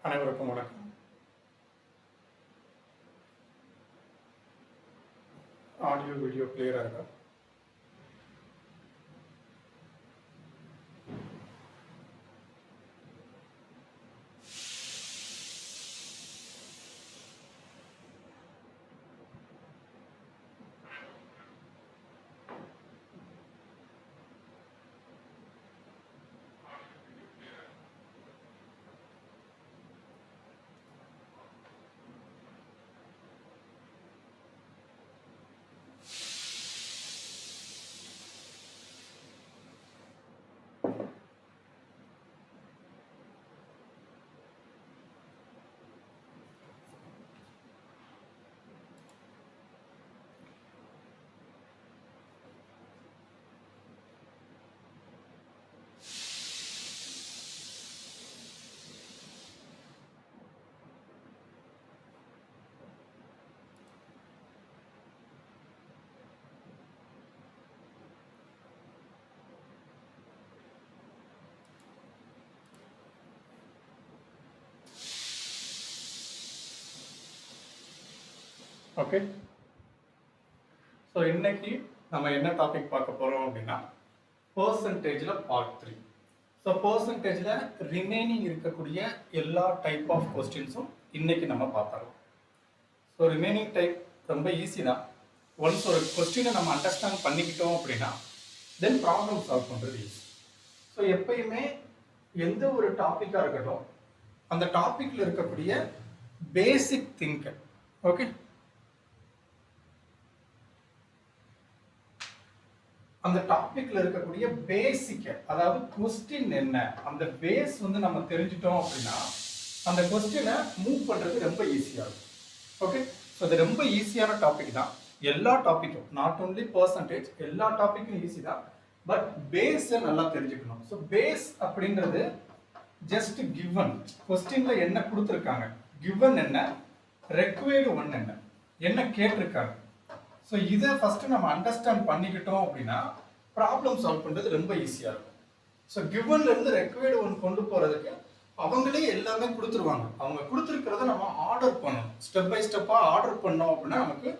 அனைவருக்கும் வணக்கம். Audio video கிளியரா இருக்கா? ஓகே. ஸோ இன்னைக்கு நம்ம என்ன டாபிக் பார்க்க போறோம் அப்படின்னா பர்சன்டேஜில் பார்ட் 3. ஸோ பர்சன்டேஜில் ரிமைனிங் இருக்கக்கூடிய எல்லா டைப் ஆஃப் கொஸ்டின்ஸும் இன்னைக்கு நம்ம பார்த்துடலாம். ஸோ ரிமைனிங் டைப் ரொம்ப ஈஸி தான். ஒன்ஸ் ஒரு கொஸ்டினை நம்ம அண்டர்ஸ்டாண்ட் பண்ணிக்கிட்டோம் அப்படின்னா தென் ப்ராப்ளம் சால்வ் பண்ணுறது ஈஸி. ஸோ எப்பயுமே எந்த ஒரு டாப்பிக்காக இருக்கட்டும் அந்த டாப்பிக்கில் இருக்கக்கூடிய பேசிக் திங்கர், ஓகே, அந்த டாபிக்ல இருக்கக்கூடிய பேசிக், அதாவது கொஸ்டின் என்ன, அந்த பேஸ் வந்து நம்ம தெரிஞ்சிட்டோம் அப்படின்னா அந்த கொஸ்டினை மூவ் பண்றது ரொம்ப ஈஸியா இருக்கும். ஓகே, ஸோ அது ரொம்ப ஈஸியான டாபிக் தான். எல்லா டாபிக்கும், நாட் ஓன்லி பர்சன்டேஜ், எல்லா டாபிக்கும் ஈஸி தான். பட் பேஸ் நல்லா தெரிஞ்சுக்கணும். ஸோ பேஸ் அப்படின்றது ஜஸ்ட் கிவன், கொஸ்டின்ல என்ன கொடுத்துருக்காங்க, கிவன் என்ன, ரெக்வயர்டு ஒன் என்ன, என்ன கேட்டிருக்காங்க. ஸோ இதை ஃபர்ஸ்ட் நம்ம அண்டர்ஸ்டாண்ட் பண்ணிக்கிட்டோம் அப்படின்னா ப்ராப்ளம் சால்வ் பண்ணுறது ரொம்ப ஈஸியாக இருக்கும். ஸோ கிவன்ல இருந்து ரெக்வயர்டு ஒன் கொண்டு போகிறதுக்கு அவங்களே எல்லாமே கொடுத்துருவாங்க. அவங்க கொடுத்துருக்கிறத நம்ம ஆர்டர் பண்ணணும். ஸ்டெப் பை ஸ்டெப்பாக ஆர்டர் பண்ணோம் அப்படின்னா நமக்கு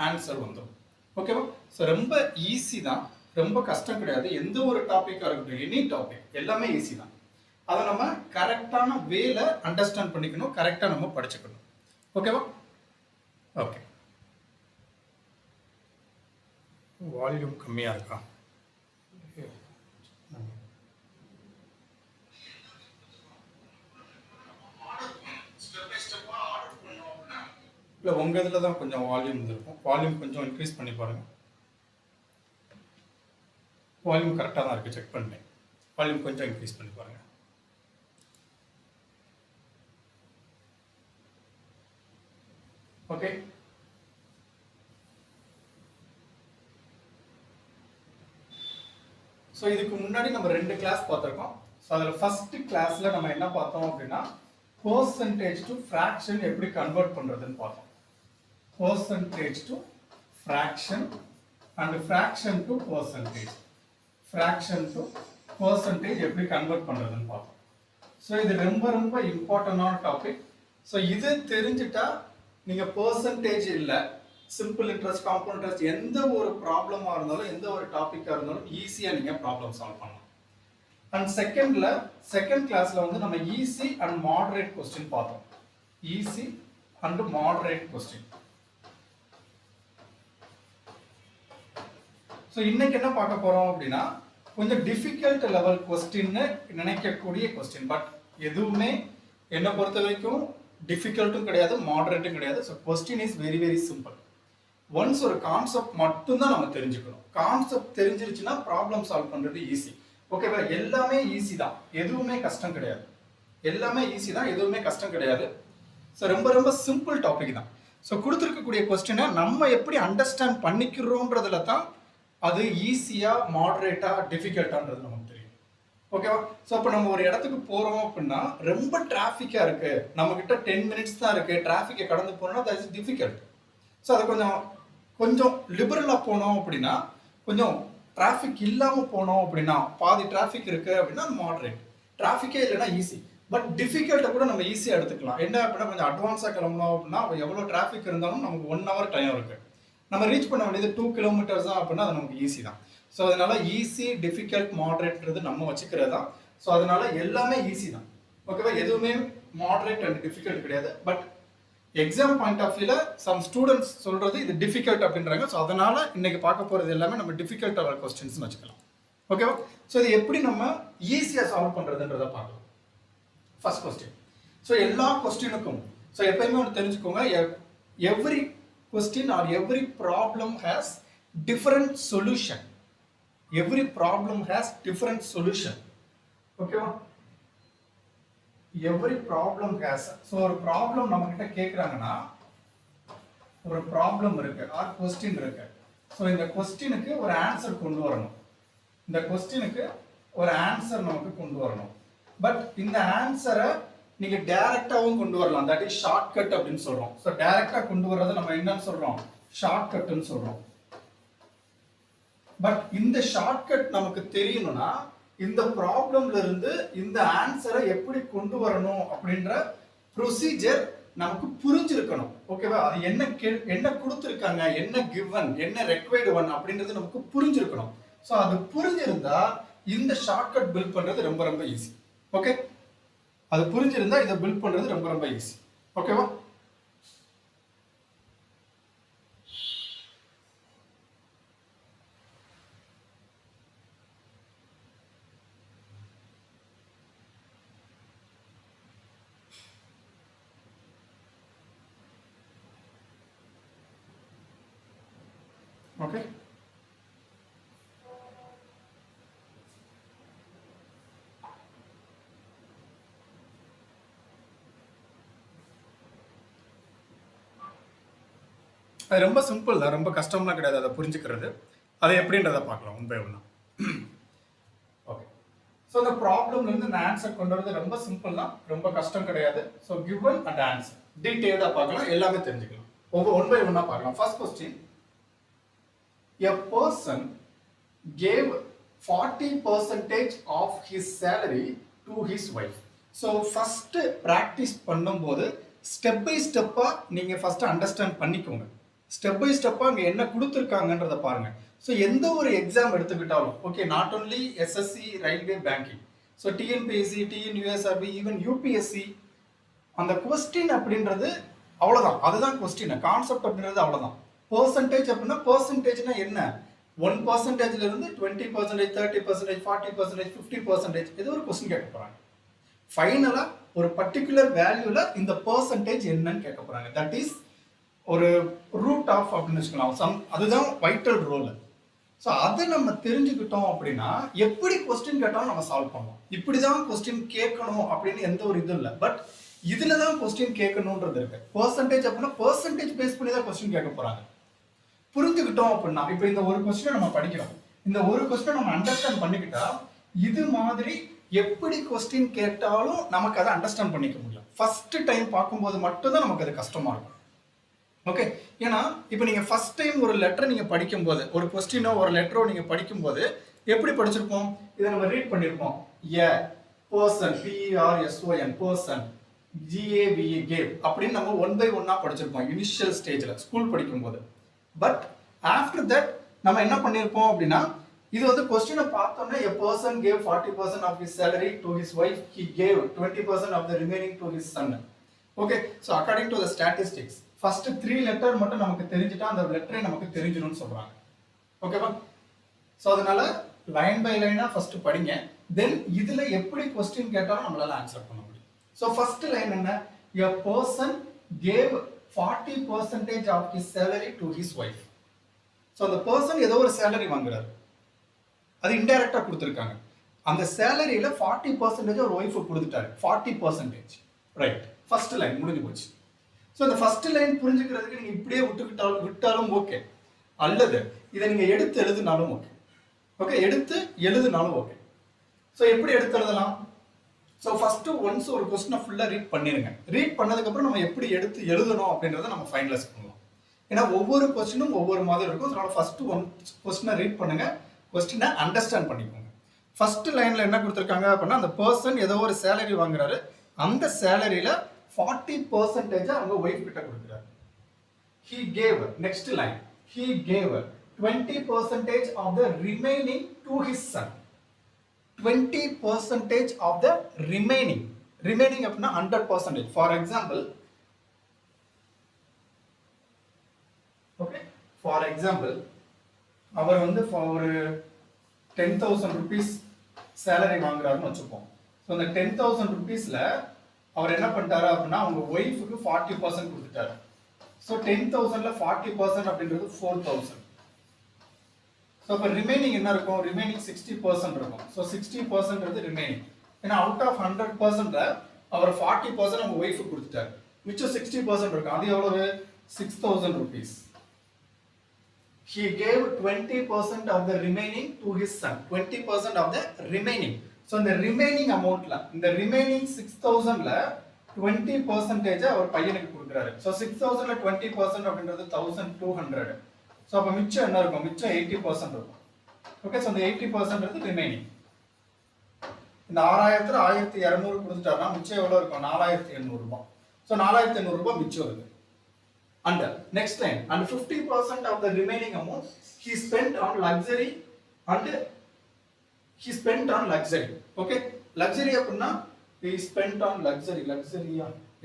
ஆன்சர் வந்துடும். ஓகேவா? ஸோ ரொம்ப ஈஸி தான், ரொம்ப கஷ்டம் கிடையாது. எந்த ஒரு டாப்பிக்காக இருக்கட்டும், எனி டாபிக் எல்லாமே ஈஸி தான். அதை நம்ம கரெக்டான வேல அண்டர்ஸ்டாண்ட் பண்ணிக்கணும், கரெக்டாக நம்ம படிச்சுக்கணும். ஓகேவா? ஓகே. வால்யூம் கம்மியாக இருக்கா? இல்லை, உங்கள் இதில் தான் கொஞ்சம் வால்யூம் இருக்கும். வால்யூம் கொஞ்சம் இன்க்ரீஸ் பண்ணி பாருங்கள். வால்யூம் கரெக்டாக தான் இருக்குது, செக் பண்ணேன். வால்யூம் கொஞ்சம் இன்க்ரீஸ் பண்ணி பாருங்கள். ஓகே, ஸோ இதுக்கு முன்னாடி நம்ம 2 கிளாஸ் பார்த்துருக்கோம். ஸோ அதில் ஃபர்ஸ்ட் கிளாஸில் நம்ம என்ன பார்த்தோம் அப்படின்னா பர்சன்டேஜ் டு ஃப்ராக்ஷன் எப்படி கன்வெர்ட் பண்ணுறதுன்னு பார்த்தோம். Percentage to fraction and fraction to percentage, fraction to percentage எப்படி கன்வெர்ட் பண்ணுறதுன்னு பார்த்தோம். ஸோ இது ரொம்ப ரொம்ப இம்பார்ட்டண்டான டாபிக். ஸோ இது தெரிஞ்சுட்டா நீங்கள் பர்சன்டேஜ் இல்லை, சிம்பிள் இன்ட்ரெஸ்ட், காம்பவுண்ட் இன்ட்ரெஸ்ட், எந்த ஒரு ப்ராப்ளமாக இருந்தாலும், எந்த ஒரு டாப்பிக்காக இருந்தாலும் ஈஸியாக நீங்கள் ப்ராப்ளம் சால்வ் பண்ணலாம். அண்ட் செகண்ட் கிளாஸில் வந்து நம்ம ஈஸி அண்ட் மாடரேட் கொஸ்டின் பார்த்தோம். Easy and moderate question. So இன்னைக்கு என்ன பார்க்க போகிறோம் அப்படின்னா கொஞ்சம் டிஃபிகல்ட் லெவல் கொஸ்டின்னு நினைக்கக்கூடிய கொஸ்டின். பட் எதுவுமே என்னை பொறுத்த வரைக்கும் டிஃபிகல்ட்டும் கிடையாது, மாடரேட்டும் கிடையாது. So question is very very simple. Once ஒரு கான்செப்ட் மட்டும்தான் நம்ம தெரிஞ்சுக்கணும். கான்செப்ட் தெரிஞ்சிருச்சுன்னா ப்ராப்ளம் சால்வ் பண்ணுறது ஈஸி. ஓகேவா? எல்லாமே ஈஸி தான், எதுவுமே கஷ்டம் கிடையாது. எல்லாமே ஈஸி தான், எதுவுமே கஷ்டம் கிடையாது. ஸோ ரொம்ப ரொம்ப சிம்பிள் டாபிக் தான். ஸோ கொடுத்துருக்கக்கூடிய கொஸ்டினை நம்ம எப்படி அண்டர்ஸ்டாண்ட் பண்ணிக்கிறோன்றதுல தான் அது ஈஸியாக, மாடரேட்டாக, டிஃபிகல்ட்டான்றது நமக்கு தெரியும். ஓகேவா? ஸோ இப்போ நம்ம ஒரு இடத்துக்கு போகிறோம் அப்படின்னா ரொம்ப டிராஃபிக்காக இருக்குது, நம்மக்கிட்ட 10 மினிட்ஸ் தான் இருக்குது, டிராஃபிக்கை கடந்து போனோம்னா தட் இஸ் டிஃபிகல்ட். ஸோ அதை கொஞ்சம் லிபரலாக போனோம் அப்படின்னா, கொஞ்சம் டிராஃபிக் இல்லாமல் போனோம் அப்படின்னா, பாதி டிராஃபிக் இருக்குது அப்படின்னா மாடரேட், டிராஃபிக்கே இல்லைன்னா ஈஸி. பட் டிஃபிகல்ட்டை கூட நம்ம ஈஸியாக எடுத்துக்கலாம். என்ன அப்படின்னா கொஞ்சம் அட்வான்ஸாக கிளம்பணும் அப்படின்னா எவ்வளோ டிராஃபிக் இருந்தாலும் நமக்கு 1 hour டைம் இருக்குது. நம்ம ரீச் பண்ண வேண்டியது 2 kilometers தான் அப்படின்னா அது நமக்கு ஈஸி தான். ஸோ அதனால ஈஸி, டிஃபிகல்ட், மாடரேட்ன்றது நம்ம வச்சுக்கிறது தான். ஸோ அதனால எல்லாமே ஈஸி தான். ஓகேவா? எதுவுமே மாடரேட் அண்ட் டிஃபிகல்ட் கிடையாது. பட் எக்ஸாம் பாயிண்ட் ஆஃப் வியூல சம் ஸ்டூடெண்ட்ஸ் சொல்றது இது டிஃபிகல்ட் அப்படின்றாங்க. ஸோ அதனால இன்னைக்கு பார்க்க போறது எல்லாமே நம்ம டிஃபிகல்ட் ஆகிற கொஸ்டின்ஸ் வச்சுக்கலாம். ஓகேவா? ஸோ இது எப்படி நம்ம ஈஸியாக சால்வ் பண்றதுன்றதை பார்க்கலாம். First question. ஸோ எல்லா கொஸ்டினுக்கும் ஸோ எப்பயுமே ஒன்று தெரிஞ்சுக்கோங்க, every question or every problem has different solution. Every problem has different solution. ஓகேவா? Every problem has. ஸோ ஒரு ப்ராப்ளம் நம்ம கிட்ட கேட்குறாங்கன்னா ஒரு ப்ராப்ளம் இருக்கு ஆர் கொஸ்டின் இருக்கு. ஸோ இந்த கொஸ்டினுக்கு ஒரு ஆன்சர் கொண்டு வரணும். இந்த கொஸ்டினுக்கு ஒரு ஆன்சர் நமக்கு கொண்டு வரணும். பட் இந்த ஆன்சரை நீங்க டைரக்டாவும் கொண்டு வரலாம். தட் இஸ் ஷார்ட்கட் அப்படின்னு சொல்றோம். ஸோ டைரக்டா கொண்டு வர்றது நம்ம என்னன்னு சொல்றோம்? ஷார்ட்கட்னு சொல்றோம். பட் இந்த ஷார்ட்கட் நமக்கு தெரியணும்னா இந்த ப்ராப்ளம்ல இருந்து இந்த ஆன்சரை எப்படி கொண்டு வரணும் அப்படின்ற ப்ரொசீஜர் நமக்கு புரிஞ்சிருக்கணும். ஓகேவா? அது என்ன கொடுத்துருக்காங்க, என்ன கிவன், என்ன ரெக்வைர்டு ஒன் அப்படின்றது நமக்கு புரிஞ்சிருக்கணும். ஸோ அது புரிஞ்சிருந்தா இந்த ஷார்ட்கட் பில்ட் பண்றது ரொம்ப ரொம்ப ஈஸி. ஓகே? அது புரிஞ்சிருந்தா இதை பில்ட் பண்றது ரொம்ப ரொம்ப ஈஸி. ஓகேவா? ஓகே? அது ரொம்ப சிம்பிள் தான், ரொம்ப கஷ்டம்லாம் கிடையாது அதை புரிஞ்சுக்கிறது. அதை எப்படின்றத பார்க்கலாம் ஒன் பை ஒன்னா. ஓகே. ஸோ இந்த ப்ராப்ளம்ல இருந்து இந்த ஆன்சர் கொண்டு வரது ரொம்ப சிம்பிள் தான், ரொம்ப கஷ்டம் கிடையாது. ஸோ கிவன் அண்ட் ஆன்சர் டீட்டெயில்டாக பார்க்கலாம், எல்லாமே தெரிஞ்சுக்கலாம். ஒன் பை ஒன்னா பார்க்கலாம். First question, a person gave 40% of his salary to his wife. So first practice பண்ணும்போது ஸ்டெப் பை ஸ்டெப்பாக நீங்கள் ஃபர்ஸ்ட் அண்டர்ஸ்டாண்ட் பண்ணிக்கோங்க. ஸ்டெப் பை ஸ்டெப்பாக அங்கே என்ன கொடுத்துருக்காங்கன்றத பாருங்க. ஸோ எந்த ஒரு எக்ஸாம் எடுத்துக்கிட்டாலும் okay, not only SSC, railway, banking, so TNPSC, TNUSRB, even UPSC, அந்த கொஸ்டின் அப்படின்றது அவ்வளோதான். அதுதான் கொஸ்டின் கான்செப்ட் அப்படின்றது அவ்வளோதான். பெர்சன்டேஜ் அப்படின்னா பெர்சன்டேஜ்னா என்ன? 1% இருந்து 20%, 30%, 40%, 50% இது ஒரு கொஸ்டின் கேட்க போறாங்க. ஃபைனலா ஒரு பர்டிகுலர் வேல்யூல இந்த பெர்சன்டேஜ் என்னன்னு கேட்க போறாங்க. தட் இஸ் ஒரு ரூட் ஆஃப் அப்படின்னு வச்சுக்கலாம். அதுதான் வைட்டல் ரோல். ஸோ அதை நம்ம தெரிஞ்சுக்கிட்டோம் அப்படின்னா எப்படி கொஸ்டின் கேட்டாலும் நம்ம சால்வ் பண்ணலாம். இப்படிதான் கொஸ்டின் கேட்கணும் அப்படின்னு எந்த ஒரு இதுவும் இல்லை. பட் இதுல தான் கொஸ்டின் கேட்கணுன்றது இருக்கு. பெர்சன்டேஜ் அப்படின்னா பெர்சன்டேஜ் பேஸ் பண்ணி தான் கொஸ்டின் கேட்க போறாங்க. புரிஞ்சுக்கிட்டோம் அப்படின்னா இப்போ இந்த ஒரு கொஸ்டினை நம்ம படிக்கிறோம், இந்த ஒரு கொஸ்டினை நம்ம அண்டர்ஸ்டாண்ட் பண்ணிக்கிட்டா இது மாதிரி எப்படி கொஸ்டின் கேட்டாலும் நமக்கு அதை அண்டர்ஸ்டாண்ட் பண்ணிக்க முடியும். ஃபர்ஸ்ட் டைம் பார்க்கும்போது மட்டும்தான் நமக்கு அது கஷ்டமா இருக்கும். ஓகே? ஏன்னா இப்போ நீங்க ஃபர்ஸ்ட் டைம் ஒரு லெட்டர் நீங்க படிக்கும்போது, ஒரு கொஸ்டினோ ஒரு லெட்டரோ நீங்க படிக்கும்போது எப்படி படிச்சிருப்போம்? இதை நம்ம ரீட் பண்ணிருப்போம். A person, PERSON, person, GAVE, gave அப்படின்னு நம்ம ஒன் பை ஒன்னா படிச்சிருப்போம் இனிஷியல் ஸ்டேஜ்ல ஸ்கூல் படிக்கும்போது. பட் ஆஃப்டர் தட் நம்ம என்ன பண்ணிருப்போம் அப்படின்னா, இது வந்து கொஸ்டினை பார்த்தோம்னா a person gave 40% of his salary to his wife, he gave 20% of the remaining to his son. Okay, so according to the statistics, first 3 letter மட்டும் நமக்கு தெரிஞ்சிட்டா அந்த லெட்டரே நமக்கு தெரிஞ்சிடும்னு சொல்றாங்க. ஓகேவா? ஸோ அதனால லைன் பை லைனா ஃபர்ஸ்ட் படிங்க. தென் இதுல எப்படி கொஸ்டின் கேட்டாலும் நம்மளால ஆன்சர் பண்ண முடியும். ஸோ ஃபர்ஸ்ட் லைன் என்ன? a person gave 40% of his salary to his wife. So அந்த பர்சன் ஏதோ ஒரு சேலரி வாங்குறாரு, அது இன்டைரக்டா கொடுத்துருக்காங்க. அந்த சேலரியில 40% ஒரு ஒய்ஃபு கொடுத்துட்டாரு. 40%, ரைட்? ஃபர்ஸ்ட் லைன் முடிஞ்சு போச்சு. ஸோ இந்த ஃபர்ஸ்ட் லைன் புரிஞ்சுக்கிறதுக்கு நீங்க இப்படியே விட்டாலும் ஓகே, அல்லது இதை நீங்க எடுத்து எழுதினாலும் ஓகே. ஓகே, எடுத்து எழுதினாலும் ஓகே. ஸோ எப்படி எடுத்து எழுதலாம்? ஸோ ஃபர்ஸ்ட் ஒன்ஸ் ஒரு கொஸ்டினை ஃபுல்லா ரீட் பண்ணிருங்க. ரீட் பண்ணதுக்கப்புறம் நம்ம எப்படி எடுத்து எழுதணும் அப்படின்றத நம்ம ஃபைனலைஸ் பண்ணலாம். ஏன்னா ஒவ்வொரு கொஸ்டினும் ஒவ்வொரு மாதிரி இருக்கும். அதனால ஃபர்ஸ்ட் ஒன் கொஸ்டினை ரீட் பண்ணுங்க, கொஸ்டினை அண்டர்ஸ்டாண்ட் பண்ணிக்கோங்க. ஃபர்ஸ்ட் லைன்ல என்ன கொடுத்துருக்காங்க அப்படின்னா, அந்த பர்சன் ஏதோ ஒரு சேலரி வாங்குறாரு, அந்த சேலரியில 40% அவங்க ஒய்ஃப் கிட்ட கொடுக்குறாரு. He gave, next line, he gave 20% of the remaining to his son. 20% of the remaining அப்படின்னா 100%. For example, okay, for example, அவர் வந்து ஒரு 10,000 rupees சேலரி வாங்குறாருன்னு வச்சுப்போம். ஸோ அந்த 10,000 rupeesல அவர் என்ன பண்ணிட்டாரு அப்படின்னா அவங்க ஒய்ஃபுக்கு 40% கொடுத்துட்டாரு. ஸோ 10,000ல 40% அப்படின்றது 4,000. ஸோ இப்போ ரிமைனிங் என்ன இருக்கும்? ரிமைனிங் 60% இருக்கும். So 60% remaining. ஏன்னா அவுட் ஆஃப் 100%ல அவர் 40% அவங்க ஒய்ஃபுக்கு கொடுத்துட்டாரு. மிச்சம் 60% இருக்கும். அது எவ்வளவு? 6,000 rupees. He gave 20% of the remaining to his son. 20% of the remaining. So இந்த remaining amountல இந்த remaining 6,000ல 20% அவர் பையனுக்கு கொடுக்குறாரு. So 6,000ல 20% அப்படின்றது 1,200. So அப்ப மிச்சம் என்ன இருக்கும்? மிச்சம் 80% இருக்கும். ஓகே, so இந்த 80% remaining. இந்த 6,000ல 1,200 கொடுத்துட்டாருன்னா மிச்சம் எவ்வளவு இருக்கும்? 4,800 ரூபாய். So 4,800 ரூபாய் மிச்சம் இருக்கு. And next line, and 50% of the remaining amount he spent on luxury and he spent on luxury. Okay, luxury அப்படின்னா he spent on luxury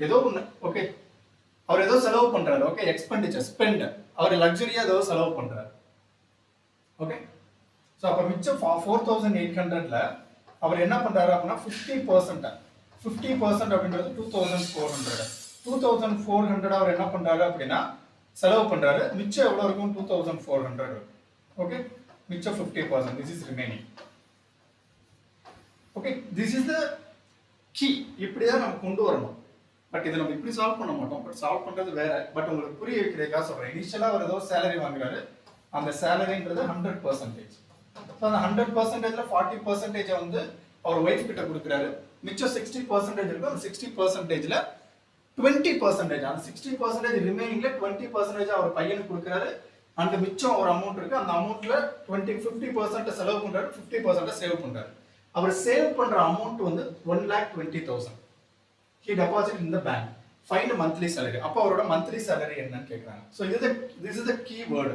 ஏதோ ஒன்று. ஓகே, அவர் ஏதோ செலவு பண்றாரு. Okay, expenditure spend. அவர் லக்ஸரியா ஏதோ செலவு பண்றாரு. ஓகே, ஸோ அப்போ மிச்சம் 4,800ல அவர் என்ன பண்றாரு அப்படின்னா 50% அப்படின்றது 2,400. 2,400 அவர் என்ன பண்றாரு அப்படின்னா செலவு பண்றாரு. மிச்சம் எவ்வளவு இருக்கும்? 2,400. ஓகே, மிச்சம் 50%. This is remaining. Okay, this is the key. இப்படிதான் நம்ம கொண்டு வரணும். பட் இதை நம்ம இப்படி சால்வ் பண்ண மாட்டோம். பட் சால்வ் பண்றது வேற. பட் உங்களுக்கு புரிய வைக்கிறதுக்காக சொல்றேன். இனிஷியலா அவர் ஏதோ சேலரி வாங்குறாரு. அந்த சேலரின்றது 100%. ஸோ அந்த 100%ல 40% வந்து அவர் ஒய்ஃப் கிட்ட கொடுக்குறாரு. மிச்சம் 60% இருக்கும். அந்த 60%ல 20%, அந்த 60% ரிமைனிங்ல 20% அவர் பையனுக்கு கொடுக்குறாரு. அந்த மிச்சம் ஒரு அமௌண்ட் இருக்கு. அந்த அமௌண்ட்ல 50% செலவு பண்றாரு, 50% சேவ் பண்றாரு. அவர் சேவ் பண்ற அமௌண்ட் வந்து 1,20,000. he deposited in the bank. Find monthly salary. அப்ப அவரோட மந்த்லி salary என்னன்னு கேக்குறாங்க. So this is the key word.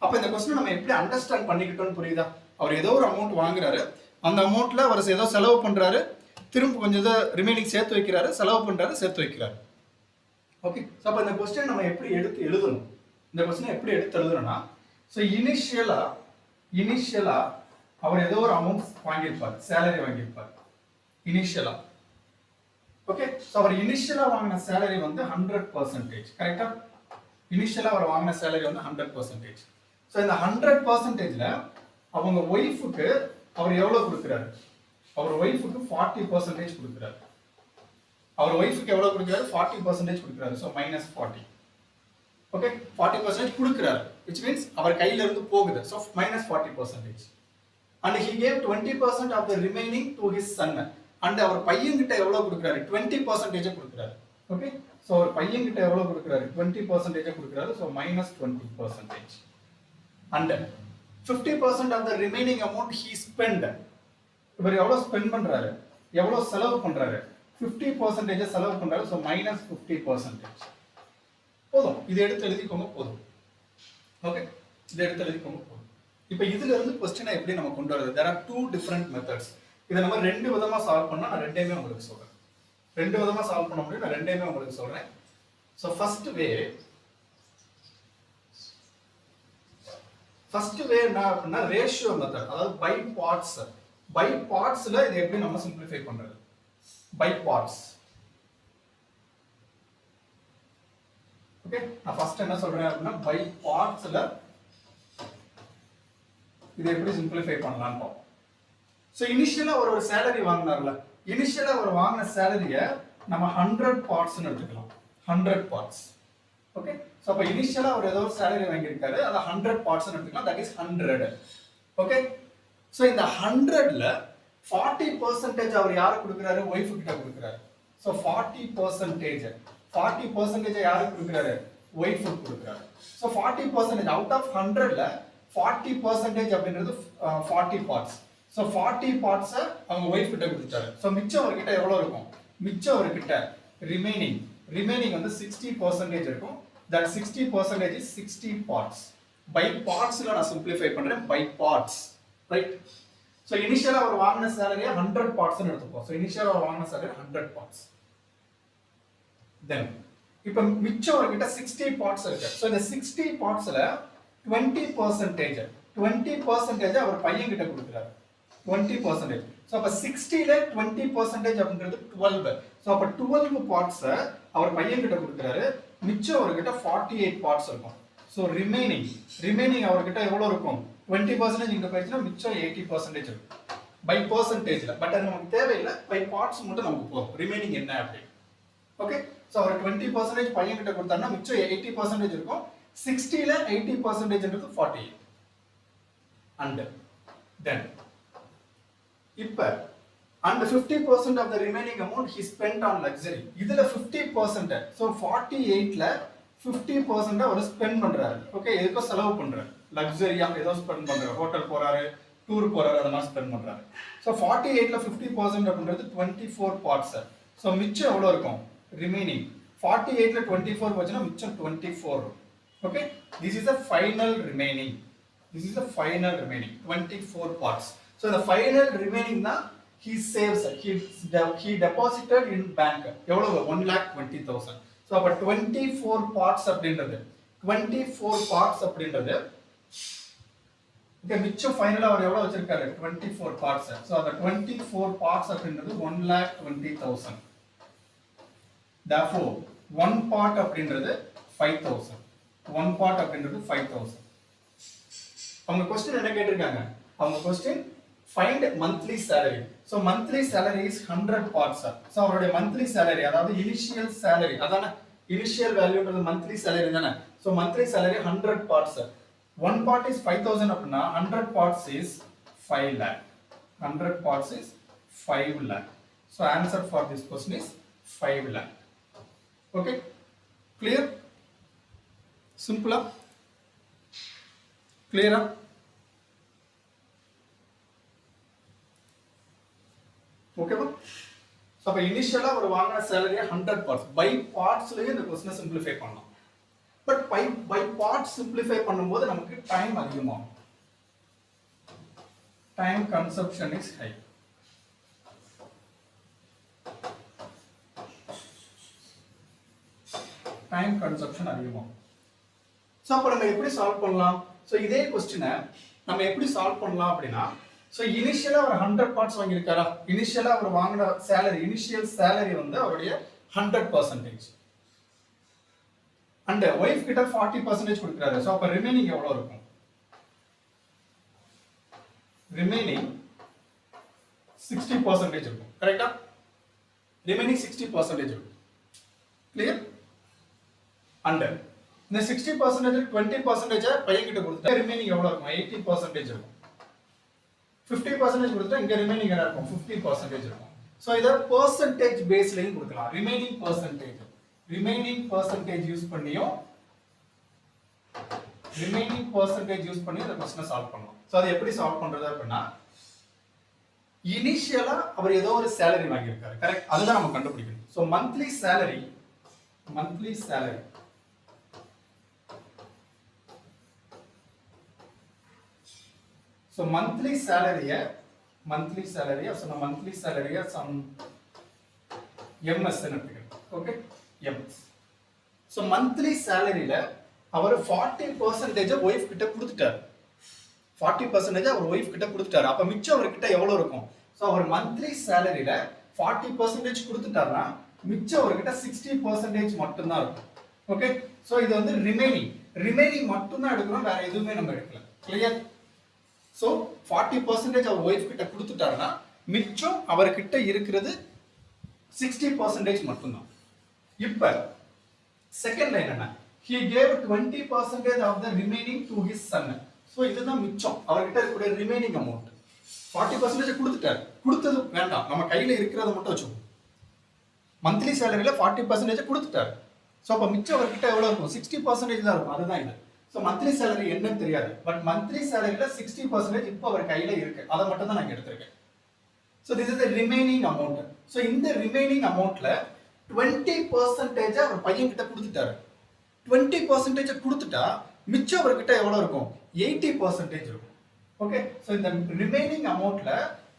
அப்ப இந்த क्वेश्चन நம்ம எப்படி அண்டர்ஸ்டாண்ட் பண்ணிக்கிட்டோம்னு புரியுதா? அவர் ஏதோ ஒரு அமௌண்ட் வாங்குறாரு. அந்த அமௌண்ட்ல அவர் ஏதோ செலவு பண்றாரு. திரும்ப கொஞ்சம் ரிமைனிங் சேர்த்து வைக்கிறாரு, செலவு பண்றாரு, சேர்த்து வைக்கிறாரு. ஓகே, ஸோ அப்போ இந்த கொஸ்டின் நம்ம எப்படி எடுத்து எழுதணும்? இந்த கொஸ்டினை எப்படி எடுத்து எழுதணும்னா, ஸோ இனிஷியலா அவர் ஏதோ ஒரு அமௌண்ட் வாங்கியிருப்பார், சேலரி வாங்கியிருப்பார் இனிஷியலா. ஓகே, ஸோ அவர் இனிஷியலா வாங்கின சேலரி வந்து 100%. கரெக்டா? இனிஷியலா அவர் வாங்கின சேலரி வந்து 100%. ஸோ இந்த 100%ல அவங்க ஒய்ஃபுக்கு அவர் எவ்வளவு கொடுக்குறாரு? அவர் ஒய்ஃபுக்கு 40% கொடுக்குறாரு. அவர் ஒய்ஃபுக்கு எவ்வளவு கொடுக்குறாரு? 40% கொடுக்குறாரு. ஸோ -40. ஓகே, 40% கொடுக்குறாரு, which means அவர் கையில இருந்து போகுது. So -40%. and he gave 20% of the remaining to his son. and அவர் பையன்கிட்ட எவ்வளவு கொடுக்குறாரு? 20% கொடுக்குறாரு. ஓகே, ஸோ அவர் பையன்கிட்ட எவ்வளவு கொடுக்குறாரு? 20% கொடுக்குறாரு. So -20%. and 50% of the remaining amount he spent. இவர் எவ்வளவு ஸ்பெண்ட் பண்றாரு? எவ்வளவு செலவு பண்றாரு? 50% செலவு பண்றாரு. ஸோ -50%. போதும், இதை எடுத்து எழுதிக்கோங்க போதும். ஓகே, இதை எடுத்து எழுதிக்கோங்க போதும். இப்போ இதுல இருந்து क्वेश्चन எப்படி நம்ம கொண்டு வரது? there are two different methods. இதை நம்ம ரெண்டு விதமா சால்வ் பண்ணா நான் ரெண்டையுமே உங்களுக்கு சொல்றேன். ரெண்டு விதமா சால்வ் பண்ண முடியும், நான் ரெண்டையுமே உங்களுக்கு சொல்றேன். ஸோ ஃபர்ஸ்ட் வே என்ன அப்படின்னா ரேஷியோ மெத்தட், அதாவது பை பார்ட்ஸ். பை பார்ட்ஸ்ல இதை எப்படி நம்ம சிம்பிளிஃபை பண்றது? By parts. ஓகே, நான் ஃபர்ஸ்ட் என்ன சொல்றேன் அப்படின்னா பை பார்ட்ஸ்ல இதை எப்படி சிம்பிளிஃபை பண்ணலாம்னு பார்ப்போம். ஸோ இனிஷியலா ஒரு சேலரி வாங்கினார்ல, இனிஷியலா அவர் வாங்கின சேலரியை நம்ம 100 பார்ட்ஸ்னு எடுத்துக்கலாம். 100 பார்ட்ஸ். ஓகே, ஸோ அப்போ இனிஷியலா அவர் ஏதோ ஒரு சேலரி வாங்கியிருக்காரு, அதை 100 பார்ட்ஸ்னு எடுத்துக்கலாம். That is 100. ஓகே, ஸோ இந்த 100ல 40% அவர் யாருக்கு கொடுக்குறாரு? ஒய்ஃபு கிட்ட கொடுக்குறாரு. ஸோ 40% யாருக்கு கொடுக்குறாரு? ஒய்ஃபுக்கு கொடுக்குறாரு. ஸோ 40% அவுட் ஆஃப் 100ல 40% அப்படின்றது 40 பார்ட்ஸ். ஸோ 40 பார்ட்ஸை அவங்க ஒய்ஃப் கிட்ட கொடுத்துட்டாரு. ஸோ மிச்சம் அவர்கிட்ட எவ்வளோ இருக்கும்? மிச்சம் அவர்கிட்ட ரிமைனிங் வந்து 60% இருக்கும். that 60% is 60 parts. by parts ல நான் simplify பண்றேன், by parts, right? so initially அவர் வாங்கின salary 100 parts னு எடுத்துப்போம். so initially அவர் வாங்கின salary 100 parts. then இப்போ மிச்சம் அவர்கிட்ட 60 parts இருக்கு. so இந்த 60 parts ல 20% அவர் பையன் கிட்ட கொடுக்கிறாரு. 20%. so அப்ப 60 ல 20% அப்படிங்கிறது 12. so அப்ப 12 parts அவர் பையன் கிட்ட கொடுக்கிறாரு. மிச்சம் அவர்கிட்ட 48 parts இருக்கும். so remaining அவர்கிட்ட எவ்வளவு இருக்கும்? 20% இங்க போயிடுச்சுனா மிச்சம் 80% இருக்கும். by percentage ல. பட் அது நமக்கு தேவையில்லை. by parts மட்டும் நமக்கு போதும். remaining என்ன அப்படி. ஓகே? so அவர் 20% பையன் கிட்ட கொடுத்தாருன்னா மிச்சம் 80% இருக்கும். 60 ல 80%ன்றது 48. and then இப்ப and 50% of the remaining amount he spent on luxury. இதுல 50%. so 48 ல 50% அவர் ஸ்பெண்ட் பண்றாரு. ஓகே, எதுக்கோ செலவு பண்றாரு. லக்ஸரியா ஏதோ ஸ்பெண்ட் பண்றாரு. ஹோட்டல் போறாரு, டூர் போறாரு, அதெல்லாம் ஸ்பெண்ட் பண்றாரு. so 48 ல 50% அப்படிங்கிறது 24 parts. so மிச்சம் எவ்வளவு இருக்கும்? remaining 48 ல 24 போச்சுனா மிச்சம் 24. okay, this is the final remaining. 24 parts. so the final remaining na he saves, he deposited in bank எவ்வளவு? 1,20,000. so அப்ப 24 parts அப்படின்றது 24 parts அப்படின்றது ஓகே, மிச்சம் ஃபைனலா அவர் எவ்வளவு வச்சிருக்காரு? 24 parts. so அந்த 24 parts அப்படின்றது 1,20,000. therefore one part அப்படின்றது 5,000. one part அப்படின்றது 5,000. அவங்க क्वेश्चन என்ன கேட்டிருக்காங்க? அவங்க question find monthly salary. so monthly salary is 100 parts. so அவருடைய monthly salary அதாவது initial salary அதான initial value monthly salary தான. so monthly salary 100 parts. one part is 5,000 அப்படினா 100 parts is 5 lakh. 100 parts is 5 lakh. so answer for this question is 5 lakh. okay, clear? simple? clear? ஓகேவா? So அப்ப இனிஷியலா ஒரு வாங்குன salary 100 parts. by parts லயே இந்த क्वेश्चனை simplify பண்ணலாம். பட் by parts சிம்பிளிஃபை பண்ணும்போது நமக்கு டைம் அதிகமாகும். Time consumption is high. Time consumption அதிகமாகும். சோ அப்ப நம்ம எப்படி சால்வ் பண்ணலாம்? சோ இதே क्वेश्चனை நம்ம எப்படி சால்வ் பண்ணலாம் அப்படினா, so initially அவர் 100 parts வாங்கியிருக்காரா? initially அவர் வாங்குன salary, initial salary வந்து அவருடைய 100%. and wife கிட்ட 40% கொடுக்கறாரு. so அப்ப remaining எவ்வளவு இருக்கும்? remaining 60% இருக்கும். கரெக்ட்டா? remaining 60% இருக்கும். clear? and இந்த 60% 20% பையன் கிட்ட கொடுத்தா remaining எவ்வளவு இருக்கும்? 80% இருக்கும். 50% கொடுத்தா இங்க ரிமைனிங் என்ன இருக்கும்? 50% இருக்கும். சோ இத percentage பேஸ்லயும் கொடுக்கலாம். ரிமைனிங் percentage யூஸ் பண்ணியும் இந்த क्वेश्चனை சால்வ் பண்ணலாம். சோ அது எப்படி சால்வ் பண்றது அப்படினா, இனிஷியலா அவர் ஏதோ ஒரு salary வாங்கி இருக்காரு. கரெக்ட்? அதுதான் நம்ம கண்டுபிடிக்கணும். So monthly salary so monthly salary so monthly salary some ms ன்னு எடுத்துக்கலாம். Okay, ms. so monthly salary ல அவர் 40% wife கிட்ட கொடுத்துட்டார். 40% அவர் wife கிட்ட கொடுத்துட்டார். அப்ப மிச்சம் அவர்கிட்ட எவ்வளவு இருக்கும்? so அவர் monthly salary ல 40% கொடுத்துட்டார்னா மிச்சம் அவர்கிட்ட 60% மட்டும் தான் இருக்கும். ஓகே, so இது வந்து ரிமைனிங் மட்டும் தான் எடுக்கறோம், வேற எதுவுமே நம்ம எடுக்கல. கிளியர்? so 40% அவர் wife கிட்ட கொடுத்துட்டாருன்னா மிச்சம் அவர்கிட்ட இருக்கிறது 60% மட்டும் தான். இப்ப செகண்ட் லைன் என்ன? he gave 20% of the remaining to his son. so இதுதான் மிச்சம், அவர்கிட்ட இருக்கிற ரிமைனிங் அமௌண்ட். 40% கொடுத்துட்டாரு. கொடுத்தது வேண்டாம், நம்ம கையில இருக்கிறத மட்டும் வச்சுக்கோ. மந்த்லி சேலரியில 40% கொடுத்துட்டாரு. சோ அப்ப மிச்சம் அவர்கிட்ட எவ்வளவு இருக்கும்? 60% தான் இருக்கும். அதுதான் இது. சோ மந்த்லி சேலரி என்னன்னு தெரியாது, பட் மந்த்லி சேலரியில 60% இப்போ அவர் கையில இருக்கு. அதை மட்டும் தான் நான் எடுத்திருக்கேன். So this is the remaining amount. So in the remaining amount la 20% அவர் பையன் கிட்ட கொடுத்துட்டாரு. 20% கொடுத்துட்டா மிச்சம் அவர்கிட்ட எவ்வளவு இருக்கும்? 80% இருக்கும். ஓகே, சோ இந்த ரிமைனிங் அமௌண்ட்ல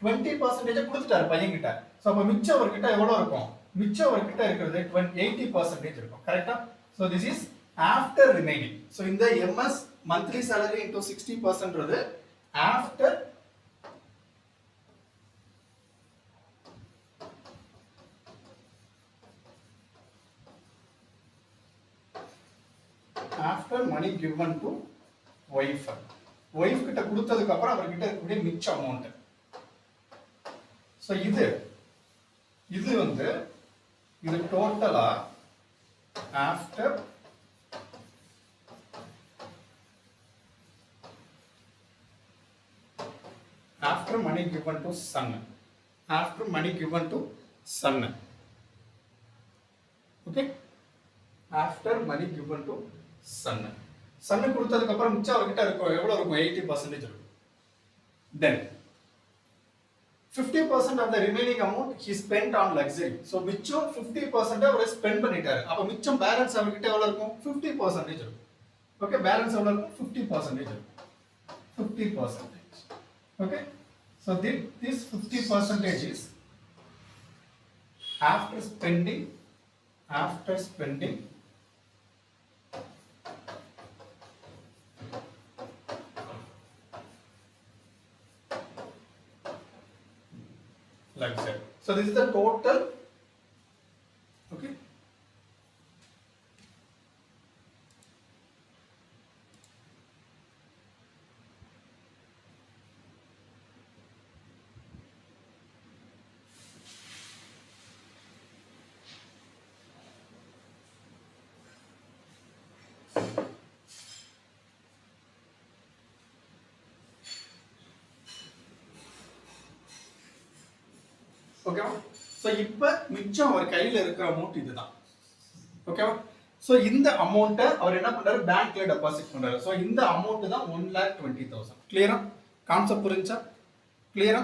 20% கொடுத்துட்டாரு பையன் கிட்ட. சோ அப்ப மிச்சம் அவர்கிட்ட எவ்வளவு இருக்கும்? மிச்சம் அவர்கிட்ட இருக்கிறது 80% இருக்கும். கரெக்ட்டா? So this is after remaining. So இந்த MS monthly salary into 60% றது after money given to wife. wife கிட்ட கொடுத்ததுக்கு அப்புறம் அவர்கிட்ட இருக்கக்கூடிய மிச்ச அமௌண்ட். சோ இது வந்து இது டோட்டலா after money given to son. After money given to son. Okay, after money given to son. son கொடுத்ததுக்கு அப்புறம் மிச்சம் அவர்கிட்ட இருக்கும் எவ்வளவு இருக்கும்? 80% இருக்கும். Then 50% of the remaining amount he spent on luxury. So மிச்சம் 50% அவர் ஸ்பெண்ட் பண்ணிட்டாரு. அப்ப மிச்சம் பேலன்ஸ் அவர்கிட்ட எவ்வளவு இருக்கும்? 50% இருக்கும். ஓகே, பேலன்ஸ் எவ்வளவு இருக்கும்? 50% இருக்கும். 50%. Okay, so this 50% is after spending luxury. So this is the total. Okay, ஓகேவா? சோ இப்போ மிச்சம் அவர் கையில இருக்கிற அமௌண்ட் இதுதான். ஓகேவா? சோ இந்த அமௌண்ட்டை அவர் என்ன பண்றாரு? பேங்க்ல டெபாசிட் பண்றாரு. சோ இந்த அமௌண்ட் தான் 1,20,000. கிளியரா? கான்செப்ட் புரிஞ்சா? கிளியரா?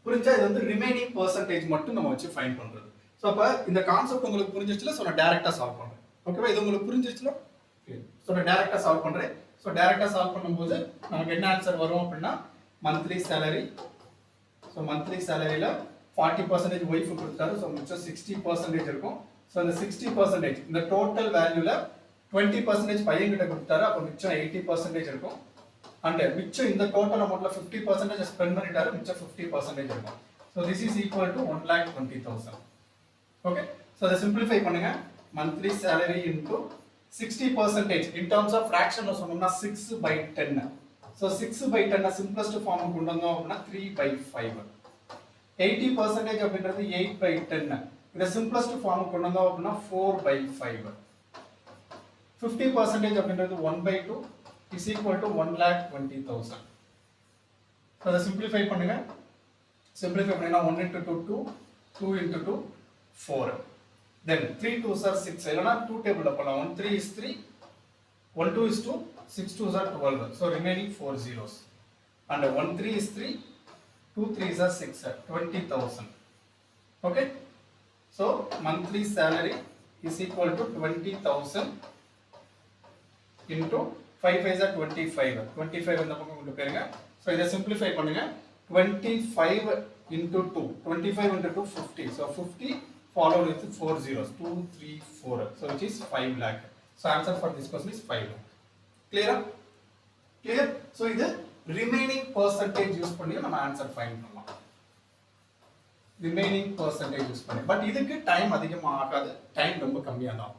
புரிஞ்சா? இது வந்து ரிமைனிங் பெர்சன்டேஜ் மட்டும் நம்ம வச்சு ஃபைண்ட் பண்றது. சோ அப்ப இந்த கான்செப்ட் உங்களுக்கு புரிஞ்சிருச்சுல? சோ நான் டைரக்டா சால்வ் பண்றேன். ஓகேவா? இது உங்களுக்கு புரிஞ்சிருச்சுல? சோ நான் டைரக்டா சால்வ் பண்றேன். சோ டைரக்டா சால்வ் பண்ணும்போது நமக்கு என்ன ஆன்சர் வரும் அப்படின்னா மந்த்லி salary. சோ மந்த்லி salaryல 40% wife கொடுத்தாரு. சோ மிச்சம் 60% இருக்கும். சோ அந்த 60% இந்த டோட்டல் வேல்யூல 20% பையன் கிட்ட கொடுத்தாரு. அப்ப மிச்சம் 80% இருக்கும். அண்ட் மிச்சம் இந்த டோட்டல் அமௌண்ட்ல 50% ஸ்பெண்ட் பண்ணிட்டாரு. மிச்சம் 50% இருக்கும். So this is equal to 1,20,000. Okay, so அதை சிம்பிளிஃபை பண்ணுங்க. Monthly salary into 60% in terms of fraction சொன்னோம்னா 6/10. சோ 6/10 சிம்பிளஸ்ட் ஃபார்ம் கொண்டு வந்தோம் அப்படின்னா 3/5. 80% அப்படின்றது 8/10. இத சிம்பிளஸ்ட் ஃபார்ம் கொண்டு வந்தோம் அப்படின்னா 4/5. 50% அப்படின்றது 1/2 is equal to 1,20,000. அத சிம்பிளிஃபை பண்ணுங்க. சிம்பிளிஃபை பண்ணீங்கன்னா 1 into 2 2, 2 into 2 4. Then 3 2s are 6. இல்லனா 2 டேபிள்ல போலாம். 1 3 is 3, 1 2 is 2, 6 2s are 12. So remaining 4 zeros. And 1 3 is 3, 2 3s are 6, 20,000. Okay, so monthly salary is equal to 20,000 into 5 5s are 25. 25 இந்த பக்கம் கொண்டு போயிருங்க. So இதை simplify பண்ணுங்க. 25 into 2, 25 into 2 50. So 50 followed with 4 zeros, 2 3 4. So which is 5 lakh. So answer for this question is 5 lakh. Clear? Clear? So இது remaining percentage use பண்ணி நம்ம answer find பண்ணலாம். remaining percentage யூஸ் பண்ணி. பட் இதுக்கு time அதிகமா ஆகாது. Time ரொம்ப கம்மியா தான்.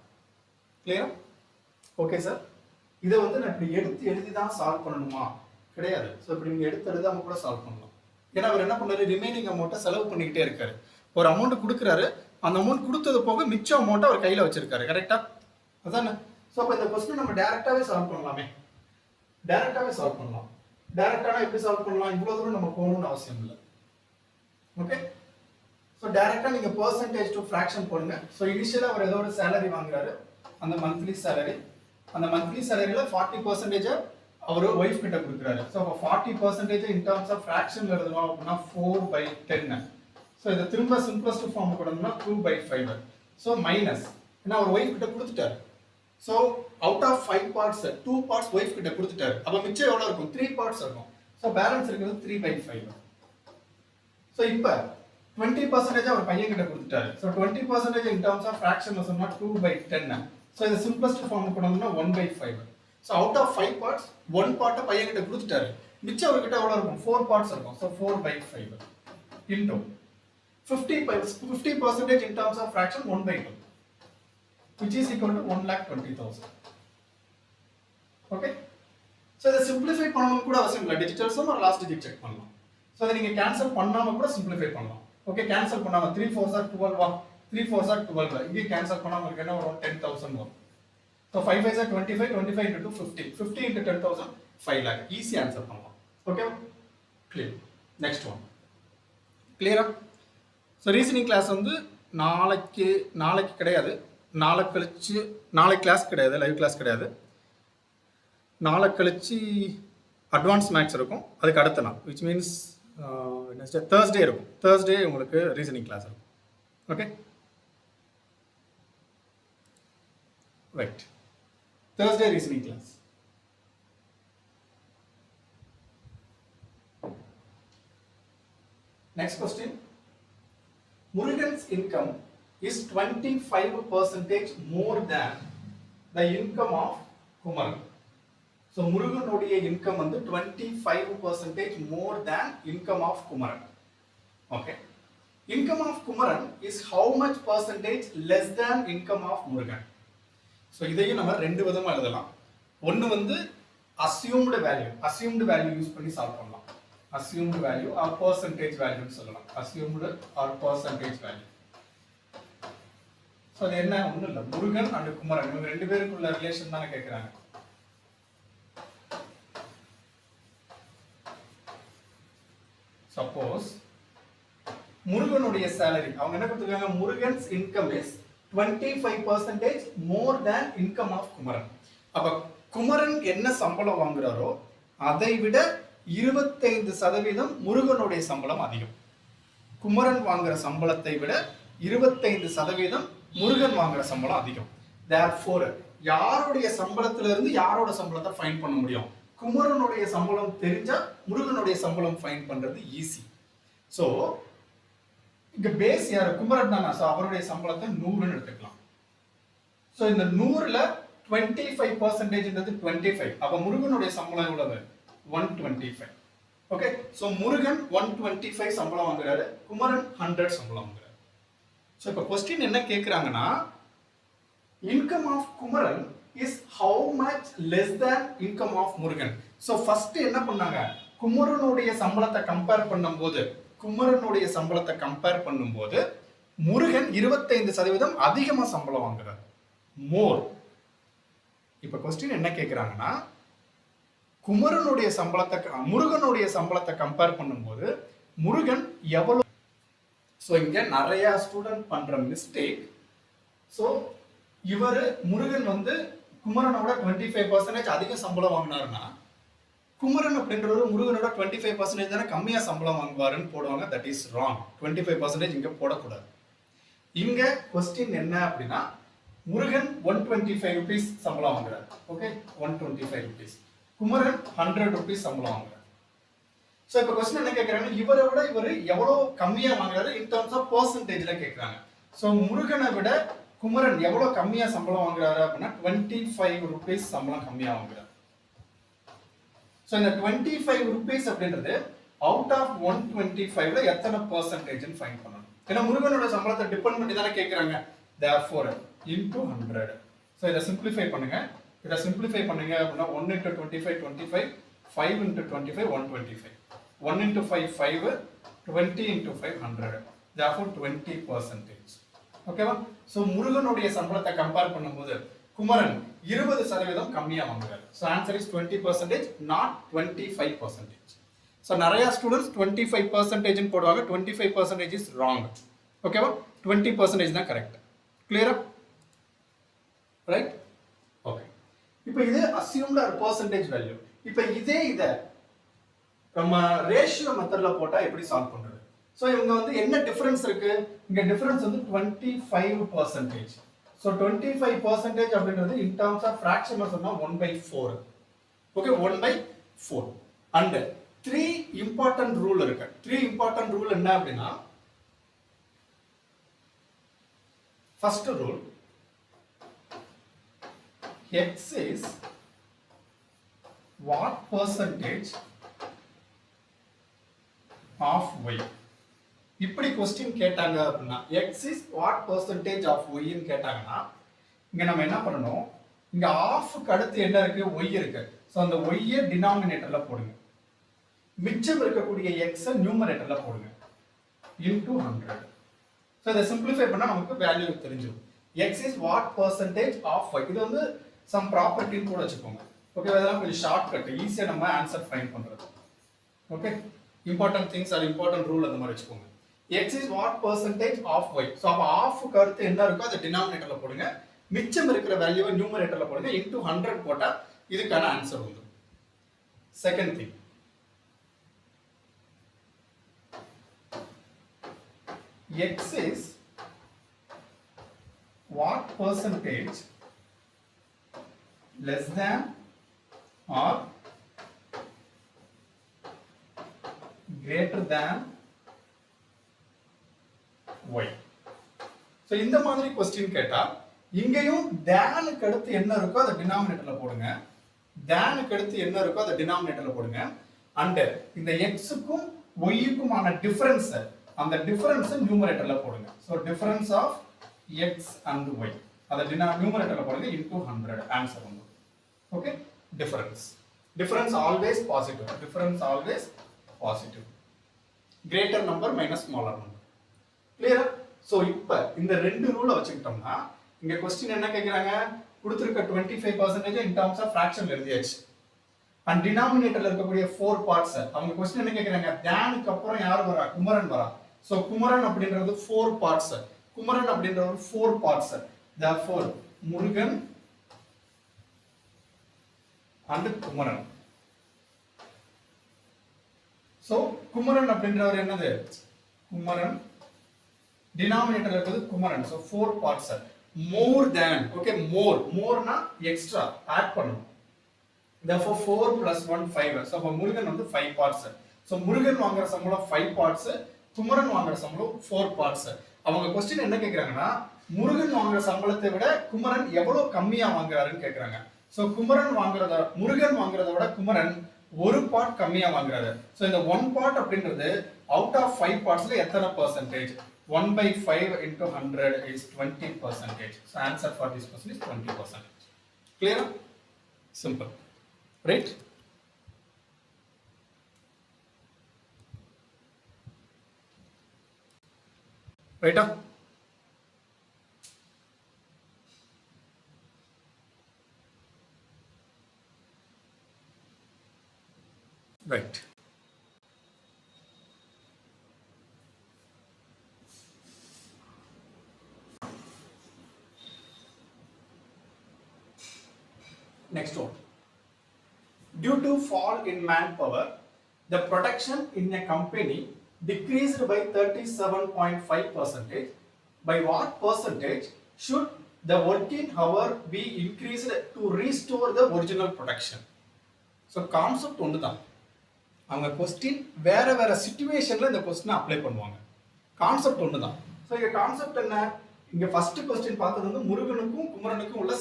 கிளியரா? Okay sir. இதை வந்து நான் இப்படி எடுத்து எழுதி தான் சால்வ் பண்ணணுமா? கிடையாது. ஸோ இப்படி நீங்க எடுத்து எழுதாம கூட சால்வ் பண்ணலாம். ஏன்னா அவர் என்ன பண்ணாரு? ரிமைனிங் அமௌண்ட்டை செலவு பண்ணிக்கிட்டே இருக்காரு. ஒரு அமௌண்ட் கொடுக்குறாரு. அந்த அமௌண்ட் கொடுத்தது போக மிச்ச அமௌண்ட்டை அவர் கையில வச்சிருக்காரு. கரெக்டா? அதானே? ஸோ அப்போ இந்த கொஸ்டின் நம்ம டைரக்டாவே சால்வ் பண்ணலாமே. டைரக்டாவே சால்வ் பண்ணலாம். டைரக்டானா எப்படி சால்வ் பண்ணலாம்? இவ்வளவு தூரம் நம்ம போகணும்னு அவசியம் இல்லை. ஓகே, ஸோ டைரக்டா நீங்க பெர்சன்டேஜ் டு ஃபிராக்ஷன் போடுங்க. ஸோ இனிஷியலா அவர் ஏதோ ஒரு சேலரி வாங்குறாரு. அந்த மந்த்லி சேலரி, அந்த மந்த்லி சேலரியில 40% அவர் ஒய்ஃப் கிட்ட கொடுக்குறாரு. So 40% in terms of fraction எழுதணும் அப்படின்னா 4/10. ஸோ இதை திரும்ப சிம்பிளஸ்ட் ஃபார்ம் கொடுக்கணும்னா 2/5. ஸோ மைனஸ், ஏன்னா அவர் ஒய்ஃப் கிட்ட கொடுத்துட்டாரு. So out of 5 parts 2 parts wife கிட்ட கொடுத்துட்டாரு. அப்போ மிச்சம் எவ்வளோ இருக்கும்? 3 பார்ட்ஸ் இருக்கும். ஸோ பேலன்ஸ் இருக்கிறது 3/5. ஸோ இப்போ 20% அவர் பையன் கிட்ட கொடுத்துட்டாரு. So 20% in terms of fraction சொன்னா 2/10. ஸோ இது சிம்பிளஸ்ட் ஃபார்ம் பண்ணணும்னா 1/5. ஸோ அவுட் ஆஃப் 5 பார்ட்ஸ் 1 பார்ட்டை பையன் கிட்ட கொடுத்துட்டாரு. மிச்சம் அவர்கிட்ட எவ்வளோ இருக்கும்? 4 பார்ட்ஸ் இருக்கும். So 4/5 into 50% in terms of fraction 1/2, which is equal to 1,20,000. Okay. So இதை simplify பண்ணணும் கூட அவசியம் இல்லை. Digital some or last digit check பண்ணலாம். ஸோ அதை நீங்கள் கேன்சல் பண்ணாம கூட சிம்பிளிஃபை பண்ணலாம். ஓகே, கேன்சல் பண்ணாம 3 4s are 12 3 4s are 12. இங்கே கேன்சல் பண்ணாம இருக்கேன்னா ஒரு 10,000 வரும். So 5 5s are 25, 25 into 2 50, 50 into 10,000 5 lakh. Easy answer பண்ணலாம். Okay, clear. நெக்ஸ்ட் ஒன் கிளியரா? ஸோ ரீசனிங் கிளாஸ் வந்து நாளைக்கு கிடையாது, நாளை கழிச்சு, நாளைக்கு கிளாஸ் கிடையாது, லைவ் கிளாஸ் கிடையாது. நாளை கழிச்சு அட்வான்ஸ் மேக்ஸ் இருக்கும். அதுக்கு அடுத்த நாள் விச் மீன்ஸ் தேர்ஸ்டே இருக்கும். தேர்ஸ்டே உங்களுக்கு ரீசனிங் கிளாஸ் இருக்கும். Okay, right. Thursday reasoning class. Next question. Murugan's income is 25% more than the income of Kumaran. So Muruganuடைய income வந்து 25% more than income of Kumaran. Okay. Income of Kumaran is how much percentage less than income of Murugan? So இதையும் நம்ம ரெண்டு விதமா எழுதலாம். ஒன்னு வந்து assumed value use பண்ணி solve பண்ணலாம். assumed value or percentage value சொல்லலாம். assumed or percentage value. So அது என்ன? ஒண்ணும் இல்ல, முருகன் and குமரன் இவங்க ரெண்டு பேருக்குள்ள ரிலேஷன் தானே கேக்குறாங்க. சப்போஸ் முருகனுடைய salary அவங்க என்ன கொடுத்திருக்காங்க? Murugan's income is 25% more than income of Kumaran. அப்ப குமரன் என்ன சம்பளம் வாங்குறாரோ அதை விட 25% முருகனுடைய சம்பளம் அதிகம். குமரன் வாங்குற சம்பளத்தை விட 25% முருகன் வாங்குற சம்பளம் அதிகம். Therefore யாருடைய சம்பளத்துல இருந்து யாரோட சம்பளத்தை ஃபைண்ட் பண்ண முடியும்? குமரனுடைய சம்பளம் தெரிஞ்சா முருகனுடைய சம்பளம் ஃபைண்ட் பண்றது ஈஸி. சோ இங்க பேஸ் யார்? குமரன் தானா? சோ அவருடைய சம்பளத்தை 100ன்னு எடுத்துக்கலாம். சோ இந்த 100ல 25% 25. அப்ப முருகனுடைய சம்பளம் எவ்வளவு? 125. ஓகே, சோ முருகன் 125 சம்பளம் வாங்குறாரு, குமரன் 100 சம்பளம் வாங்குறாரு. சோ இப்ப क्वेश्चन என்ன கேக்குறாங்கன்னா, income of Kumaran is how much less than income of Murugan. So first என்ன பண்ணாங்க? குமரனுடைய சம்பளத்தை கம்பேர் பண்ணும்போது முருகன் 25% அதிகமா சம்பளம் வாங்குறாரு, மோர். இப்ப क्वेश्चन என்ன கேக்குறாங்கன்னா, முருகனுடைய சம்பளத்தை கம்பேர் பண்ணும்போது முருகன் எவ்வளவு? ஸோ இங்க நிறைய ஸ்டூடெண்ட் பண்ற மிஸ்டேக். ஸோ முருகன் வந்து குமரனோட 25% அதிக சம்பளம் வாங்கினாருன்னா குமரன் அப்படின்றவர் முருகனோட 25% தானே கம்மியா சம்பளம் வாங்குவாருன்னு போடுவாங்க. That is wrong. 25% இங்க போடக்கூடாது. இங்க கொஸ்டின் என்ன அப்படின்னா, முருகன் 125 rupees சம்பளம் வாங்குறாரு. Okay, 125 rupees. குமரன் 100 rupees சம்பளம் வாங்குறாரு. சோ இப்ப क्वेश्चन என்ன கேக்குறாங்க? இவரை விட இவர் எவ்வளவு கம்மியா வாங்குறாரு இன் டர்ம்ஸ் ஆஃப் பெர்சன்டேஜ்ல கேக்குறாங்க. சோ முருகனை விட குமரன் எவ்வளவு கம்மியா சம்பளம் வாங்குறாரு அப்படின்னா 25 rupees சம்பளம் கம்மியா வாங்குறாரு. சோ இந்த 25 rupees அப்படின்றது அவுட் ஆஃப் 125ல எத்தனை பெர்சன்டேஜ்னு ஃபைண்ட் பண்ணணும். ஏன்னா முருகனோட சம்பளத்தை டிபெண்ட் பண்ணி தானே கேக்குறாங்க. therefore into 100. சோ இத சிம்பிளிஃபை பண்ணுங்க. அப்படின்னா 1 into 25 25, 5 into 25 125, 1 into 5 5, 20 into 5 100. therefore 20%. ஓகேவா? சோ முருகனுடைய சம்பளத்தை கம்பேர் பண்ணும்போது குமரன் 20% கம்மியா வாங்குறாரு. So answer is 20%, not 25%. So நிறைய ஸ்டூடண்ட்ஸ் 25% ன்னு போடுவாங்க. 25% is wrong. ஓகேவா? 20% தான் கரெக்ட். கிளியரா? ரைட்? ஓகே. இப்போ இது assumed or percentage value. இப்போ இதை நம்ம ரேஷியோ மெத்தட்ல போட்டா எப்படி சால்வ் பண்றது? ஸோ இவங்க வந்து என்ன டிஃபரன்ஸ் இருக்கு? இங்க டிஃபரன்ஸ் வந்து 25%. ஸோ 25% அப்படின்றது இன் டர்ம்ஸ் ஆஃப் ஃபிராக்ஷன் சொன்னா 1/4. ஓகே, 1/4. அண்ட் 3 இம்பார்ட்டன்ட் ரூல் இருக்கு. 3 இம்பார்ட்டன்ட் ரூல் என்ன அப்படின்னா, first rule, x is what percentage of y. இப்படி क्वेश्चन கேட்டாங்க அப்படினா x is what percentage of y ன்னு கேட்டாங்கன்னா இங்க நம்ம என்ன பண்ணனும், இங்க half க்கு அடுத்து என்ன இருக்கு, y இருக்கு. சோ அந்த y ஐ டினாமினேட்டர்ல போடுங்க, மிச்சம் இருக்கக்கூடிய x ஐ நியூமரேட்டர்ல போடுங்க into 100. சோ இத சிம்பிளிஃபை பண்ணா நமக்கு வேல்யூ தெரிஞ்சிரும். x is what percentage of y. இது வந்து some property கூட வச்சுக்கோங்க. ஓகே, இதெல்லாம் கொஞ்சம் ஷார்ட்கட், ஈஸியா நம்ம ஆன்சர் ஃபைண்ட் பண்றது. Okay, important things are important rule அந்த மாதிரி வச்சுக்கோங்க. x is what percentage of y. So அப்ப half க்கு அடுத்து என்ன இருக்கோ அதை டினாமினேட்டர்ல போடுங்க, மிச்சம் இருக்கிற வேல்யூவை நியூமரேட்டர்ல போடுங்க, into 100 போட்டா இதுக்கான ஆன்சர் வந்துரும். Second thing, x is what percentage less than or greater than y. So இந்த மாதிரி क्वेश्चन கேட்டா இங்கேயும் than க்கு அடுத்து என்ன இருக்கோ அதை டினாமினேட்டர்ல போடுங்க, than க்கு அடுத்து என்ன இருக்கோ அதை டினாமினேட்டர்ல போடுங்க, and இந்த x க்கும் y க்குமான டிஃபரன்ஸ், அந்த டிஃபரன்ஸ் நியூமரேட்டர்ல போடுங்க. So difference of x and y அதை நியூமரேட்டர்ல போடுங்க into 100, ஆன்சர் வந்துரும். Okay, difference always positive, difference always positive, greater number minus smaller number. clear? so இப்ப இந்த ரெண்டு ரூலை வச்சுக்கிட்டோம்னா இங்க क्वेश्चन என்ன கேக்குறாங்க, கொடுத்திருக்க 25% in terms of fraction எழுதியாச்சு, and denominatorல இருக்கக்கூடிய 4 parts. அவங்க क्वेश्चन என்ன கேக்குறாங்க, than க்கு அப்புறம் யார் வரா, குமரன் வரா. so குமரன் அப்படின்றது 4 parts, குமரன் அப்படின்றது 4 parts. therefore Murugan and Kumaran. so Kumaran அப்படின்றவர் என்னது, குமரன், டினாமினேட்டர்ல இருக்குது Kumaran. so 4 parts, more than. okay, more னா எக்ஸ்ட்ரா ஆட் பண்ணனும். therefore 4 plus 1 5. so அப்ப முருகன் வந்து 5 parts. so முருகன் வாங்குற சம்பளம் 5 parts, குமரன் வாங்குற சம்பளம் 4 parts. அவங்க क्वेश्चन என்ன கேக்குறாங்கன்னா, முருகன் வாங்குற சம்பளத்தை விட குமரன் எவ்வளவு கம்மியா வாங்குறாருன்னு கேக்குறாங்க. சோ முருகன் வாங்குறத விட குமரன் ஒரு பார்ட் கம்மியா வாங்குறாரு. சோ இந்த 1 பார்ட் அப்படின்றது அவுட் ஆஃப் 5 பார்ட்ஸ்ல எத்தனை percentage? 1/5 into 100 is 20%. so answer for this question is 20%. clear? simple, right? right? right. next one, due to fall in manpower, the production in a company decreased by 37.5%. by what percentage should the working hour be increased to restore the original production? so concept ஒண்ணுதான், அவங்க question வேற சிச்சுவேஷன்ல இந்த question apply பண்ணுவாங்க. Concept ஒண்ணுதான். So இங்க concept என்ன, இங்க first question பார்த்தது வந்து முருகனுக்கும் குமரனுக்கும் உள்ள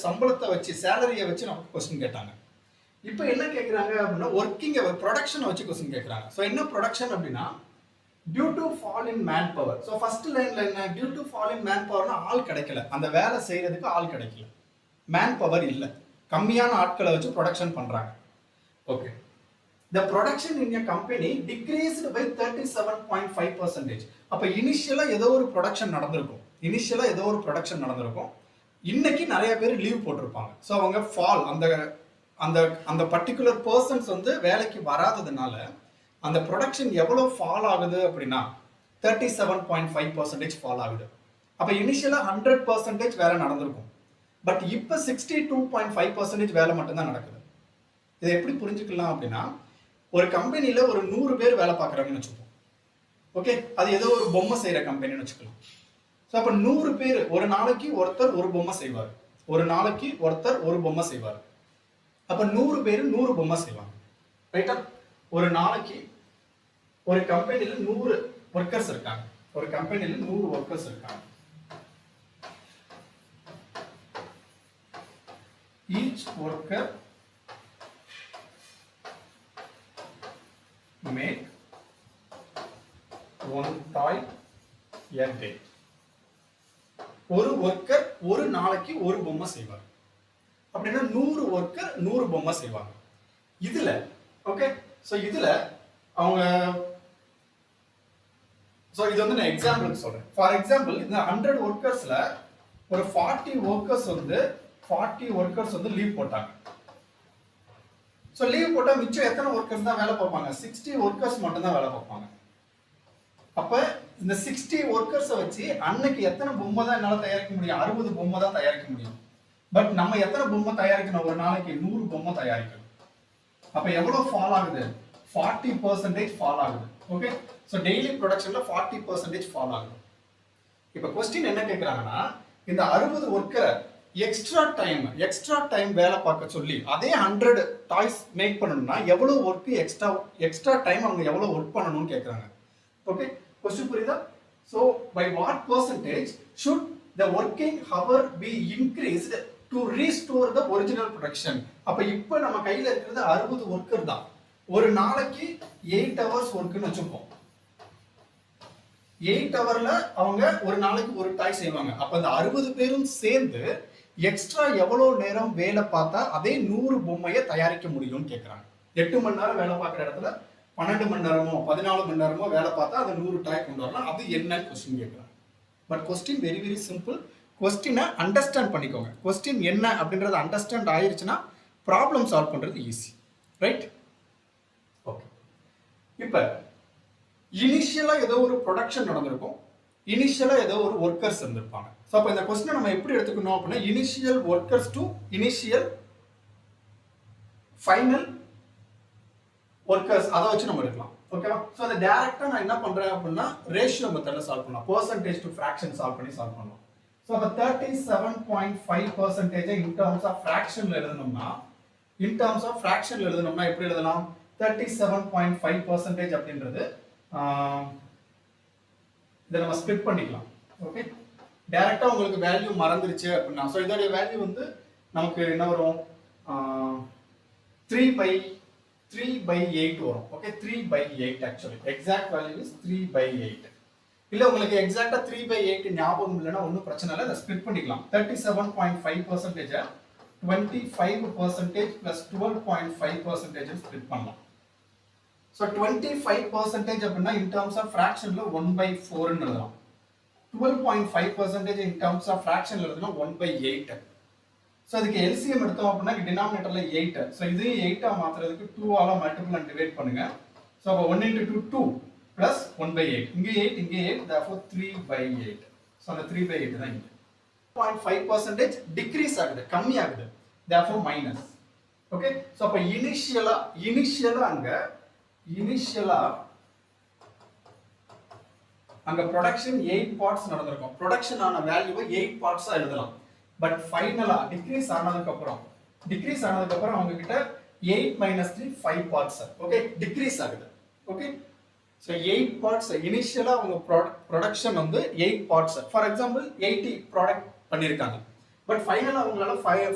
சம்பளத்தை வச்சு, சேலரியை வச்சு நமக்கு क्वेश्चन கேட்டாங்க. இப்போ என்ன கேக்குறாங்க அப்படினா வொர்க்கிங் அவர் ப்ரொடக்ஷனை வச்சு क्वेश्चन கேக்குறாங்க. சோ என்ன ப்ரொடக்ஷன் அப்படினா due to fall in manpower. So first லைன்ல என்ன, due to fall in manpowerனா ஆள் கிடைக்கல, அந்த வேலை செய்யறதுக்கு ஆள் கிடைக்கல, manpower இல்ல, கம்மியான ஆட்களை வச்சு ப்ரொடக்ஷன் பண்றாங்க. Okay, the production in a company decreased by 37.5%. அப்ப இனிஷியலா ஏதோ ஒரு ப்ரொடக்ஷன் நடந்திருக்கும், இன்னைக்கு நிறைய பேர் லீவ் போட்டிருப்பாங்க. சோ அவங்க ஃபால், அந்த பர்టిక్యులர் பர்சன்ஸ் வந்து வேலைக்கு வராததுனால அந்த ப்ரொடக்ஷன் எவ்வளவு ஃபால் ஆகுது அப்படினா 37.5% ஃபால் ஆகுது. அப்ப இனிஷியலா 100% வேலை நடந்திருக்கும், பட் இப்ப 62.5% வேலை மட்டும் தான் நடக்குது. இதை எப்படி புரிஞ்சுக்கலாம் அப்படின்னா, ஒரு கம்பெனியில் ஒரு 100 பேர் வேலை பார்க்குறாங்கன்னு வச்சுப்போம். ஓகே, அது ஏதோ ஒரு பொம்மை செய்கிற கம்பெனின்னு வச்சுக்கலாம். ஸோ அப்போ 100 பேர் ஒரு நாளைக்கு ஒருத்தர் ஒரு பொம்மை செய்வார். ஒரு நாளைக்கு ஒருத்தர் ஒரு பொம்மை செய்வார். அப்போ 100 பேர் 100 பொம்மை செய்வாங்க. ரைட்டா? ஒரு நாளைக்கு ஒரு கம்பெனியில் 100 ஒர்க்கர்ஸ் இருக்காங்க. ஒரு கம்பெனியில் 100 ஒர்க்கர்ஸ் இருக்காங்க. Each worker make one toy a day. ஒரு ஒர்க்கர் ஒரு நாளைக்கு ஒரு பொம்மை செய்வார். அப்படின்னா 100 ஒர்க்கர் 100 பொம்மை செய்வாங்க. இதுல ஓகே, சோ இதுல அவங்க சோ இது வந்து நான் எக்ஸாம்பிளுக்கு சொல்றேன். ஃபார் எக்ஸாம்பிள் இந்த 100 ஒர்க்கர்ஸ்ல ஒரு 40 ஒர்க்கர்ஸ் வந்து லீவ் போட்டாங்க. சோ லீவ் போட்டா மிச்சம் எத்தனை ஒர்க்கர்ஸ் தான் வேலை பார்ப்பாங்க? 60 ஒர்க்கர்ஸ் மட்டும் தான் வேலை பார்ப்பாங்க. அப்ப இந்த 60 ஒர்க்கர்ஸை வச்சு அன்னைக்கு எத்தனை பொம்மை தான் என்னால தயாரிக்க முடியும்? 60 பொம்மை தான் தயாரிக்க முடியும். பட் நம்ம எத்தனை பொம்மை தயாரிக்கணும்? ஒரு நாளைக்கு 100 பொம்மை தயாரிக்கணும். அப்ப எவ்வளவு ஃபால் ஆகுது? 40% ஃபால் ஆகுது. ஓகே, சோ டெய்லி ப்ரொடக்ஷன்ல 40% ஃபால் ஆகுது. இப்ப क्वेश्चन என்ன கேக்குறாங்கன்னா, இந்த 60 ஒர்க்கரை எக்ஸ்ட்ரா டைம் வேலை பார்க்க சொல்லி அதே 100 டாய்ஸ் மேக் பண்ணணும்னா எவ்வளவு ஒர்க் எக்ஸ்ட்ரா டைம் அவங்க எவ்வளவு ஒர்க் பண்ணணும்னு கேக்குறாங்க. ஓகே, क्वेश्चन புரியுதா? So by what percentage should the working hour be increased to restore the original production? அப்ப இப்போ நம்ம கையில இருக்கிறது 60 ஒர்க்கர் தான். ஒரு நாளைக்கு 8 hours ஒர்க்னு வச்சுப்போம். 8 hourல அவங்க ஒரு நாளைக்கு ஒரு டாய் செய்வாங்க. அப்ப அந்த 60 பேரும் சேர்ந்து எக்ஸ்ட்ரா எவ்வளவு நேரம் வேலை பார்த்தா அதே 100 பொம்மையை தயாரிக்க முடியும்னு கேட்கறாங்க. 8 மணி நேரம் வேலை பார்க்குற இடத்துல 12 மணி நேரமோ 14 மணி நேரமோ வேலை பார்த்தா அது 100 டாய் கொண்டு வரலாம். அது என்னன்னு கொஸ்டின் கேட்கறாங்க. But question very very simple. கொஸ்டினை அண்டர்ஸ்டாண்ட் பண்ணிக்கோங்க. கொஸ்டின் என்ன அப்படின்றது அண்டர்ஸ்டாண்ட் ஆயிருச்சுன்னா ப்ராப்ளம் சால்வ் பண்றது ஈஸி. ரைட்? ஓகே, இப்போ இனிஷியலா ஏதோ ஒரு ப்ரொடக்ஷன் நடந்திருக்கும். இனிஷியலா ஏதோ ஒரு ஒர்க்கர்ஸ் இருந்திருப்பாங்க. ஸோ அப்போ இந்த கொஸ்டினை நம்ம எப்படி எடுத்துக்கணும் அப்படின்னா, initial workers to initial final workers அதை வச்சு நம்ம எடுக்கலாம். ஓகேவா? ஸோ அதை டைரக்டா நான் என்ன பண்றேன் அப்படின்னா ரேஷியோ மெத்தட்ல சால்வ் பண்ணலாம். பெர்சன்டேஜ் டு ஃபிராக்ஷன் சால்வ் பண்ணலாம். ஸோ அப்போ 37.5% இன் டர்ம்ஸ் ஆஃப் ஃபிராக்ஷன்ல எழுதணும்னா எப்படி எழுதலாம்? 37.5% அப்படின்றது இதை நம்ம ஸ்ப்ளிட் பண்ணிக்கலாம். ஓகே, டைரக்டா உங்களுக்கு வேல்யூ மறந்துருச்சு அப்படின்னா, ஸோ இதோட வேல்யூ வந்து நமக்கு என்ன வரும்? 3/8 வரும். Okay, 3/8 actually exact value is 3/8. இல்ல உங்களுக்கு எக்ஸாக்ட்டா 3/8 ஞாபகம் இல்லைன்னா ஒன்றும் பிரச்சனை இல்லை, அதை ஸ்ப்ளிட் பண்ணிக்கலாம். 37.5% 25% plus 12.5% ஸ்ப்ளிட் பண்ணலாம். ஸோ 25% அப்படின்னா இன் டர்ம்ஸ் ஆஃப் ஃபிராக்ஷன்ல 1/4ன்னு எழுதலாம். 12.5% இன் டர்ம்ஸ் ஆஃப் ஃபிராக்ஷன்ல எழுதுனா 1/8. ஸோ அதுக்கு எல்சிஎம் எடுத்தோம் அப்படின்னா டினாமினேட்டர்ல 8. ஸோ இதையும் 8 மாத்துறதுக்கு 2 ஆல மல்டிபிள் அண்ட் டிவைட் பண்ணுங்க. ஸோ அப்போ 1 × 2 2 plus 1/8. இங்கே 8 இங்கே 8, therefore 3/8. ஸோ அந்த 3/8 தான் இங்கே. 0.5% டிக்ரீஸ் ஆகுது, கம்மி ஆகுது, therefore மைனஸ். ஓகே, ஸோ அப்போ இனிஷியலா அங்க ப்ரொடக்ஷன் 8 பார்ட்ஸ் நடந்திருக்கும். ப்ரொடக்ஷன் ஆன வேல்யூவை 8 பார்ட்ஸா எழுதலாம். பட் ஃபைனலா டிக்ரீஸ் ஆனதுக்கு அப்புறம் அவங்க கிட்ட 8 - 3 5 பார்ட்ஸ். ஓகே, டிக்ரீஸ் ஆகுது. ஓகே, ஸோ 8 பார்ட்ஸ் இனிஷியலா அவங்க ப்ரொடக்ஷன் வந்து 8 பார்ட்ஸ். ஃபார் எக்ஸாம்பிள் 80 ப்ராடக்ட் பண்ணியிருக்காங்க. பட் ஃபைனலா அவங்களால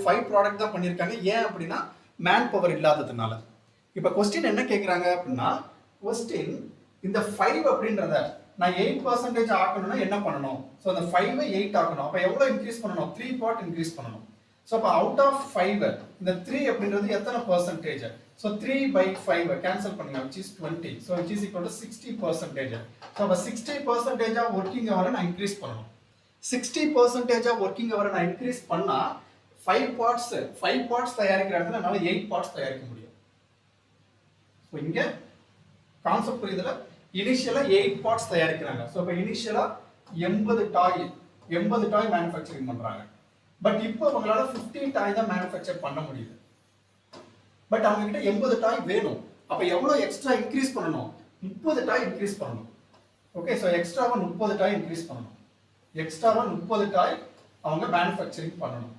5 ப்ராடக்ட் தான் பண்ணியிருக்காங்க. ஏன் அப்படின்னா மேன் பவர் இல்லாததுனால. இப்போ கொஸ்டின் என்ன கேட்குறாங்க அப்படின்னா, கொஸ்டின் இந்த 5 அப்படின்றத நான் 8% ஆக்கணும்னா என்ன பண்ணணும்? ஸோ அந்த 5ஐ 8 ஆக்கணும். அப்போ எவ்வளோ இன்க்ரீஸ் பண்ணணும்? 3 பார்ட் இன்க்ரீஸ் பண்ணணும். ஸோ அப்போ அவுட் ஆஃப் 5 இந்த 3 அப்படின்றது எத்தனை பர்சன்டேஜ்? ஸோ 3/5 கேன்சல் பண்ணுங்க, which is 20. So which is equal to 60%. So அப்போ 60% ஆஃப் ஒர்க்கிங் ஹவரை நான் இன்க்ரீஸ் பண்ணணும். 60% ஆஃப் ஒர்க்கிங் ஹவரை நான் இன்க்ரீஸ் பண்ணா 5 பார்ட்ஸ் தயாரிக்கிற இடத்துல என்னால் 8 பார்ட்ஸ் தயாரிக்க முடியும். ஸோ இங்க கான்செப்ட் புரியுதுல? இனிஷியலா 8 பார்ட்ஸ் தயாரிக்கிறாங்க. ஸோ இப்போ இனிஷியலா 80 டாய் மேனுஃபேக்சரிங் பண்றாங்க. பட் இப்போ அவங்களால 50 டாய் தான் மேனுஃபேக்சர் பண்ண முடியுது. பட் அவங்க கிட்ட 80 டாய் வேணும். அப்ப எவ்வளவு எக்ஸ்ட்ரா இன்க்ரீஸ் பண்ணணும்? 30 டாய் இன்க்ரீஸ் பண்ணணும். ஓகே, சோ எக்ஸ்ட்ராவா 30 டாய் இன்க்ரீஸ் பண்ணணும். எக்ஸ்ட்ராவா 30 டாய் அவங்க மேனுஃபேக்சரிங் பண்ணணும்.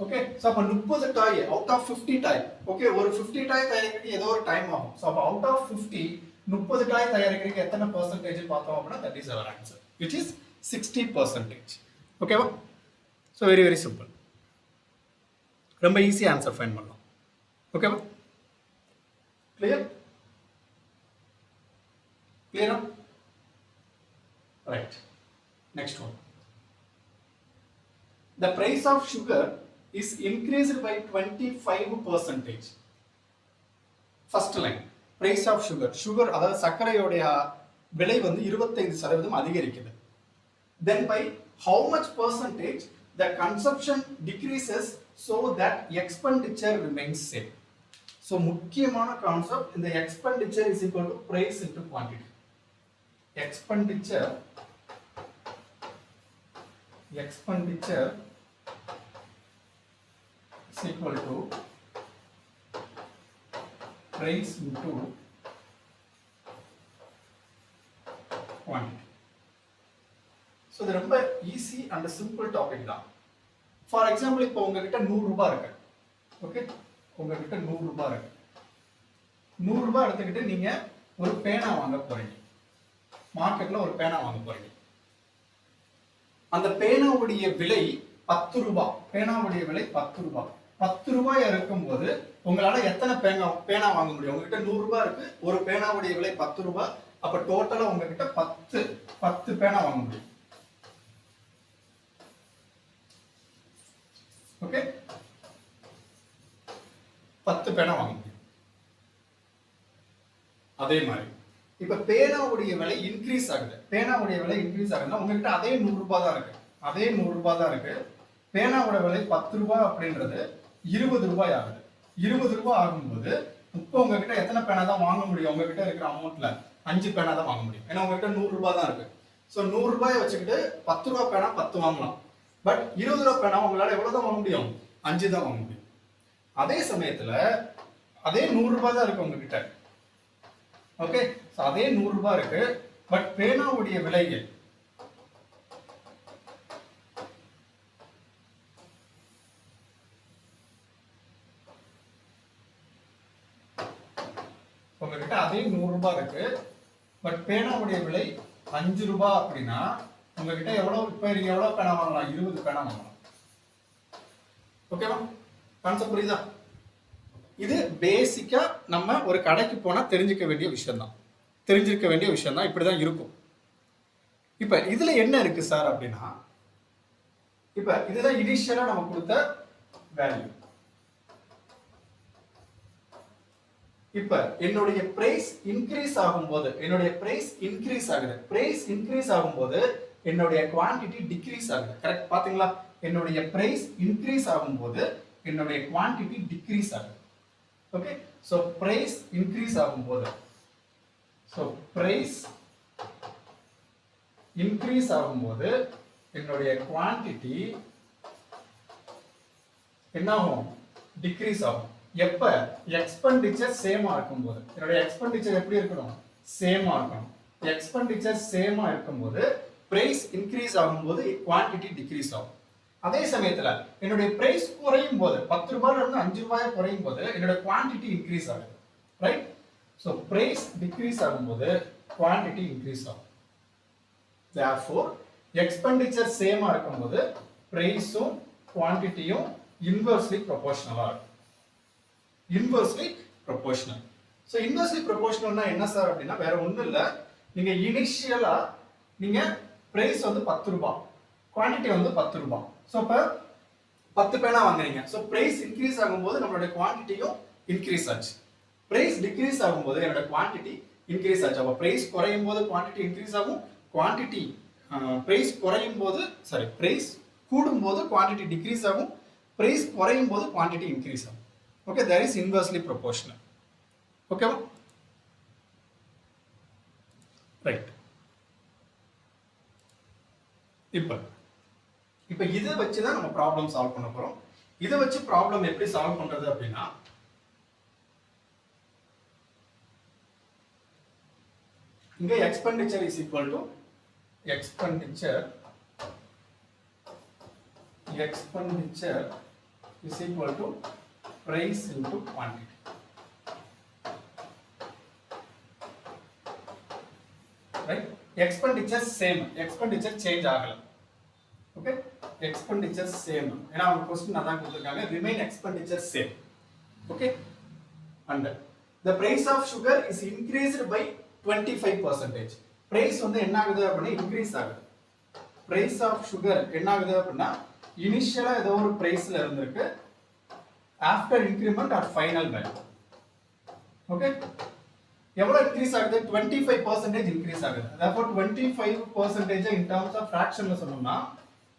ஓகே, சோ அப்ப 30 டாய் அவுட் ஆஃப் 50 டாய். ஓகே, ஒரு 50 டாய் தயாரிக்கிறதுக்கு ஏதோ ஒரு டைம் ஆகும். சோ அப்ப அவுட் ஆஃப் 50 30 டாய் தயாரிக்கிறதுக்கு எத்தனை பெர்சன்டேஜ் பார்த்தோம் அப்படின்னா that is our answer, which is 60%. ஓகேவா? So very very simple. ரொம்ப ஈஸியா ஆன்சர் ஃபைண்ட் பண்ணலாம். ஓகேவா? கிளியர்? கிளியரா? Right. Next one. The price of sugar is increased by 25%. First line. Price of sugar. Sugar அதாவது சர்க்கரையோட விலை வந்து 25% அதிகரிக்குது. Then by how much percentage the consumption decreases so that expenditure remains same. So முக்கியமான concept, இந்த expenditure is equal to price into quantity. Expenditure is equal to price into quantity. So இது ரொம்ப easy and simple topic தான். For example இப்போ உங்ககிட்ட 100 ரூபாய் இருக்கு. Okay, உங்ககிட்ட 100 ரூபாய் இருக்கு. 100 ரூபாய் எடுத்துக்கிட்டு நீங்க ஒரு பேனா வாங்க போறீங்க. மார்க்கெட்ல ஒரு பேனா வாங்க போறீங்க. அந்த பேனாவுடைய விலை 10 ரூபாய். பேனாவுடைய விலை 10 ரூபாய். 10 ரூபாய் இருக்கும்போது உங்களால எத்தனை பேனா வாங்க முடியும்? உங்ககிட்ட 100 ரூபாய் இருக்கு, ஒரு பேனாவுடைய விலை 10 ரூபாய். அப்ப டோட்டலா உங்ககிட்ட 10 பேனா வாங்க முடியும். ஓகே, 10 பேனா வாங்க முடியும். அதே மாதிரி இப்ப பேனாவுடைய விலை இன்க்ரீஸ் ஆகுது. பேனாவுடைய விலை இன்க்ரீஸ் ஆகுதுன்னா உங்ககிட்ட அதே 100 ரூபாய் தான் இருக்கு. அதே 100 ரூபாய் தான் இருக்கு. பேனாவோட விலை 10 ரூபாய் அப்படின்றது 20 ரூபாய் ஆகுது. 20 ரூபாய் ஆகும்போது இப்போ உங்ககிட்ட எத்தனை பேனா தான் வாங்க முடியும்? உங்ககிட்ட இருக்கிற அமௌண்ட்ல 5 பேனா தான் வாங்க முடியும். ஏன்னா உங்ககிட்ட 100 ரூபாய் தான் இருக்கு. சோ 100 ரூபாயை வச்சுக்கிட்டு 10 ரூபாய் பேனா 10 வாங்கலாம். பட் 20 ரூபாய் பேனா உங்களால எவ்வளவு தான் வாங்க முடியும்? 5 தான் வாங்க முடியும். அதே சமயத்துல அதே 100 ரூபாய் தான் இருக்கு உங்ககிட்ட. ஓகே, சோ அதே 100 ரூபாய் இருக்கு. பட் பேனாவுடைய விலை உங்ககிட்ட அதே 100 ரூபாய் இருக்கு. பட் பேனாவுடைய விலை 5 ரூபாய் அப்படின்னா உங்ககிட்ட எவ்வளவு இப்ப எவ்வளவு பேனா வாங்கலாம்? 20 பேனா வாங்கலாம். ஓகேவா? கான்செப்ட் புரியுதா? இது பேசிக்கா நம்ம ஒரு கடைக்கு போனா தெரிஞ்சிருக்க வேண்டிய விஷயம் தான். இப்படிதான் இருக்கும். இப்ப இதுல என்ன இருக்கு சார் அப்படின்னா, இப்ப இதுதான் இனிஷியலா நம்ம கொடுத்த வேல்யூ. இப்ப என்னுடைய பிரைஸ் இன்க்ரீஸ் ஆகும்போது என்னுடைய குவாண்டிட்டி டிக்ரீஸ் ஆகுது. கரெக்ட்? பாத்தீங்களா? என்னுடைய பிரைஸ் இன்க்ரீஸ் ஆகும்போது என்னுடைய குவாண்டிட்டி டிக்ரீஸ் ஆகுது. ஓகே, சோ பிரைஸ் இன்க்ரீஸ் ஆகும்போது என்னுடைய குவாண்டிட்டி என்ன ஆகும்? டிக்ரீஸ் ஆகும். எப்ப? எக்ஸ்பெண்டிச்சர் சேமா இருக்கும்போது. என்னுடைய எக்ஸ்பெண்டிச்சர் எப்படி இருக்கணும்? சேமா இருக்கணும். எக்ஸ்பெண்டிச்சர் சேமா இருக்கும்போது பிரைஸ் இன்க்ரீஸ் ஆகும்போது குவாண்டிட்டி டிக்ரீஸ் ஆகும். அதே சமயத்துல என்னுடைய பிரைஸ் குறையும் போது 10 ரூபாயில இருந்து 5 ரூபாய் குறையும் போது என்னோட குவாண்டிட்டி இன்க்ரீஸ் ஆகுது. ரைட்? சோ பிரைஸ் டிக்ரீஸ் ஆகும்போது குவாண்டிட்டி இன்க்ரீஸ் ஆகும். therefore எக்ஸ்பெண்டிச்சர் சேமா இருக்கும்போது பிரைஸும் குவாண்டிட்டியும் இன்வெர்ஸ்லி ப்ரொபோர்ஷனலா இருக்கும். Inversely proportional. சோ இன்வெர்ஸ்லி ப்ரொபோர்ஷனல்னா என்ன சார் அப்படின்னா வேற ஒண்ணும் இல்ல. நீங்க இனிஷியலா நீங்க பிரைஸ் வந்து 10 ரூபாய், குவாண்டிட்டி வந்து 10 ரூபாய். சோ இப்ப 10 பேனா வாங்குறீங்க. சோ பிரைஸ் இன்க்ரீஸ் ஆகும்போது நம்மளோட குவாண்டிட்டியும் இன்க்ரீஸ் ஆச்சு. பிரைஸ் டிக்ரீஸ் ஆகும்போது என்னோட குவாண்டிட்டி இன்க்ரீஸ் ஆச்சு. அப்ப பிரைஸ் குறையும் போது குவாண்டிட்டி இன்க்ரீஸ் ஆகும். குவாண்டிட்டி பிரைஸ் குறையும் போது பிரைஸ் கூடும் போது குவாண்டிட்டி டிக்ரீஸ் ஆகும். பிரைஸ் குறையும் போது குவாண்டிட்டி இன்க்ரீஸ் ஆகும். Okay, that is inversely proportional. ஓகேவா? ரைட். இப்ப இதை வச்சு தான் நம்ம ப்ராப்ளம் சால்வ் பண்ண போறோம். இதை வச்சு ப்ராப்ளம் எப்படி சால்வ் பண்றது அப்படின்னா, இங்க expenditure is equal to expenditure is equal to price into quantity. Right? Expenditure same, expenditure change ஆகல. Okay? Expenditure same. ஏன்னா அவங்க question அதான் கொடுத்திருக்காங்க, remain expenditure same. Okay? And the price of sugar is increased by 25%. Price வந்து என்ன ஆகுது அப்படின்னா increase ஆகுது. Price of sugar என்ன ஆகுது அப்படின்னா இனிஷியலா ஏதோ ஒரு பிரைஸ்ல இருந்திருக்கு, after increment or final value. Okay? எவ்வளவு இன்க்ரீஸ் ஆகுது? 25% இன்க்ரீஸ் ஆகுது. therefore 25% in terms of fractionல சொன்னோம்னா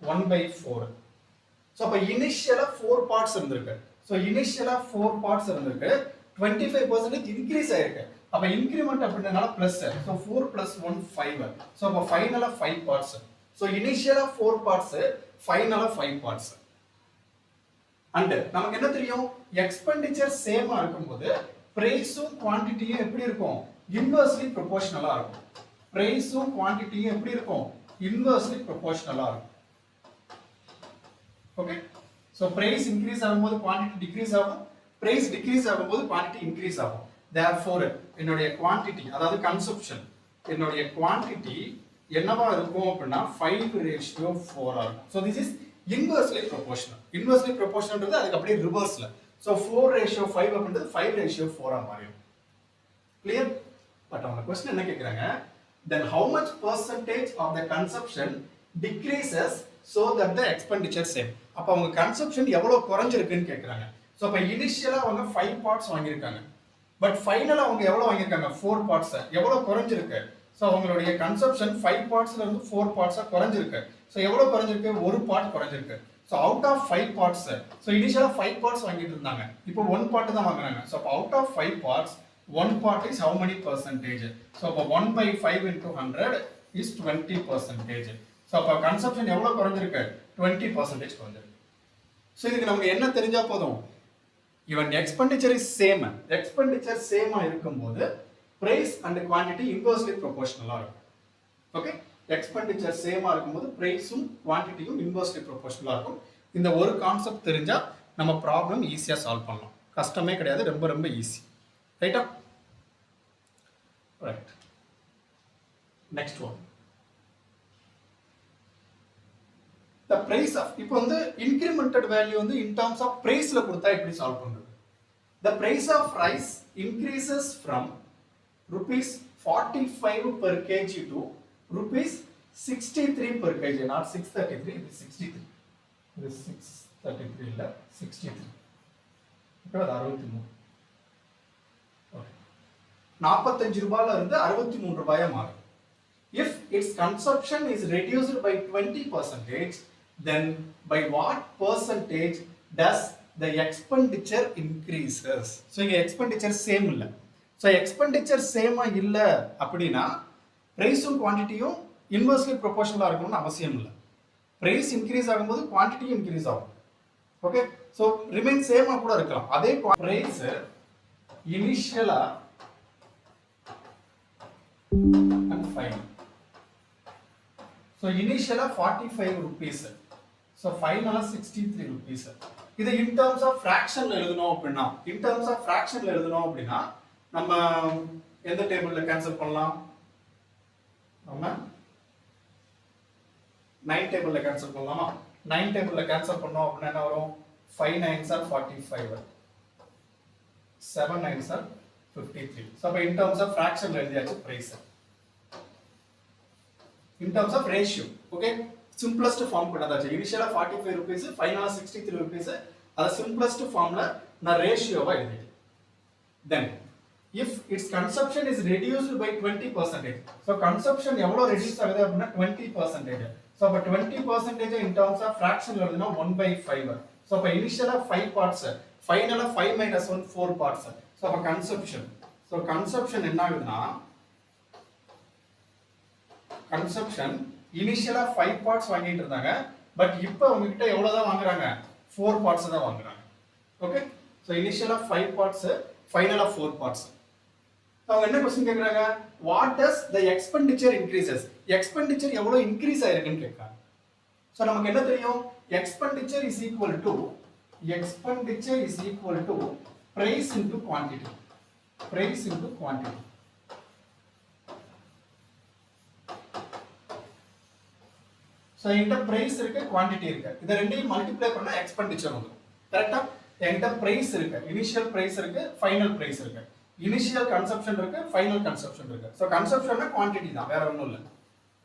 1/4. சோ அப்ப இனிஷியலா 4 பார்ட்ஸ் இருந்திருக்கு. சோ இனிஷியலா 4 பார்ட்ஸ் இருந்திருக்கு, 25% இன்க்ரீஸ் ஆயிருக்கு. அப்ப இன்கிரிமெண்ட் அப்படின்றனால பிளஸ். சோ 4 + 1 5. சோ அப்ப ஃபைனலா 5 பார்ட்ஸ். சோ இனிஷியலா 4 பார்ட்ஸ், ஃபைனலா 5 பார்ட்ஸ். அண்ட் நமக்கு என்ன தெரியும்? எக்ஸ்பெண்டிச்சர் சேமா இருக்கும்போது பிரைஸும் குவாண்டிட்டியும் எப்படி இருக்கும்? இன்வெர்ஸ்லி ப்ரொபோர்ஷனலா இருக்கும். பிரைஸும் குவாண்டிட்டியும் எப்படி இருக்கும்? இன்வெர்ஸ்லி ப்ரொபோர்ஷனலா இருக்கும். ஓகே? சோ பிரைஸ் இன்கிரீஸ் ஆகும்போது குவாண்டிட்டி டிக்ரீஸ் ஆகும், பிரைஸ் டிக்ரீஸ் ஆகும்போது குவாண்டிட்டி இன்கிரீஸ் ஆகும். therefore என்னுடைய குவாண்டிட்டி, அதாவது கன்சம்ப்ஷன், என்னுடைய குவாண்டிட்டி என்னவா இருக்கும் அப்படின்னா 5:4 ஆகும். so this is inversely proportional. inversely proportionalன்றது அதுக்கு அப்படியே ரிவர்ஸ்ல. so 4:5 அப்படின்றது 5:4 ஆ மாறிடும். கிளியர்? பட் அவங்க क्वेश्चन என்ன கேக்குறாங்க? then how much percentage of the consumption decreases so that the expenditure same. அப்ப அவங்க கன்சம்ப்ஷன் எவ்வளவு குறைஞ்சிருக்குன்னு கேக்குறாங்க. சோ அப்ப இனிஷியலா அவங்க 5 பார்ட்ஸ் வாங்கியிருக்காங்க, பட் ஃபைனலா அவங்க எவ்வளவு வாங்கியிருக்காங்க? 4 பார்ட்ஸ். எவ்வளவு குறைஞ்சிருக்கு? சோ அவங்களுடைய கன்சம்ப்ஷன் 5 பார்ட்ஸ்ல இருந்து 4 பார்ட்ஸா குறைஞ்சிருக்கு. சோ எவ்வளவு குறைஞ்சிருக்கு? ஒரு பார்ட் குறைஞ்சிருக்கு. So out of 5 parts, so இனிஷியலா 5 பார்ட்ஸ் வாங்கிட்டு இருந்தாங்க, இப்போ 1 பார்ட் தான் வாங்குறாங்க. சோ அப்ப out of 5 parts 1 part is how many percentage? so அப்ப 1/5 into 100 is 20%. so அப்ப கன்சம்ப்ஷன் எவ்வளவு குறைஞ்சிருக்கு? 20% குறைஞ்சிருக்கு. சோ இதுக்கு நமக்கு என்ன தெரிஞ்சா போதும்? even expenditure is same, expenditure same ஆ இருக்கும்போது price and quantity inversely proportional ஆ இருக்கும். ஓகே? expenditure same ஆ இருக்கும்போது priceம் quantityயும் inversely proportional ஆ இருக்கும். இந்த ஒரு கான்செப்ட் தெரிஞ்சா நம்ம ப்ராப்ளம் ஈஸியா சால்வ் பண்ணலாம். கஷ்டமே கிடையாது, ரொம்ப ரொம்ப ஈஸி. ரைட்டா? Right. Next one. the price of, இப்போ வந்து incremented value வந்து in terms of priceல கொடுத்தா எப்படி சால்வ் பண்றது? the price of rice increases from rupees 45 per kg to rupees 63 per kg. not 633, it is 63. it is 633 இல்ல 63. இப்போ அது 63. 45 ரூபாயில இருந்து 63 ரூபாயா மாறும். if its consumption is reduced by 20%, then by what percentage does the expenditure increases? so இங்க expenditure same இல்ல. so expenditure same இல்ல அப்படினா பிரைஸும் குவாண்டிட்டியும் inversely proportional இருக்கணும்னு அவசியம் இல்ல. பிரைஸ் இன்கிரீஸ் ஆகும்போது குவாண்டிட்டி இன்கிரீஸ் ஆகும். ஓகே? so remain same கூட இருக்கலாம். அதே பிரைஸ் இனிஷியலா and final. so initially 45 rupees, so final 63 rupees. இது in terms of fraction ல எழுதணும் அப்படினா, in terms of fraction ல எழுதணும் அப்படினா நம்ம எந்த டேபிள்ல கேன்சல் பண்ணலாம்? நம்ம 9 டேபிள்ல கேன்சல் பண்ணலாமா? 9 டேபிள்ல கேன்சல் பண்ணோம் அப்படினா என்ன வரும்? 5 9s are 45, 7 9s are 53. so in terms of fraction ல எழுதியாச்சு price. in terms of ratio, okay, simplest form பண்ணதாச்சு. initial 45 rupees, final 63 rupees. அத simplest formல நான் ரேஷியோவா எழுதிட்டேன். then if its consumption is reduced by 20%, so consumption எவ்வளவு reduce ஆகுது அப்படினா 20%. so அப்ப 20% in terms of fraction எழுதுனா 1/5. so அப்ப initial 5 parts, final 5 minus 1 4 parts. so அப்ப consumption என்ன ஆகுதுனா, consumption initially 5 parts வாங்கிட்டு இருந்தாங்க, பட் இப்போ அவங்க கிட்ட எவ்வளவு தான் வாங்குறாங்க? 4 parts தான் வாங்குறாங்க. Okay? so initially 5 parts, final 4 parts. அவங்க என்ன क्वेश्चन கேக்குறாங்க what does the expenditure increases expenditure எவ்வளவு இன்கிரீஸ் ஆயிருக்குன்னு கேக்குறாங்க சோ நமக்கு என்ன தெரியும் expenditure is equal to price into quantity so இந்த பிரைஸ் இருக்கு குவாண்டிட்டி இருக்கு இத ரெண்டையும் மல்டிப்ளை பண்ணா எக்ஸ்பெண்டிச்சர் வந்துரும் கரெக்ட்டா என்கிட்ட பிரைஸ் இருக்கு இனிஷியல் பிரைஸ் இருக்கு ஃபைனல் பிரைஸ் இருக்கு இனிஷியல் கன்சப்ஷன் இருக்கு ஃபைனல் கன்சப்ஷன் இருக்கு சோ கன்சப்ஷன்னா குவாண்டிட்டி தான் வேற ஒண்ணும் இல்ல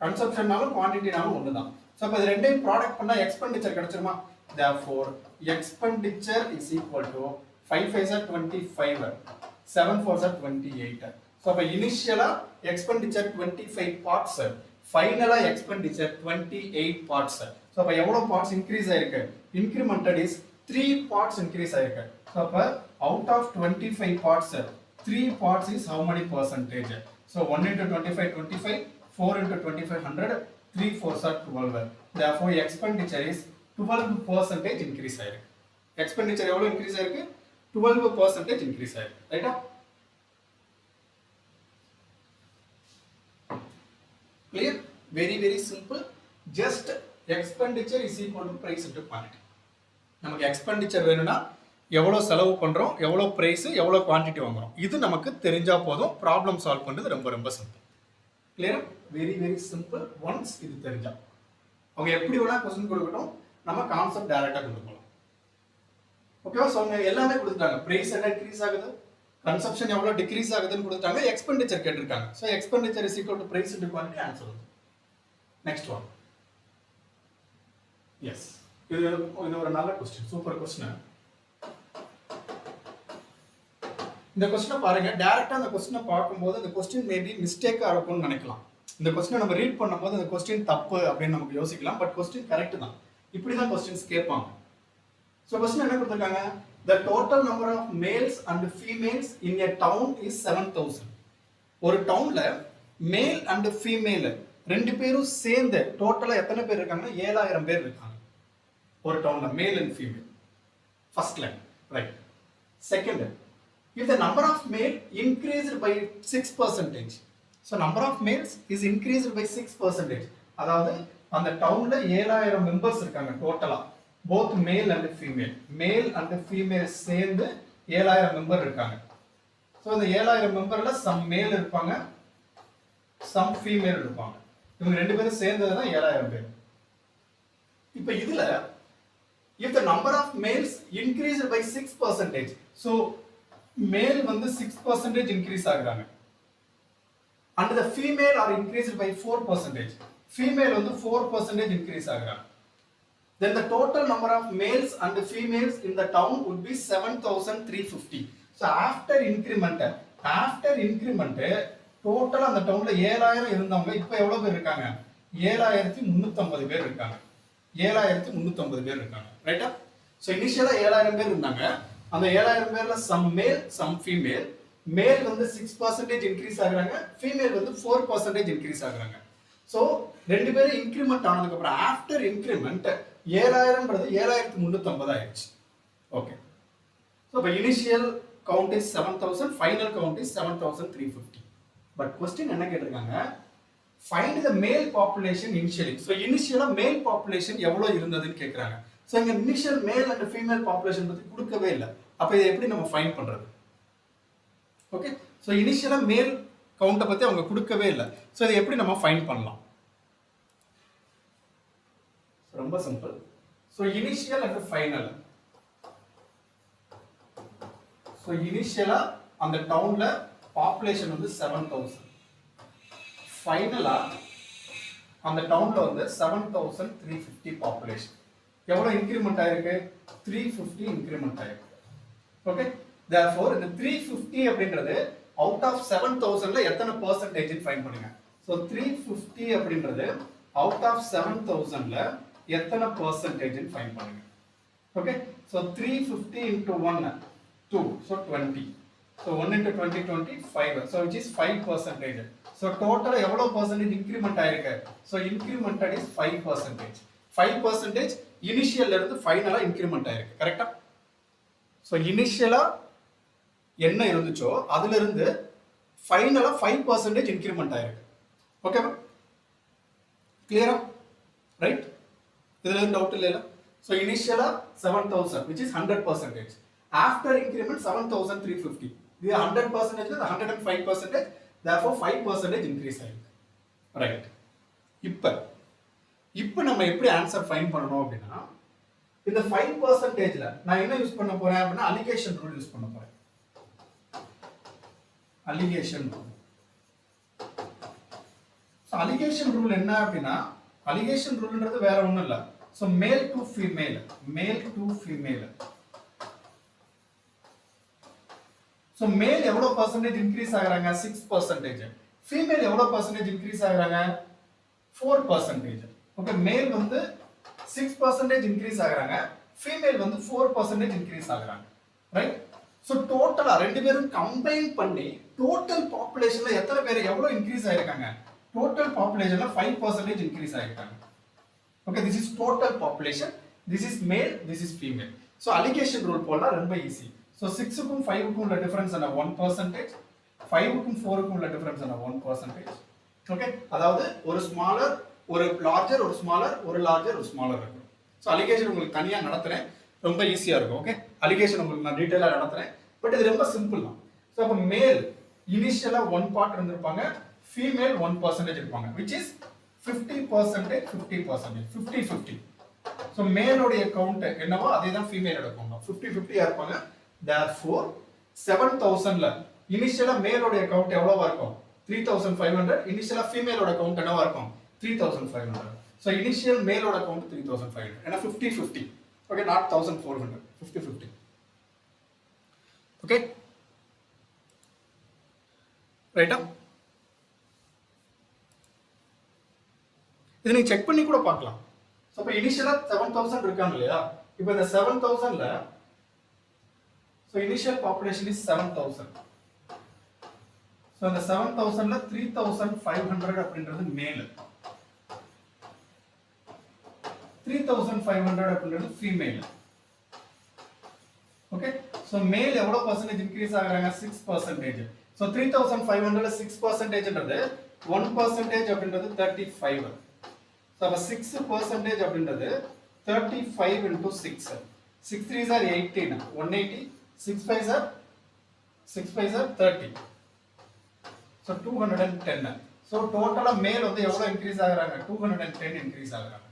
கன்சப்ஷன்னாலும் குவாண்டிட்டினாலும் ஒண்ணு தான் சோ அப்ப இது ரெண்டையும் ப்ராடக்ட் பண்ணா expenditure கிடைச்சிருமா therefore expenditure is equal to 5 5 are 25 7 4 are 28 so அப்ப இனிஷியலா எக்ஸ்பெண்டிச்சர் 25 பார்ட்ஸ் ஃபைனலா எக்ஸ்பெண்டிச்சர் 28 பார்ட்ஸ் சோ அப்ப எவ்வளவு பார்ட்ஸ் இன்கிரீஸ் ஆயிருக்கு இன்கிரிமெண்டட் இஸ் 3 பார்ட்ஸ் இன்கிரீஸ் ஆயிருக்கு சோ அப்ப out of 25 parts 3 parts is how many percentage so 1 into 25 25 4 into 25 100 3 4s are 12 therefore expenditure is 12% increase ஆயிருக்கு expenditure எவ்வளவு increase ஆயிருக்கு 12% increase ஆயிருக்கு ரைட்டா clear very simple just expenditure is equal to price into quantity நமக்கு expenditure வேணும்னா எவ்வளவு செலவு பண்றோம் எவ்வளவு பிரைஸ் எவ்வளவு குவாண்டிட்டி வாங்குறோம் இது நமக்கு தெரிஞ்சா போதும் ப்ராப்ளம் சால்வ் பண்றது ரொம்ப simple clear very simple once இது தெரிஞ்சா அவங்க எப்படி வேணா क्वेश्चन கொடுக்கட்டும் நம்ம கான்செப்ட் டைரக்டா கொண்டு போலாம் ஓகேவா சோ எல்லாமே கொடுத்துட்டாங்க பிரைஸ் என்ன இன்கிரீஸ் ஆகுது கன்சம்ப்ஷன் எவ்வளவு டிக்ரீஸ் ஆகுதுன்னு கொடுத்துட்டாங்க எக்ஸ்பெண்டிச்சர் கேட்டிருக்காங்க so expenditure is equal to price into quantity answer வந்து நெக்ஸ்ட் ஒன் எஸ் இது ஒரு நல்ல क्वेश्चन சூப்பர் क्वेश्चन இந்த क्वेश्चन பாருங்க டைரக்டா அந்த क्वेश्चन பாக்கும்போது அந்த क्वेश्चन மேபி மிஸ்டேக்கா இருக்கும்னு நினைக்கலாம் இந்த क्वेश्चन நம்ம ரீட் பண்ணும்போது அந்த क्वेश्चन தப்பு அப்படி நமக்கு யோசிக்கலாம் பட் क्वेश्चन கரெக்ட் தான் இப்படி தான் क्वेश्चंस கேட்பாங்க சோ क्वेश्चन என்ன கொடுத்திருக்காங்க the total number of males and females in a town is 7000 ஒரு டவுன்ல மேல் and ஃபீமேல் ரெண்டு பேரும் சேர்ந்து டோட்டலா எத்தனை பேர் இருக்காங்கன்னா 7000 பேர் இருக்காங்க ஒரு டவுன்ல மேல் and female first line right second if the number of male increased by 6% so number of males is increased by 6% அதாவது அந்த டவுன்ல 7000 மெம்பர்ஸ் இருக்காங்க டோட்டலா both male and female சேர்ந்து 7000 மெம்பர் இருக்காங்க சோ இந்த 7000 மெம்பர்ல some male இருப்பாங்க some female இருப்பாங்க இவங்க ரெண்டு பேரும் சேர்ந்தது தான் 7000 பேர் இப்போ இதுல if the number of males increased by 6% so male வந்து 6% increase ஆகுறாங்க and the female are increased by 4% female வந்து 4% increase ஆகுறாங்க then the total number of males and females in the town would be 7350 so after increment total அந்த டவுன்ல 7000 இருந்தவங்க இப்போ எவ்வளவு பேர் இருக்காங்க 7350 பேர் இருக்காங்க 7350 பேர் இருக்காங்க ரைட்டா சோ இனிஷியலா 7000 பேர் இருந்தாங்க அந்த 7000 பேர்ல some male some female male வந்து 6% increase ஆகுறாங்க female வந்து 4% increase ஆகுறாங்க சோ ரெண்டு பேரும் இன்கிரிமென்ட் ஆனதுக்கு அப்புறம் ஆஃப்டர் இன்கிரிமென்ட் 7000ன்றது 7350 ஆயிடுச்சு ஓகே சோ அப்ப initial count is 7000 final count is 7350 but question என்ன கேட்டிருக்காங்க find the male population initially so இனிஷியலா மேல் பாப்புலேஷன் எவ்வளவு இருந்ததுன்னு கேக்குறாங்க சோ இங்க இனிஷியல் மேல் and ஃபீமேல் பாப்புலேஷன் பத்தி கொடுக்கவே இல்ல அப்ப இதை எப்படி நம்ம ஃபைண்ட் பண்றது ஓகே சோ இனிஷியலா மேல் கவுண்ட பத்தி அவங்க கொடுக்கவே இல்ல சோ இதை எப்படி நம்ம ஃபைண்ட் பண்ணலாம் ரொம்ப simple so initial and final so இனிஷியலா அந்த டவுன்ல பாப்புலேஷன் வந்து 7000 ஃபைனலா அந்த டவுன்ல வந்து 7350 பாப்புலேஷன் எவ்வளவு இன்கிரிமென்ட் ஆயிருக்கு 350 இன்கிரிமென்ட் ஆயிருக்கு ஓகே therefore இந்த 350 அப்படின்றது அவுட் ஆஃப் 7000ல எத்தனை percentage ன்னு ஃபைண்ட் பண்ணுங்க சோ 350 அப்படின்றது அவுட் ஆஃப் 7000ல எத்தனை percentage ன்னு ஃபைண்ட் பண்ணுங்க okay so 350 into 1 2 so 20 so 1 into 20 25 so which is 5% so total எவ்வளவு percentage increment ஆயிருக்கு so incremented is 5% இனிஷியல்ல இருந்து ஃபைனலா இன்கிரிமென்ட் ஆயிருக்கு கரெக்ட்டா சோ இனிஷியலா என்ன இருந்துச்சோ அதுல இருந்து ஃபைனலா 5% இன்க்ரிமெண்ட் ஆயிருக்கு. ஓகேவா? கிளியரா? ரைட்? இதுல எதுவும் டவுட் இல்லைல? ஸோ இனிஷியலா 7,000 which is 100%. After increment 7,350. இது 100% இது 105%. therefore 5% இன்க்ரீஸ் ஆயிருக்கு. ரைட். இப்போ நம்ம எப்படி ஆன்சர் ஃபைண்ட் பண்ணணும் அப்படின்னா, இந்த 5%ல நான் என்ன யூஸ் பண்ண போறேன் அப்படின்னா அலிகேஷன் ரூல் யூஸ் பண்ண போறேன். Allegation rule. So alligation rule என்ன அப்படின்னா, அலிகேஷன் ரூல்ன்றது வேற ஒன்றும் இல்லை. ஸோ மேல் டு ஃபீமேல், மேல் டு ஃபீமேல். ஸோ மேல் எவ்வளோ பர்சன்டேஜ் இன்க்ரீஸ் ஆகுறாங்க? 6%. ஃபீமேல் எவ்வளோ பர்சன்டேஜ் இன்க்ரீஸ் ஆகுறாங்க? 4%. ஓகே, மேல் வந்து 6% இன்க்ரீஸ் ஆகுறாங்க, ஃபீமேல் வந்து 4% இன்க்ரீஸ் ஆகுறாங்க. ரைட்? ஸோ டோட்டலா ரெண்டு பேரும் கம்பைன் பண்ணி டோட்டல் பாப்புலேஷன்ல எத்தனை பேர் எவ்வளோ இன்க்ரீஸ் ஆயிருக்காங்க? டோட்டல் பாப்புலேஷன்ல 5% இன்க்ரீஸ் ஆயிருக்காங்க. Okay, this is total population, this is male, this is female. So alligation rule போடலாம், ரொம்ப ஈஸி. ஸோ 6க்கும் 5க்கும் உள்ள டிஃபரன்ஸ் என்ன? 1%. 5க்கும் 4க்கும் உள்ள டிஃபரன்ஸ் என்ன? 1%. ஓகே, அதாவது ஒரு ஸ்மாலர், ஒரு லார்ஜர், ஒரு ஸ்மாலர், ஒரு லார்ஜர், ஒரு ஸ்மாலர் இருக்கும். ஸோ அலிகேஷன் உங்களுக்கு தனியாக நடத்துறேன், ரொம்ப ஈஸியாக இருக்கும். ஓகே, அலிகேஷன் உங்களுக்கு நான் டீட்டெயிலாக நடத்துறேன், பட் இது ரொம்ப சிம்பிள் தான். ஸோ அப்போ மேல் இனிஷியலாக 1 பார்ட் இருந்திருப்பாங்க, ஃபீமேல் 1% இருப்பாங்க, விச் இஸ் 50%, 50%, 50-50. ஸோ மேலோடைய கவுண்ட் என்னவோ அதே தான் ஃபீமேலோட கவுண்ட், 50-50 இருப்பாங்க. therefore 7,000ல இனிஷியலா மேலோடைய கவுண்ட் எவ்வளவா இருக்கும்? 3,500. இனிஷியலா ஃபீமேலோட கவுண்ட் என்னவா இருக்கும்? 3,500. ஸோ இனிஷியல் மேலோட கவுண்ட் 3,500. ஏன்னா 50-50. Okay, not 1,400. 50-50. ஓகே, ரைட்டா? இதை நீங்க செக் பண்ணி கூட பார்க்கலாம். ஸோ இப்போ இனிஷியலா 7,000 இருக்காங்க இல்லையா? இப்போ இந்த 7,000ல so initial population is 7,000. so இந்த 7,000ல 3,500 அப்படின்றது மேல், 3,500 அப்படின்றது ஃபீமேல். ஓகே, so மேல் எவ்வளவு பர்சன்டேஜ் இன்க்ரீஸ் ஆகுறாங்க? 6%. so 3,500ல 6%ன்றது 1% அப்படின்றது 35. so அப்ப 6% அப்படின்றது 35 into 6. 6 3s are 18, 180. 6 5s are 30. so 210. so total மேல் வந்து எவ்வளவு இன்க்ரீஸ் ஆகுறாங்க? 210 இன்க்ரீஸ் ஆகுறாங்க.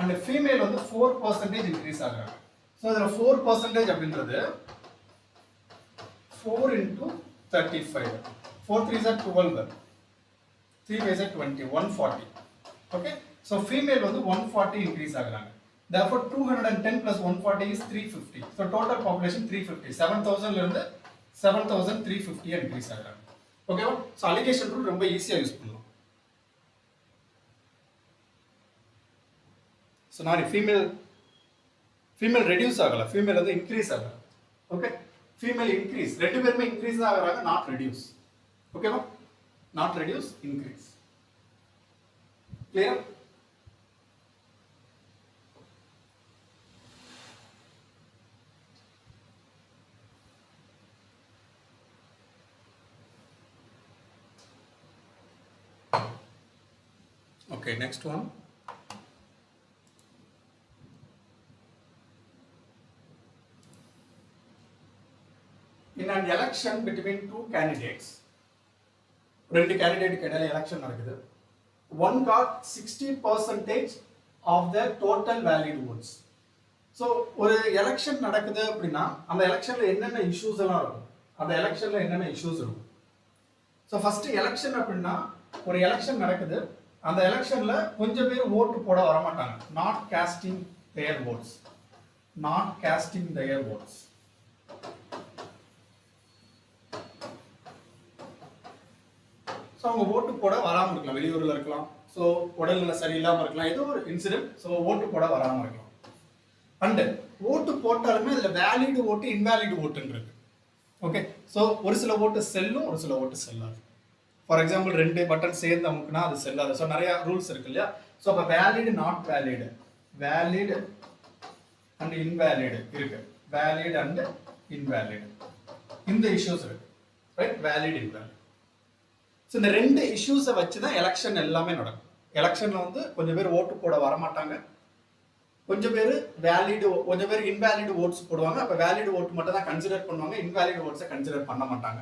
and ஃபீமேல் வந்து 4% இன்க்ரீஸ் ஆகுறாங்க. so இதுல 4% அப்படின்றது 4 into 35. 4 3s are 12, 3 5s are 20, 140. okay, so female வந்து 140 இன்க்ரீஸ் ஆகுறாங்க. therefore 210 plus 140 is 350. so total population 350. 7,000ல இருந்து 7,350 இன்க்ரீஸ் ஆகுறாங்க. ஓகேவா? சோ அலிகேஷன் ரூல் ரொம்ப ஈஸியா யூஸ் பண்ணலாம். சோ நான் ஃபீமேல் ரெடியூஸ் ஆகல, ஃபீமேல் வந்து இன்க்ரீஸ் ஆகல. ஓகே, ஃபீமேல் இன்க்ரீஸ், ரெண்டு பேருமே இன்க்ரீஸ் ஆகுறாங்க, நாட் ரெடியூஸ். ஓகேவா? Not reduce, increase. Clear? Okay, next one. In an election between two candidates, ரெண்டு கேண்டிடேட்டுக்கு இடையில எலெக்ஷன் நடக்குது. One got 60% of the total valid votes. So ஒரு எலெக்ஷன் நடக்குது அப்படின்னா அந்த எலெக்ஷன்ல என்னென்ன இஷ்யூஸ் எல்லாம் இருக்கும்? அந்த எலெக்ஷன்ல என்னென்ன இஷ்யூஸ் இருக்கும்? ஸோ ஃபர்ஸ்ட் எலெக்ஷன் அப்படின்னா ஒரு எலெக்ஷன் நடக்குது, அந்த எலெக்ஷன்ல கொஞ்சம் பேர் ஓட்டு போட வர மாட்டாங்க. Not casting their votes, not casting their votes. So அவங்க ஓட்டு போட வராமல் இருக்கலாம், வெளியூர்ல இருக்கலாம், ஸோ உடல்நிலை சரியில்லாமல் இருக்கலாம், ஏதோ ஒரு இன்சிடென்ட், ஸோ ஓட்டு போட வராமல் இருக்கலாம். அண்ட் ஓட்டு போட்டாலுமே அதில் வேலிட் ஓட்டு, இன்வேலிட் ஓட்டுன்னு இருக்கு. ஓகே, ஸோ ஒரு சில ஓட்டு செல்லும், ஒரு சில ஓட்டு செல்லாது. ஃபார் எக்ஸாம்பிள் 2 பட்டன் சேர்ந்து அமுக்குனா அது செல்லாது. ஸோ நிறைய ரூல்ஸ் இருக்கு இல்லையா? ஸோ அப்போ valid, not valid, valid and invalid இருக்கு, வேலிட் அண்ட் இன்வேலிட், இந்த இஷ்யூஸ் இருக்கு. ரைட்? Valid, invalid. ஸோ இந்த ரெண்டு இஷ்யூஸை வச்சு தான் எலெக்ஷன் எல்லாமே நடக்கும். எலெக்ஷனில் வந்து கொஞ்சம் பேர் ஓட்டு போட வரமாட்டாங்க, கொஞ்சம் பேர் வேலிடு, கொஞ்சம் பேர் இன்வேலிடு ஓட்ஸ் போடுவாங்க. அப்போ வேலிடு ஓட்டு மட்டும் தான் கன்சிடர் பண்ணுவாங்க, இன்வேலிடு ஓட்ஸை கன்சிடர் பண்ண மாட்டாங்க.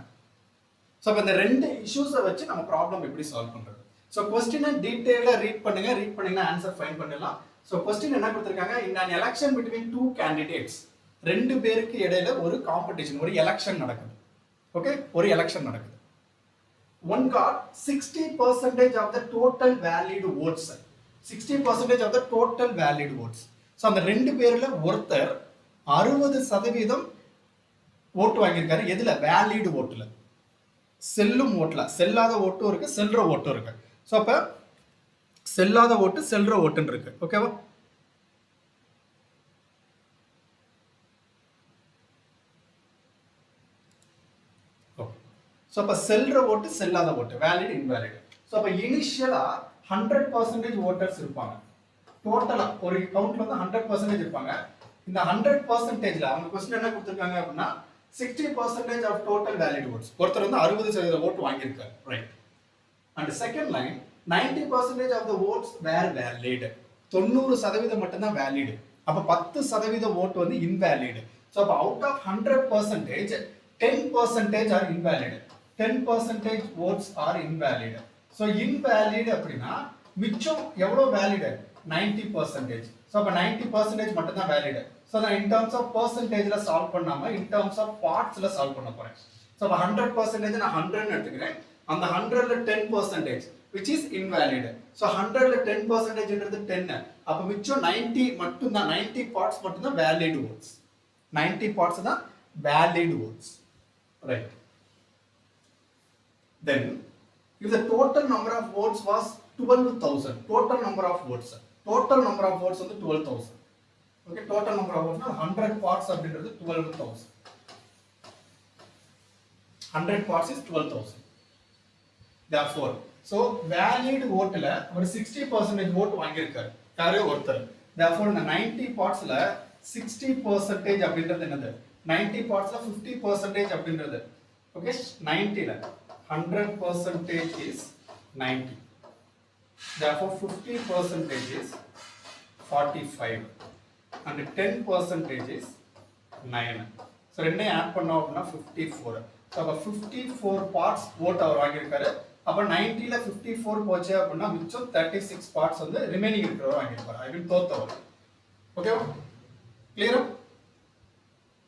ஸோ அப்போ இந்த ரெண்டு இஷ்யூஸை வச்சு நம்ம ப்ராப்ளம் எப்படி சால்வ் பண்ணுறது. ஸோ கொஸ்டினை டீட்டெயிலாக ரீட் பண்ணிங்கன்னா ஆன்சர் ஃபைன் பண்ணலாம். ஸோ கொஸ்டின் என்ன கொடுத்துருக்காங்க, இந்த எலெக்ஷன் பிட்வீன் டூ கேண்டிடேட்ஸ், ரெண்டு பேருக்கு இடையில ஒரு காம்படிஷன், ஒரு எலெக்ஷன் நடக்குது. ஓகே, ஒரு எலெக்ஷன் நடக்குது. One got 60% of the total valid votes. 60% of the total valid votes. So அந்த ரெண்டு பேர்ல ஒருத்தர் 60% ஓட்டு வாங்கியிருக்காரு. எதுல? வேலிட் ஓட்டுல. செல்லும் ஓட்டுல. செல்லாத ஓட்டும் இருக்கு, செல்ற ஓட்டும் இருக்கு. ஸோ அப்ப செல்லாத ஓட்டு செல்ற ஓட்டுன்னு இருக்கு. ஓகேவா? ஸோ அப்போ செல்ற ஓட்டு செல்லாத ஓட்டு, வேலிட் இன்வேலிட். ஸோ அப்போ இனிஷியலாக 100% ஓட்டர்ஸ் இருப்பாங்க. டோட்டலாக ஒரு கவுண்ட்ல வந்து 100% இருப்பாங்க. இந்த 100%ல அவங்க கொஸ்டின் என்ன கொடுத்துருக்காங்க அப்படின்னா 60% ஆஃப் டோட்டல் வேலிட் ஓட்ஸ். ஒருத்தர் வந்து 60% ஓட்டு வாங்கியிருக்காரு, right. And second line 90% of the votes were valid. 90% மட்டும்தான் வேலிட். அப்போ 10% ஓட்டு வந்து இன்வேலிட். ஸோ அப்போ out of 100% 10% are invalid. 10% votes are invalid. So invalid அப்படின்னா மிச்சம் எவ்வளோ வேலிட்? 90%. ஸோ அப்போ 90% மட்டும் தான் வேலிட். ஸோ நான் இன் டர்ம்ஸ் ஆஃப் பர்சன்டேஜ்ல சால்வ் பண்ணாம இன் டர்ம்ஸ் ஆஃப் பார்ட்ஸ்ல சால்வ் பண்ண போறேன். ஸோ அப்போ 100% நான் 100 எடுத்துக்கிறேன். அந்த 100ல 10% which is invalid. ஸோ 100ல 10%ன்றது 10. அப்போ மிச்சம் 90 மட்டும் தான், 90 பார்ட்ஸ் மட்டும் தான் வேலிட் votes. 90 பார்ட்ஸ் தான் valid votes, right? Then if the total number of votes was 12,000, total number of votes வந்து 12,000. okay, total number of votes 100 parts அப்படின்றது 12,000. 100 parts is 12,000. therefore so valid voteல ஒரு 60% vote வாங்கியிருக்காரு யாரோ ஒருத்தர். therefore இந்த 90 partsல 60% அப்படின்றது என்னது? 90 partsல 50% அப்படின்றது, okay, 90ல 100% is 90. therefore 50% is 45 and 10% is 9. so ரெண்டையும் ஆட் பண்ணோம் அப்படின்னா 54. so அப்ப 54 parts vote அவர் வாங்கியிருக்காரு. அப்ப 90ல 54 போச்சு அப்படின்னா மிச்சம் 36 parts வந்து ரிமைனிங் இருக்கிறவர் வாங்கியிருப்பாரு. ஐ மீன் தோத்தவர். ஓகேவா? கிளியரா?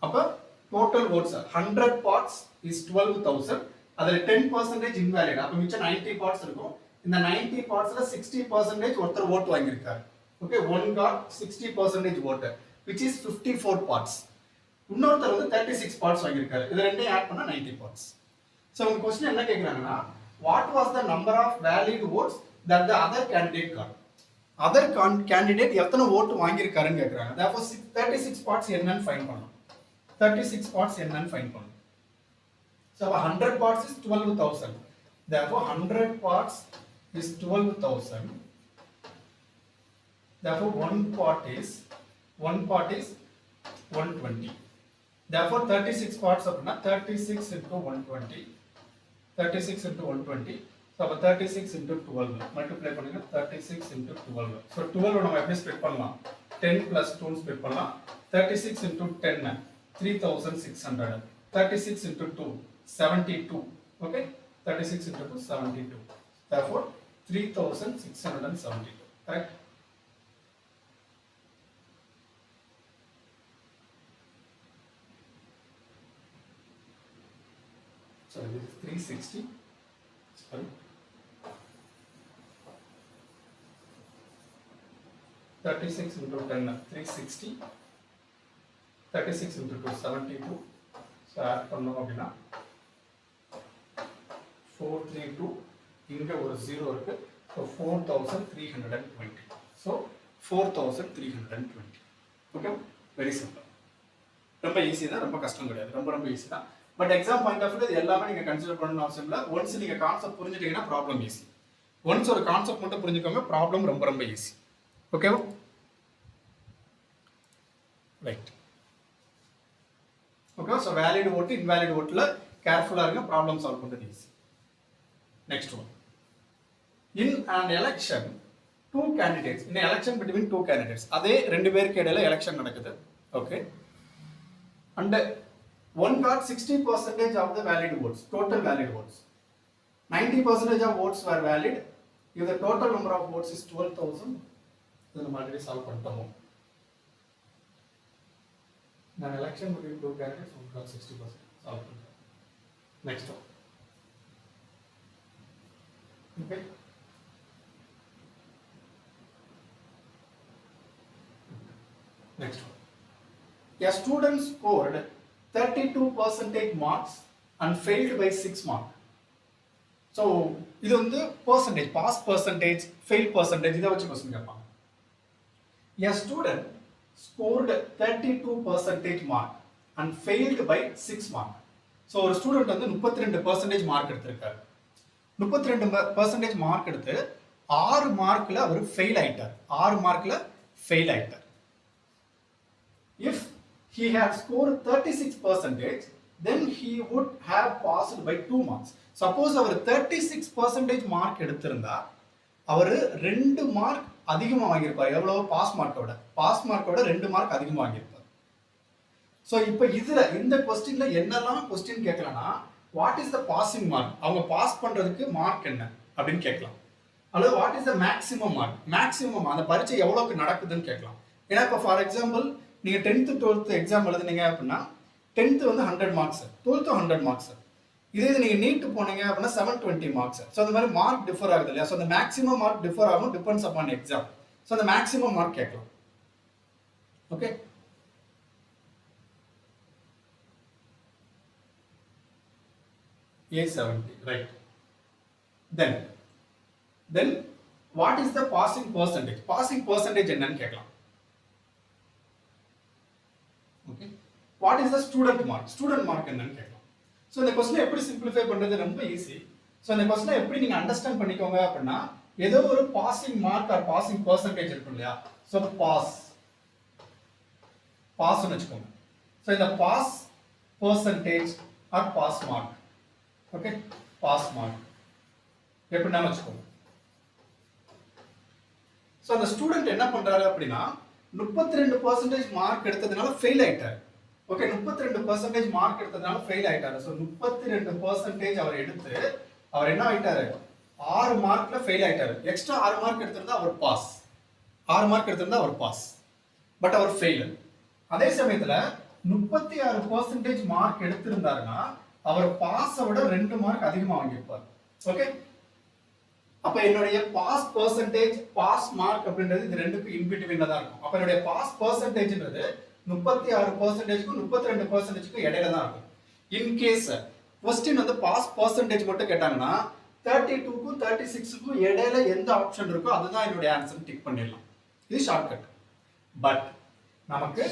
அப்ப total votes 100 parts is 12,000. அதுல 10% இன்வாலிட். அப்ப மிச்சம் 90 பார்ட்ஸ் இருக்கும். இந்த 90 பார்ட்ஸ்ல 60% ஒருத்தர் ஓட்டு வாங்கியிருக்காரு. Okay, one got 60% vote which is 54 parts. இன்னொருத்தர் வந்து 36 பார்ட்ஸ் வாங்கியிருக்காரு. இது ரெண்டையும் ஆட் பண்ணா 90 பார்ட்ஸ். சோ உங்க क्वेश्चन என்ன கேக்குறாங்கன்னா what was the number of valid votes that the other candidate got? other candidate எத்தனை ஓட்டு வாங்கியிருக்காருன்னு கேக்குறாங்க. therefore 36 பார்ட்ஸ் என்னன்னு ஃபைண்ட் பண்ணனும். 36 parts என்னன்னு ஃபைண்ட் பண்ணனும். so 100 parts is 12,000. therefore 100 parts is 12,000. therefore one part is 120. therefore 36 parts அப்படினா 36 into 120. 36 into 120. so 36 into 12 multiply பண்ணுங்க. 36 into 12. so 12 நம்ம எப்படி ஸ்ப்ளிட் பண்ணலாம்? 10 plus 2 ஸ்ப்ளிட் பண்ணலாம். 36 into 10 3600. 36 into 2 72. okay, 36 into 2 72. therefore 3672. correct? so this is 360. sorry, 36 into 10 360. 36 into 2 72. so add பண்ணோம் அப்படினா 432. இங்க ஒரு 0 இருக்கு. so 4320. so 4320. okay, very simple. ரொம்ப ஈஸி தான், ரொம்ப கஷ்டம் கிடையாது. ரொம்ப ஈஸி தான். But exam point of view இது எல்லாமே நீங்க கன்சிடர் பண்ணனும் அவசியம் இல்ல. ஒன்ஸ் நீங்க கான்செப்ட் புரிஞ்சிட்டீங்கன்னா ப்ராப்ளம் ஈஸி. ஒன்ஸ் ஒரு கான்செப்ட் மட்டும் புரிஞ்சுக்கோங்க, ப்ராப்ளம் ரொம்ப ஈஸி. ஓகேவா? ரைட். ஓகே, ஸோ வேலிட் ஓட்டு இன்வேலிட் ஓட்டில் கேர்ஃபுல்லாக இருங்க, ப்ராப்ளம் சால்வ் பண்ணுறது easy. Next one. In an election, two candidates. In an election between two candidates. அதே ரெண்டு பேருக்கு இடையில election நடக்குது. Okay. And one got 60% of the valid votes, total valid votes. 90% of votes were valid. If the total number of votes is 12,000, then we already solve பண்ணிட்டோம். In an election between two candidates, one got 60%. Solve பண்ணிட்டோம். Next one. Okay. Next one. A student scored 32% marks and failed by 6 marks. So, இது வந்து percentage, pass percentage, fail percentage இதை வச்சு question கேட்பாங்க. A student scored 32% mark and failed by 6 marks. So, ஒரு student வந்து 32% mark எடுத்திருக்காரு. 32% mark எடுத்து 6 மார்க்ல அவர் fail ஆயிட்டார். 6 மார்க்ல ஃபெயில் ஆயிட்டார். If he had scored 36%, then he would have passed by 2 marks. Suppose அவர் 36% மார்க் எடுத்திருந்தா அவர் 2 மார்க் அதிகமா வாங்கியிருப்பார். எவ்வளவு? பாஸ் மார்க்கோட 2 மார்க் அதிகமா வாங்கியிருப்பார். ஸோ இப்போ இதுல இந்த கொஸ்டின்ல என்னெல்லாம் கொஸ்டின் கேட்கலாம்னா, what is the passing mark, அவங்க பாஸ் பண்றதுக்கு மார்க் என்ன அப்படின்னு கேட்கலாம். அல்லது what is the maximum mark, maximum அந்த பரீட்சை எவ்வளவுக்கு நடக்குதுன்னு கேட்கலாம். ஏன்னா இப்போ ஃபார் எக்ஸாம்பிள் நீங்க 10th 12th எக்ஸாம் எழுதுனீங்க அப்படின்னா 10th வந்து 100 மார்க்ஸ், 12th 100 மார்க்ஸ். இதே இது நீங்க நீட் போனீங்க அப்படின்னா 720 மார்க்ஸ். ஸோ அந்த மாதிரி மார்க் டிஃபர் ஆகுது இல்லையா? ஸோ அந்த மேக்ஸிமம் மார்க் டிஃபர் ஆகும், டிபெண்ட்ஸ் அப்பான் எக்ஸாம். ஸோ அந்த மேக்ஸிமம் மார்க் கேட்கலாம். Okay, A70, right. Then what is the passing percentage? Passing percentage என்னன்னு கேட்கலாம். Okay. What is the student mark? Student mark என்னன்னு கேட்கலாம். ஸோ இந்த கொஸ்டினை எப்படி சிம்பிளிஃபை பண்றது ரொம்ப ஈஸி. ஸோ இந்த கொஸ்டினை எப்படி நீங்க அண்டர்ஸ்டாண்ட் பண்ணிக்கோங்க அப்படின்னா, ஏதோ ஒரு passing mark or passing percentage இருக்கும் இல்லையா? ஸோ பாஸ்ன்னு வச்சுக்கோங்க. ஸோ இந்த pass percentage or pass mark. Okay, pass mark எப்படின்னா வச்சுக்கோங்க. ஸோ அந்த ஸ்டூடெண்ட் என்ன பண்றாரு அப்படின்னா 32% மார்க் எடுத்ததுனால ஃபெயில் ஆயிட்டாரு. ஓகே, 32% மார்க் எடுத்ததுனால ஃபெயில் ஆயிட்டாரு. ஸோ 32% அவர் எடுத்து அவர் என்ன ஆயிட்டாரு? 6 மார்க்ல ஃபெயில் ஆயிட்டாரு. எக்ஸ்ட்ரா 6 மார்க் எடுத்திருந்தா அவர் பாஸ். 6 மார்க் எடுத்திருந்தா அவர் பாஸ், பட் அவர் ஃபெயில். அதே சமயத்துல 36% மார்க் எடுத்திருந்தாருன்னா அவர் பாஸை விட 2 மார்க் அதிகமா வாங்கியிருப்பார். ஓகே, அப்ப என்னுடைய பாஸ் பெர்சன்டேஜ் பாஸ் மார்க் அப்படின்றது இது ரெண்டுக்கும் இன்பிட்வீன்ல தான் இருக்கும். அப்ப என்னுடைய பாஸ் பெர்சன்டேஜ்ன்றது 36%க்கும் 32%க்கும் இடையில தான் இருக்கும். இன் கேஸ் क्वेश्चन வந்து பாஸ் பெர்சன்டேஜ் மட்டும் கேட்டாங்கன்னா 32க்கும் 36க்கும் இடையில எந்த ஆப்ஷன் இருக்கோ அதுதான் என்னுடைய ஆன்சர் டிக் பண்ணிடலாம். இது ஷார்ட்கட். பட் நமக்கு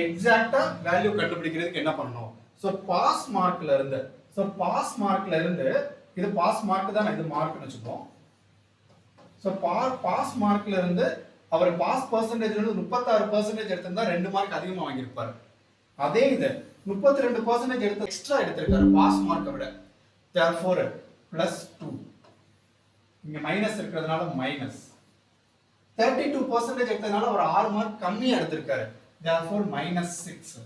எக்ஸாக்ட்டா வேல்யூ கண்டுபிடிக்கிறதுக்கு என்ன பண்ணணும்? ஸோ பாஸ் மார்க்ல இருந்து இது பாஸ் மார்க் தான், இது மார்க்னு வச்சுப்போம். ஸோ பாஸ் மார்க்ல இருந்து அவர் பாஸ் பெர்சன்டேஜ்ல இருந்து 36% எடுத்திருந்தா 2 மார்க் அதிகமா வாங்கியிருப்பாரு. அதே இது 32% எடுத்து எக்ஸ்ட்ரா எடுத்திருக்காரு பாஸ் மார்க்கை விட. therefore +2, இங்க மைனஸ் இருக்கிறதுனால மைனஸ். 32% எடுத்ததுனால ஒரு 6 மார்க் கம்மியா எடுத்திருக்காரு. therefore -6.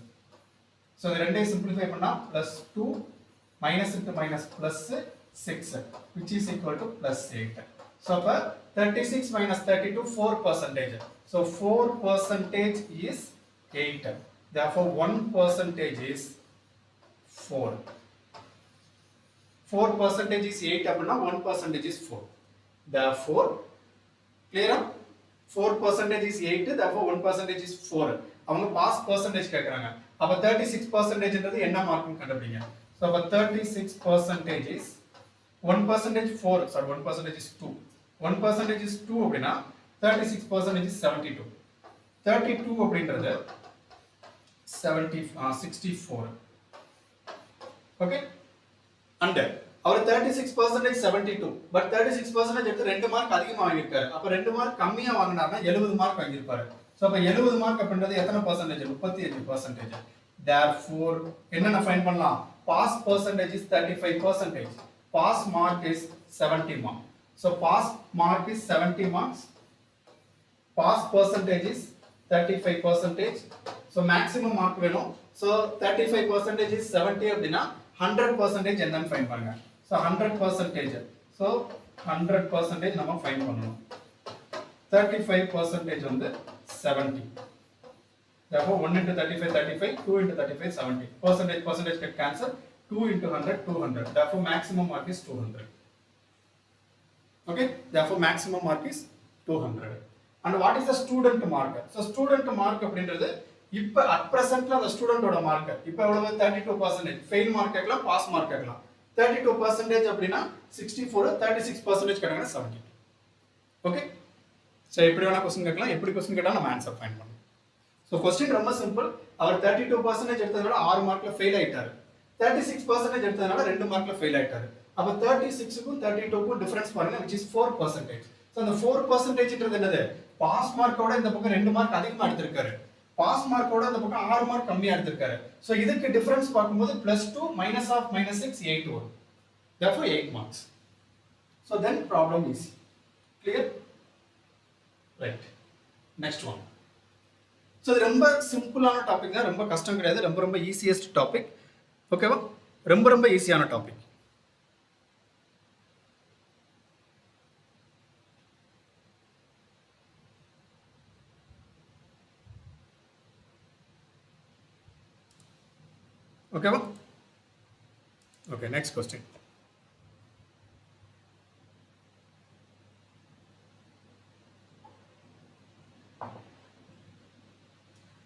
ஸோ இது ரெண்டையும் சிம்பிளிஃபை பண்ணா +2 minus into minus plus 6, which is equal to +8. So, 36 minus 32, 4%. So, 4% is 8. Therefore, 1% is 4. 4% is 8, 1% is 4. Therefore, clear? 4% is 8, therefore 1% is 4. அவங்க பாஸ் பெர்சன்டேஜ் கேட்குறாங்க. அப்போ 36% என்ன மார்க்னு கண்டுபிடிங்க. So, 36% is 1% 4, sorry, 1% is 2. 1% is 2 அப்படின்னா 36% is 72. 32 அப்படின்றது 64. Okay? And அவர் 36% 72, பட் 36% எடுத்து 2 mark அதிகமா வாங்கியிருக்காரு. அப்ப 2 மார்க் கம்மியா வாங்கினாருன்னா 70 மார்க் வாங்கியிருப்பாரு. சோ அப்ப 70 மார்க் அப்படின்றது எத்தனை பர்சன்டேஜ்? 35%. Therefore என்னென்ன ஃபைண்ட் பண்ணலாம்? Pass percentage is 35%. Pass mark is 70 marks. So pass mark is 70 marks. Pass percentage is 35 percentage. So maximum mark வேணும். So 35 percentage is 70 அப்படினா 100 percentage என்னன்னு ஃபைண்ட் பண்ணுங்க. So 100 percentage. So 100 percentage நம்ம find பண்ணணும். 35 percentage வந்து 70. Therefore 1 into 35 35, 2 into 35 70. Percentage get cancel. 2 into 100 200. Therefore maximum mark is 200. Okay. Therefore maximum mark is 200. And what is the student mark? So student mark அப்படின்றது இப்ப at presentல அந்த ஸ்டூடண்டோட mark இப்ப எவ்வளவு 32% fail mark கேட்கலாம் pass mark கேட்கலாம் 32% அப்படினா 64 36% கேட்டாங்கன்னா 70. Okay so எப்படி வேணா क्वेश्चन கேட்கலாம் எப்படி क्वेश्चन கேட்டா நம்ம ஆன்சர் ஃபைண்ட் பண்ணணும். சோ क्वेश्चन ரொம்ப சிம்பிள். அவர் 32% எடுத்ததனால 6 மார்க்ல ஃபெயில் ஆயிட்டாரு. 36% எடுத்ததனால 2 மார்க்ல ஃபெயில் ஆயிட்டாரு. அப்ப 36க்கும் 32க்கும் டிஃபரன்ஸ் பாருங்க which is 4%. சோ அந்த 4%ன்றது என்னது? பாஸ் மார்க்கோட இந்த பக்கம் 2 மார்க் அதிகமா எடுத்திருக்காரு. பாஸ் மார்க்கோட இந்த பக்கம் 6 மார்க் கம்மியா எடுத்திருக்காரு. சோ இதுக்கு டிஃபரன்ஸ் பாக்கும்போது +2 -6 8 வரும். Therefore 8 marks. So then problem is clear? Right. Next one. So இது ரொம்ப சிம்பிளான டாபிக் தான், ரொம்ப கஷ்டம் கிடையாது, ரொம்ப ஈஸியஸ்ட் டாபிக். ஓகேவா? ரொம்ப ஈஸியான டாபிக். ஓகேவா? Okay, next question.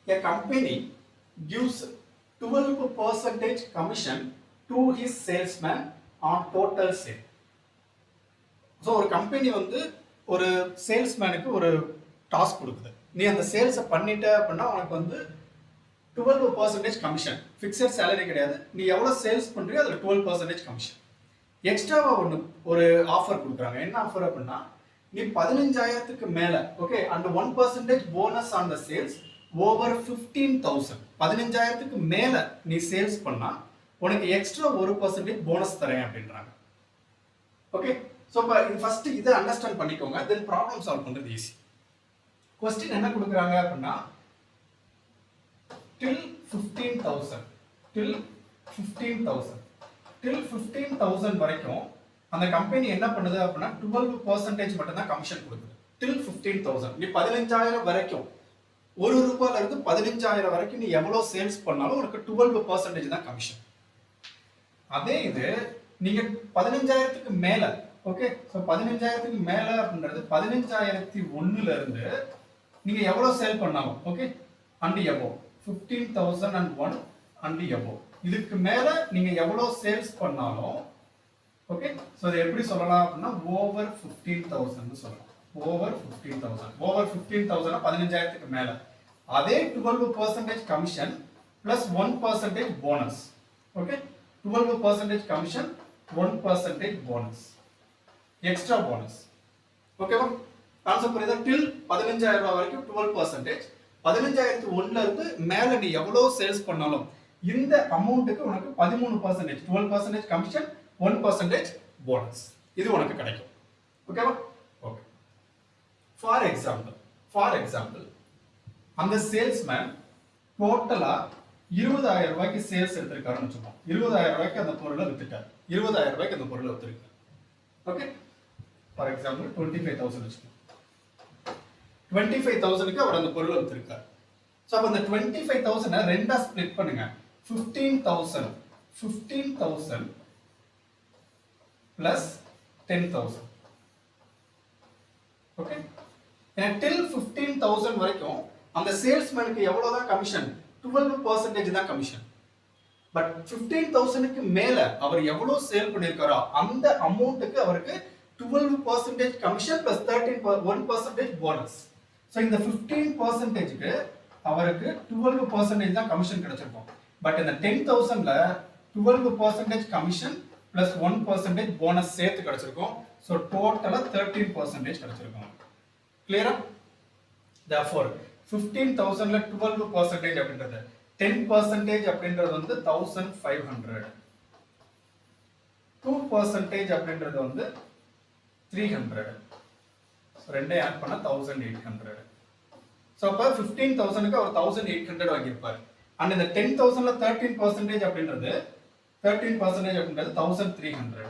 A company gives 12% commission to his salesman on total sale. So ஒரு கம்பெனி வந்து ஒரு சேல்ஸ்மேனுக்கு ஒரு டாஸ்க் கொடுக்குது. நீ அந்த சேல்ஸை பண்ணிட்ட அப்படின்னா உனக்கு வந்து 12% கமிஷன். ஃபிக்ஸட் சேலரி கிடையாது. நீ எவ்வளோ சேல்ஸ் பண்ணுறியோ அதில் 12% கமிஷன். எக்ஸ்ட்ராவா ஒரு ஆஃபர் கொடுக்குறாங்க. என்ன ஆஃபர் அப்படின்னா நீ 15,000க்கு மேலே okay and 1% bonus on the sales over 15,000. 15,000க்கு மேலே நீ சேல்ஸ் பண்ணா உனக்கு எக்ஸ்ட்ரா 1% போனஸ் தரேன் அப்படின்றாங்க. ஓகே ஸோ இப்போ ஃபர்ஸ்ட் இதை அண்டர்ஸ்டாண்ட் பண்ணிக்கோங்க. தென் ப்ராப்ளம் சால்வ் பண்ணுறது ஈஸி. கொஸ்டின் என்ன கொடுக்குறாங்க அப்படின்னா till 15,000 till 15,000 வரைக்கும் அந்த கம்பெனி என்ன பண்ணுது அப்படின்னா 12% மட்டும் தான் கமிஷன் கொடுக்குது. till 15,000 நீ 15,000 வரைக்கும் ₹1 இருந்து 15,000 வரைக்கும் நீ எவ்வளவு சேல்ஸ் பண்ணாலும் உனக்கு 12% தான் கமிஷன். அதே இது நீங்க 15,000க்கு மேல ஓகே சோ 15,000க்கு மேல அப்படின்றது 15,001ல இருந்து நீங்க எவ்வளவு சேல் பண்ணாலும் okay and above 15,001 and above இதுக்கு மேல நீங்க எவ்வளவு சேல்ஸ் பண்ணாலும் ஓகே சோ இத எப்படி சொல்லலாம் அப்படினா ஓவர் 15,000 னு சொல்லலாம். ஓவர் 15,000 15,000க்கு மேல அதே 12% commission plus 1% bonus. Okay 12% commission 1% bonus extra bonus. ஓகேவா? கான்செப்ட் புரியுதா? till 15,000 ரூபாய் வரைக்கும் 12%. 15,001ல இருந்து மேல நீ எவ்வளவு சேல்ஸ் பண்ணாலும் இந்த அமௌண்ட்டுக்கு உனக்கு 13%, 12% கமிஷன் 1% போனஸ் இது உனக்கு கிடைக்கும். ஓகேவா? ஓகே. ஃபார் எக்ஸாம்பிள் அந்த சேல்ஸ்மேன் டோட்டலா 20,000 ரூபாய்க்கு சேல்ஸ் எடுத்திருக்காருன்னு வச்சுக்கோம். 20,000 ரூபாய்க்கு அந்த பொருளை வித்துட்டார். 20,000 ரூபாய்க்கு அந்த பொருளை வித்துருக்காரு. ஓகே ஃபார் எக்ஸாம்பிள் 25,000 வச்சுக்கோங்க. 25,000க்கு அவர் அந்த பொருளை வித்திருக்கார். சோ அப்ப அந்த 25,000 ரெண்டா ஸ்ப்ளிட் பண்ணுங்க. 15,000 plus 10,000. ஓகே ஏன்னா till 15,000 வரைக்கும் அந்த சேல்ஸ்மேனுக்கு எவ்வளவுதான் கமிஷன்? 12% தான் கமிஷன். பட் 15,000க்கு மேல அவர் எவ்வளவு சேல் பண்ணிருக்காரோ அந்த அமௌண்ட்டுக்கு அவருக்கு 12% கமிஷன் plus 1% போனஸ். சோ இந்த 15%க்கு அவருக்கு 12% தான் கமிஷன் கிடைச்சிருக்கும். பட் இந்த 10,000ல 12% கமிஷன் plus 1% போனஸ் சேர்த்து கிடைச்சிருக்கும். சோ டோட்டலா 13% கிடைச்சிருக்கும். கிளியரா? therefore 15,000ல 12% அப்படின்றது 10% அப்படின்றது வந்து 1,500 to 2% அப்படின்றது வந்து 300. ரெண்டையும் ஆட் பண்ணா 1800. ஸோ அப்போ 15,000க்கு அவர் 1800 வாங்கியிருப்பார். அண்ட் இந்த 10,000ல 13% அப்படின்றது 13% 1300.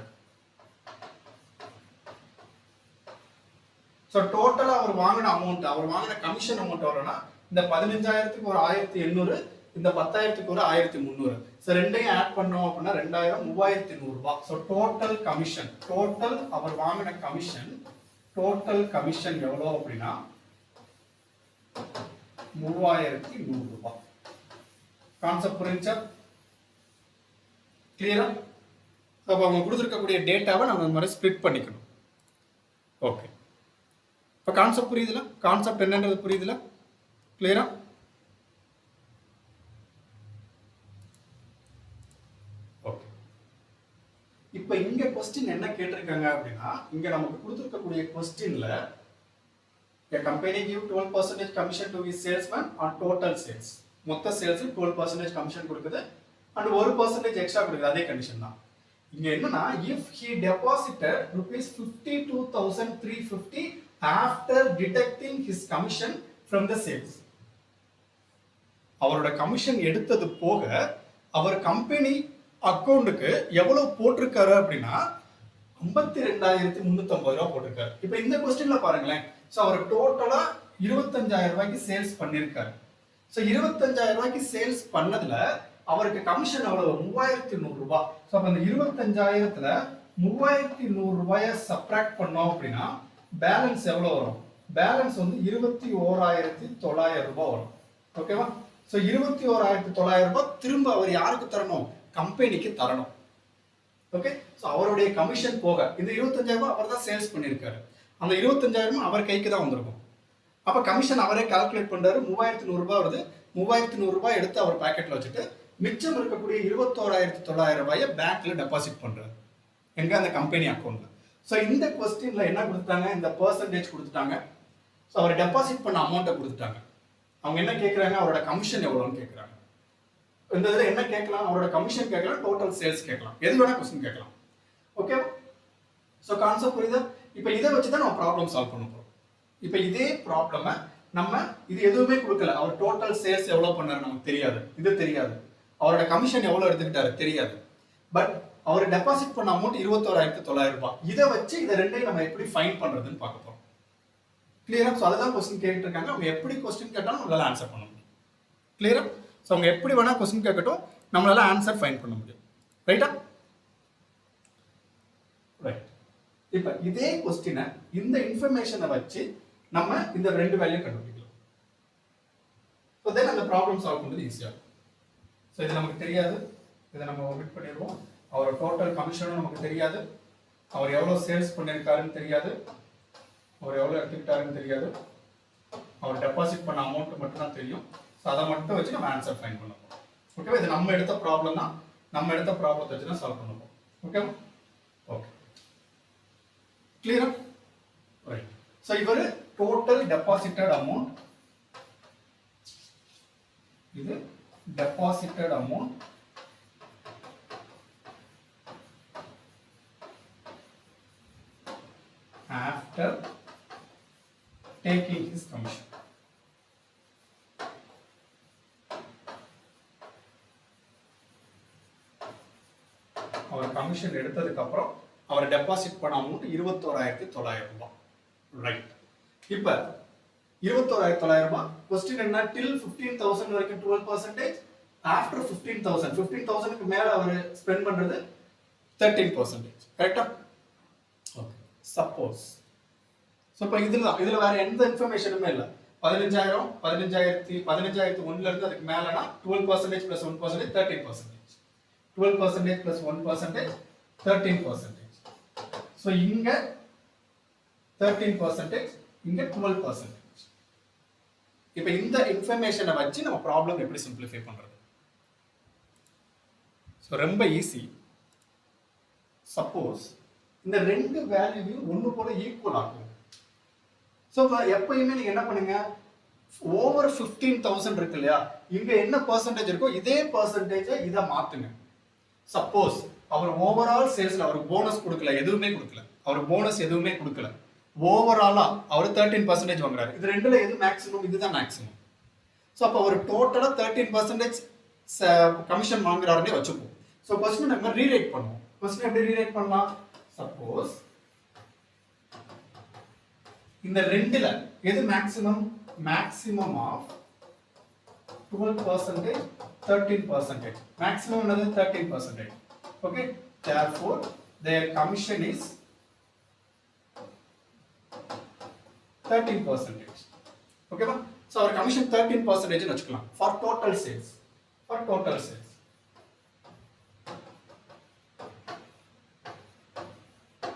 ஸோ டோட்டலா அவர் வாங்கின அமௌண்ட், அவர் வாங்கின கமிஷன் அமௌண்ட் எவ்வளோனா இந்த 15,000க்கு ஒரு 1800, இந்த 10,000க்கு ஒரு 1300. ஸோ ரெண்டையும் ஆட் பண்ணோம் அப்படின்னா 2000, 3100 ரூபாய். ஸோ டோட்டல் கமிஷன், டோட்டல் அவர் வாங்கின கமிஷன், டோட்டல் கமிஷன் எவ்வளோ அப்படின்னா 3100 ரூபாய். கான்செப்ட் புரிஞ்சா? கிளியரா? அப்போ அவங்க கொடுத்துருக்கக்கூடிய டேட்டாவை நம்ம இந்த மாதிரி ஸ்ப்ளிட் பண்ணிக்கணும். ஓகே, இப்போ கான்செப்ட் புரியுதுல? கான்செப்ட் என்னன்றது புரியுதுல? கிளியரா? ஓகே, இப்போ இங்க क्वेश्चन என்ன கேட்டிருக்காங்க அப்படின்னா, இங்க நமக்கு கொடுத்திருக்கக்கூடிய क्वेश्चनல a company give 12% commission to his salesman on total sales. மொத்த சேல்ஸ் 12% கமிஷன் கொடுக்குது and 1% எக்ஸ்ட்ரா கொடுக்குது. அதே கண்டிஷன் தான். இங்க என்னன்னா, if he deposited rupees 52,350 after deducting his commission from the sales. அவரோட கமிஷன் எடுத்தது போக அவர் கம்பெனி அக்கவுண்ட்டுக்கு எவ்வளவு போட்டிருக்காரு அப்படின்னா 52,350 ரூபாய் போட்டிருக்காரு. இப்போ இந்த क्वेश्चनல பாருங்களேன், சோ அவர் டோட்டலா 25,000 ரூபாய்க்கு சேல்ஸ் பண்ணிருக்காரு. சோ 25,000 ரூபாய்க்கு சேல்ஸ் பண்ணதுல அவருக்கு கமிஷன் எவ்வளவு? 3,100 ரூபாய். சோ அப்ப அந்த 25,000த்துல 3,100 ரூபாயை சப்ட்ராக்ட் பண்ணோம் அப்படின்னா பேலன்ஸ் எவ்வளவு வரும்? பேலன்ஸ் வந்து 21,900 ரூபாய் வரும். ஓகேவா? சோ 21,900 ரூபாய் திரும்ப அவர் யாருக்கு தரணும்? கம்பெனிக்கு தரணும். ஓகே, சோ அவருடைய கமிஷன் போக இந்த 25,000 ரூபாய் அவர் தான் சேல்ஸ் பண்ணிருக்காரு. அந்த 25,000 அவர் கைக்கு தான் வந்திருக்கும். அப்ப கமிஷன் அவரே கால்குலேட் பண்றாரு. 3,100 ரூபாய் வருது. 3,100 ரூபாய் எடுத்து அவர் பாக்கெட்ல வச்சுட்டு மிச்சம் இருக்கக்கூடிய 21,900 ரூபாயை பேங்க்ல டெபாசிட் பண்றாரு. எங்க? அந்த கம்பெனி அக்கவுண்ட்ல. சோ இந்த क्वेश्चनல என்ன கொடுத்தாங்க? இந்த பெர்சன்டேஜ் கொடுத்துட்டாங்க. சோ அவர் டெபாசிட் பண்ண அமௌண்ட்டை கொடுத்துட்டாங்க. அவங்க என்ன கேக்குறாங்க? அவரோட கமிஷன் எவ்வளவுன்னு கேக்குறாங்க. இந்த இதுல என்ன கேட்கலாம்? அவரோட கமிஷன் கேட்கலாம், டோட்டல் சேல்ஸ் கேட்கலாம், எது வேணா क्वेश्चन கேட்கலாம். ஓகே, சோ கான்செப்ட் புரியுதா? இப்போ இதை வச்சு தான் நம்ம ப்ராப்ளம் சால்வ் பண்ண போறோம். இப்போ இதே ப்ராப்ளமை நம்ம இது எதுவுமே கொடுக்கல. அவர் டோட்டல் சேல்ஸ் எவ்வளவு பண்ணாரு நமக்கு தெரியாது, இது தெரியாது. அவரோட கமிஷன் எவ்வளவு எடுத்துக்கிட்டாரு தெரியாது. பட் அவர் டெபாசிட் பண்ண அமௌண்ட் 21,900 ரூபாய். இதை வச்சு இதை ரெண்டையும் நம்ம எப்படி ஃபைண்ட் பண்றதுன்னு பார்க்க போறோம். கிளியரா? சோ அதுதான் क्वेश्चन கேட்டுட்டு இருக்காங்க. அவங்க எப்படி क्वेश्चन கேட்டாலும் நம்மளால ஆன்சர் பண்ண முடியும். கிளியரா? சோ அவங்க எப்படி வேணா क्वेश्चन கேட்கட்டும், நம்மளால ஆன்சர் ஃபைண்ட் பண்ண முடியும். ரைட்டா? ரைட். இப்போ இதே क्वेश्चனை இந்த இன்ஃபர்மேஷனை வச்சு நம்ம இந்த ரெண்டு வேல்யூ கண்டுபிடிக்கலாம். சோ தென் அந்த ப்ராப்ளம் சால்வ் பண்றது ஈஸியா இருக்கும். சோ இது நமக்கு தெரியாது, இதை நம்ம ஒமிட் பண்ணிடுவோம். அவர் டோட்டல் கமிஷனும் நமக்கு தெரியாது, அவர் எவ்வளவு சேல்ஸ் பண்ணிருக்காருன்னு தெரியாது, அவர் எவ்வளவு எடுத்துக்கிட்டாருன்னு தெரியாது, அவர் டெபாசிட் பண்ண அமௌண்ட் மட்டும் தான் தெரியும். ஸோ அதை மட்டும் வச்சு நம்ம ஆன்சர் ஃபைண்ட் பண்ண போறோம். ஓகேவா? இது நம்ம எடுத்த ப்ராப்ளம் தான். நம்ம எடுத்த ப்ராப்ளத்தை வச்சு தான் சால்வ் பண்ண போறோம். ஓகேவா? ஓகே, கிளியரா? ரைட். ஸோ இவர் டோட்டல் டெபாசிட்டட் அமௌண்ட், இது deposited amount after taking his commission. அவர் கமிஷன் எடுத்ததுக்கு அப்புறம் அவர் டெபாசிட் பண்ண அமௌண்ட் 21,900 ரூபாய். ரைட். இப்ப 21,900 ரூபாய். क्वेश्चन என்ன? till 15,000 வரைக்கும் 12%, after 15,000க்கு மேல அவர் ஸ்பெண்ட் பண்றது 13%. கரெக்ட்டா? ஓகே. சப்போஸ் இப்போ இதுல வேற எந்த இன்ஃபர்மேஷனுமே இல்ல. 15,001ல இருந்து அதுக்கு மேலனா 12% plus 1% 13%. 12% plus 1% 13%. சோ இங்க 13%, இங்க 12%. இப்போ இந்த இன்ஃபர்மேஷனை வச்சு நம்ம ப்ராப்ளம் எப்படி சிம்பிளிஃபை பண்றது? சோ ரொம்ப ஈஸி. சப்போஸ் இந்த ரெண்டு வேல்யூவையும் ஒன்னு போல ஈக்குவல் ஆகும். சோ எப்பயுமே நீங்க என்ன பண்ணுங்க? ஓவர் 15,000 இருக்கு இல்லையா, இங்க என்ன பெர்சன்டேஜ் இருக்கோ இதே பெர்சன்டேஜை இதை மாத்துங்க. சப்போஸ் அவர் ஓவரால் சேல்ஸ்ல அவர் போனஸ் கொடுக்கல, எதுவுமே கொடுக்கல, அவர் போனஸ் எதுவுமே கொடுக்கல. ஓவராலா அவர் 13% வாங்குறாரு. இது ரெண்டுல எது மேக்ஸிமம்? இதுதான் மேக்ஸிமம். ஸோ அப்போ ஒரு டோட்டலா 13% கமிஷன் வாங்குறாருன்னே வச்சுப்போம். ஸோ கொஸ்டின் நம்ம ரீரைட் பண்ணுவோம். கொஸ்டின் எப்படி ரீரைட் பண்ணலாம்? சப்போஸ் இந்த ரெண்டுல எது மேக்ஸிமம்? Maximum of 12%, 13%. மேக்ஸிமம் என்னது? 13%. Okay, therefore their commission is 13%. Okay ba? So our commission 13% னு வச்சுக்கலாம் for total sales. For total sales.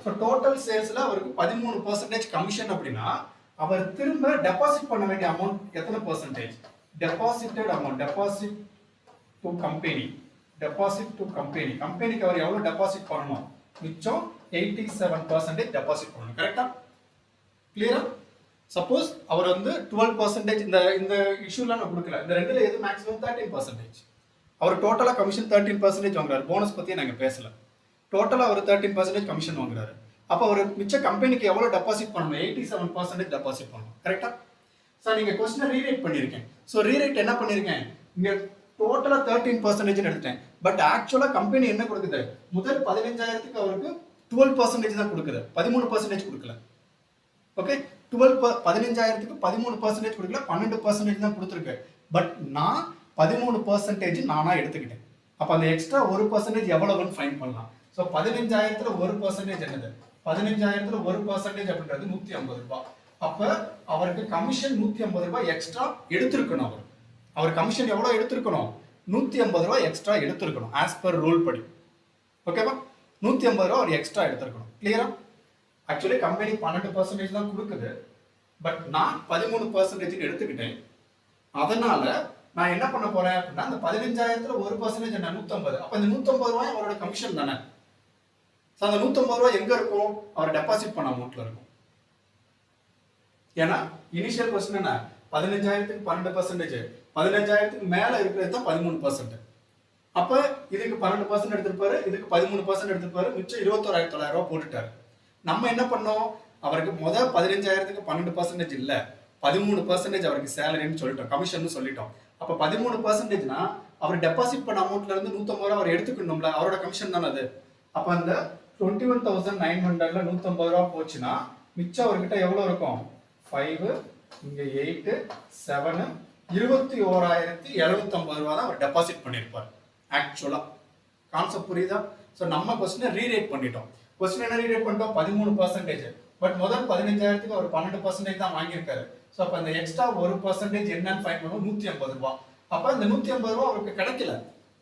So total salesல அவருக்கு 13% கமிஷன் அப்படின்னா அவர் திரும்ப டெபாசிட் பண்ண வேண்டிய அமௌண்ட் எத்தனை percentage? Deposited amount, deposit to company, deposit to company. கம்பெனிக்கு அவர் எவ்வளவு டெபாசிட் பண்ணணும்? மிச்சம் 87% டெபாசிட் பண்ணணும். கரெக்டா? கிளியரா? சப்போஸ் அவர் வந்து 12% இந்த இஷ்யூல நான் கொடுக்கல. இந்த ரெண்டுல எது மேக்ஸிமம்? 13%. அவர் டோட்டலா கமிஷன் 13% வாங்குறாரு. போனஸ் பத்தி நாங்க பேசல. டோட்டலா அவர் 13% கமிஷன் வாங்குறாரு. அப்ப அவர் மிச்ச கம்பெனிக்கு எவ்வளவு டெபாசிட் பண்ணணும்? 87% டெபாசிட் பண்ணணும். கரெக்டா? சார் நீங்க क्वेश्चन ரீரைட் பண்ணிருக்கேன். சோ ரீரைட் என்ன பண்ணிருக்கேன்? இங்க டோட்டலா 13% ன்னு எடுத்துட்டேன். பட் ஆக்சுவலா கம்பெனி என்ன கொடுக்குது? முதல் 15000க்கு அவருக்கு 12% தான் கொடுக்குது. 13% கொடுக்கல. ஓகே, 15000க்கு 13% கொடுக்கல, 12% தான் கொடுத்துருக்கு. பட் நான் 13% நானா எடுத்துக்கிட்டேன். அப்ப அந்த எக்ஸ்ட்ரா 1% எவ்வளவுன்னு ஃபைண்ட் பண்ணலாம். சோ 15000ல 1% என்னது? 15000ல 1% அப்படின்றது 150 ரூபாய். அப்ப அவருக்கு கமிஷன் 150 ரூபாய் எக்ஸ்ட்ரா எடுத்துக்கணும். அவர் கமிஷன் எவ்வளவு எடுத்துக்கணும்? 150 ரூபாய் எக்ஸ்ட்ரா எடுத்துக்கணும் ஆஸ் பர் ரூல் படி. ஓகேவா? 150 ரூபாய் அவர் எக்ஸ்ட்ரா எடுத்துக்கணும். கிளியரா? ஆக்சுவலி கம்பெனி 12% தான் கொடுக்குது. பட் நான் 13% எடுத்துக்கிட்டேன். அதனால நான் என்ன பண்ண போறேன் அப்படின்னா அந்த 15000ல 1% என்ன? 150. அப்ப இந்த 150 ரூபாய் அவரோட கமிஷன் தானே. அந்த 150 ரூபாய் எங்க இருக்கும்? அவர் டெபாசிட் பண்ண அமௌண்ட்ல இருக்கும். ஏன்னா இனிஷியல் கொஸ்டின் என்ன? 15000க்கு 12%, 15000க்கு மேல இருக்கிறது தான் 13%. அப்ப இதுக்கு 12% எடுத்திருப்பாரு, இதுக்கு 13% எடுத்திருப்பாரு, மிச்சம் 21900 ரூபாய் போட்டுட்டாரு. நம்ம என்ன பண்ணோம்? அவருக்கு முதல் 15000க்கு 12% இல்ல, 13% அவருக்கு சேலரின்னு சொல்லிட்டோம், கமிஷன் சொல்லிட்டோம். அப்ப 13%னா அவர் டெபாசிட் பண்ண அமௌண்ட்ல இருந்து 150 ரூபாய் அவர் எடுத்துக்கணும்ல, அவரோட கமிஷன் தானே அது. அப்ப அந்த 21900ல 150 ரூபாய் போச்சுன்னா மிச்சம் அவர்கிட்ட எவ்வளவு இருக்கும்? 5, இங்க 8, 7, 21750 ரூபாய் தான் அவர் டெபாசிட் பண்ணிருப்பார். ஆக்சுவலா கான்செப்ட் புரியுதா? சோ நம்ம क्वेश्चन ரீரைட் பண்ணிட்டோம். क्वेश्चन என்ன ரீரைட் பண்ணிட்டோம்? 13%. பட் முதல் 15000க்கு அவர் 12% தான் வாங்கியிருக்காரு. சோ அப்ப அந்த எக்ஸ்ட்ரா 1% என்னன்னு ஃபைண்ட் பண்ணுவோம்? 150 ரூபாய். அப்ப இந்த 150 ரூபாய் அவருக்கு கிடைக்கல,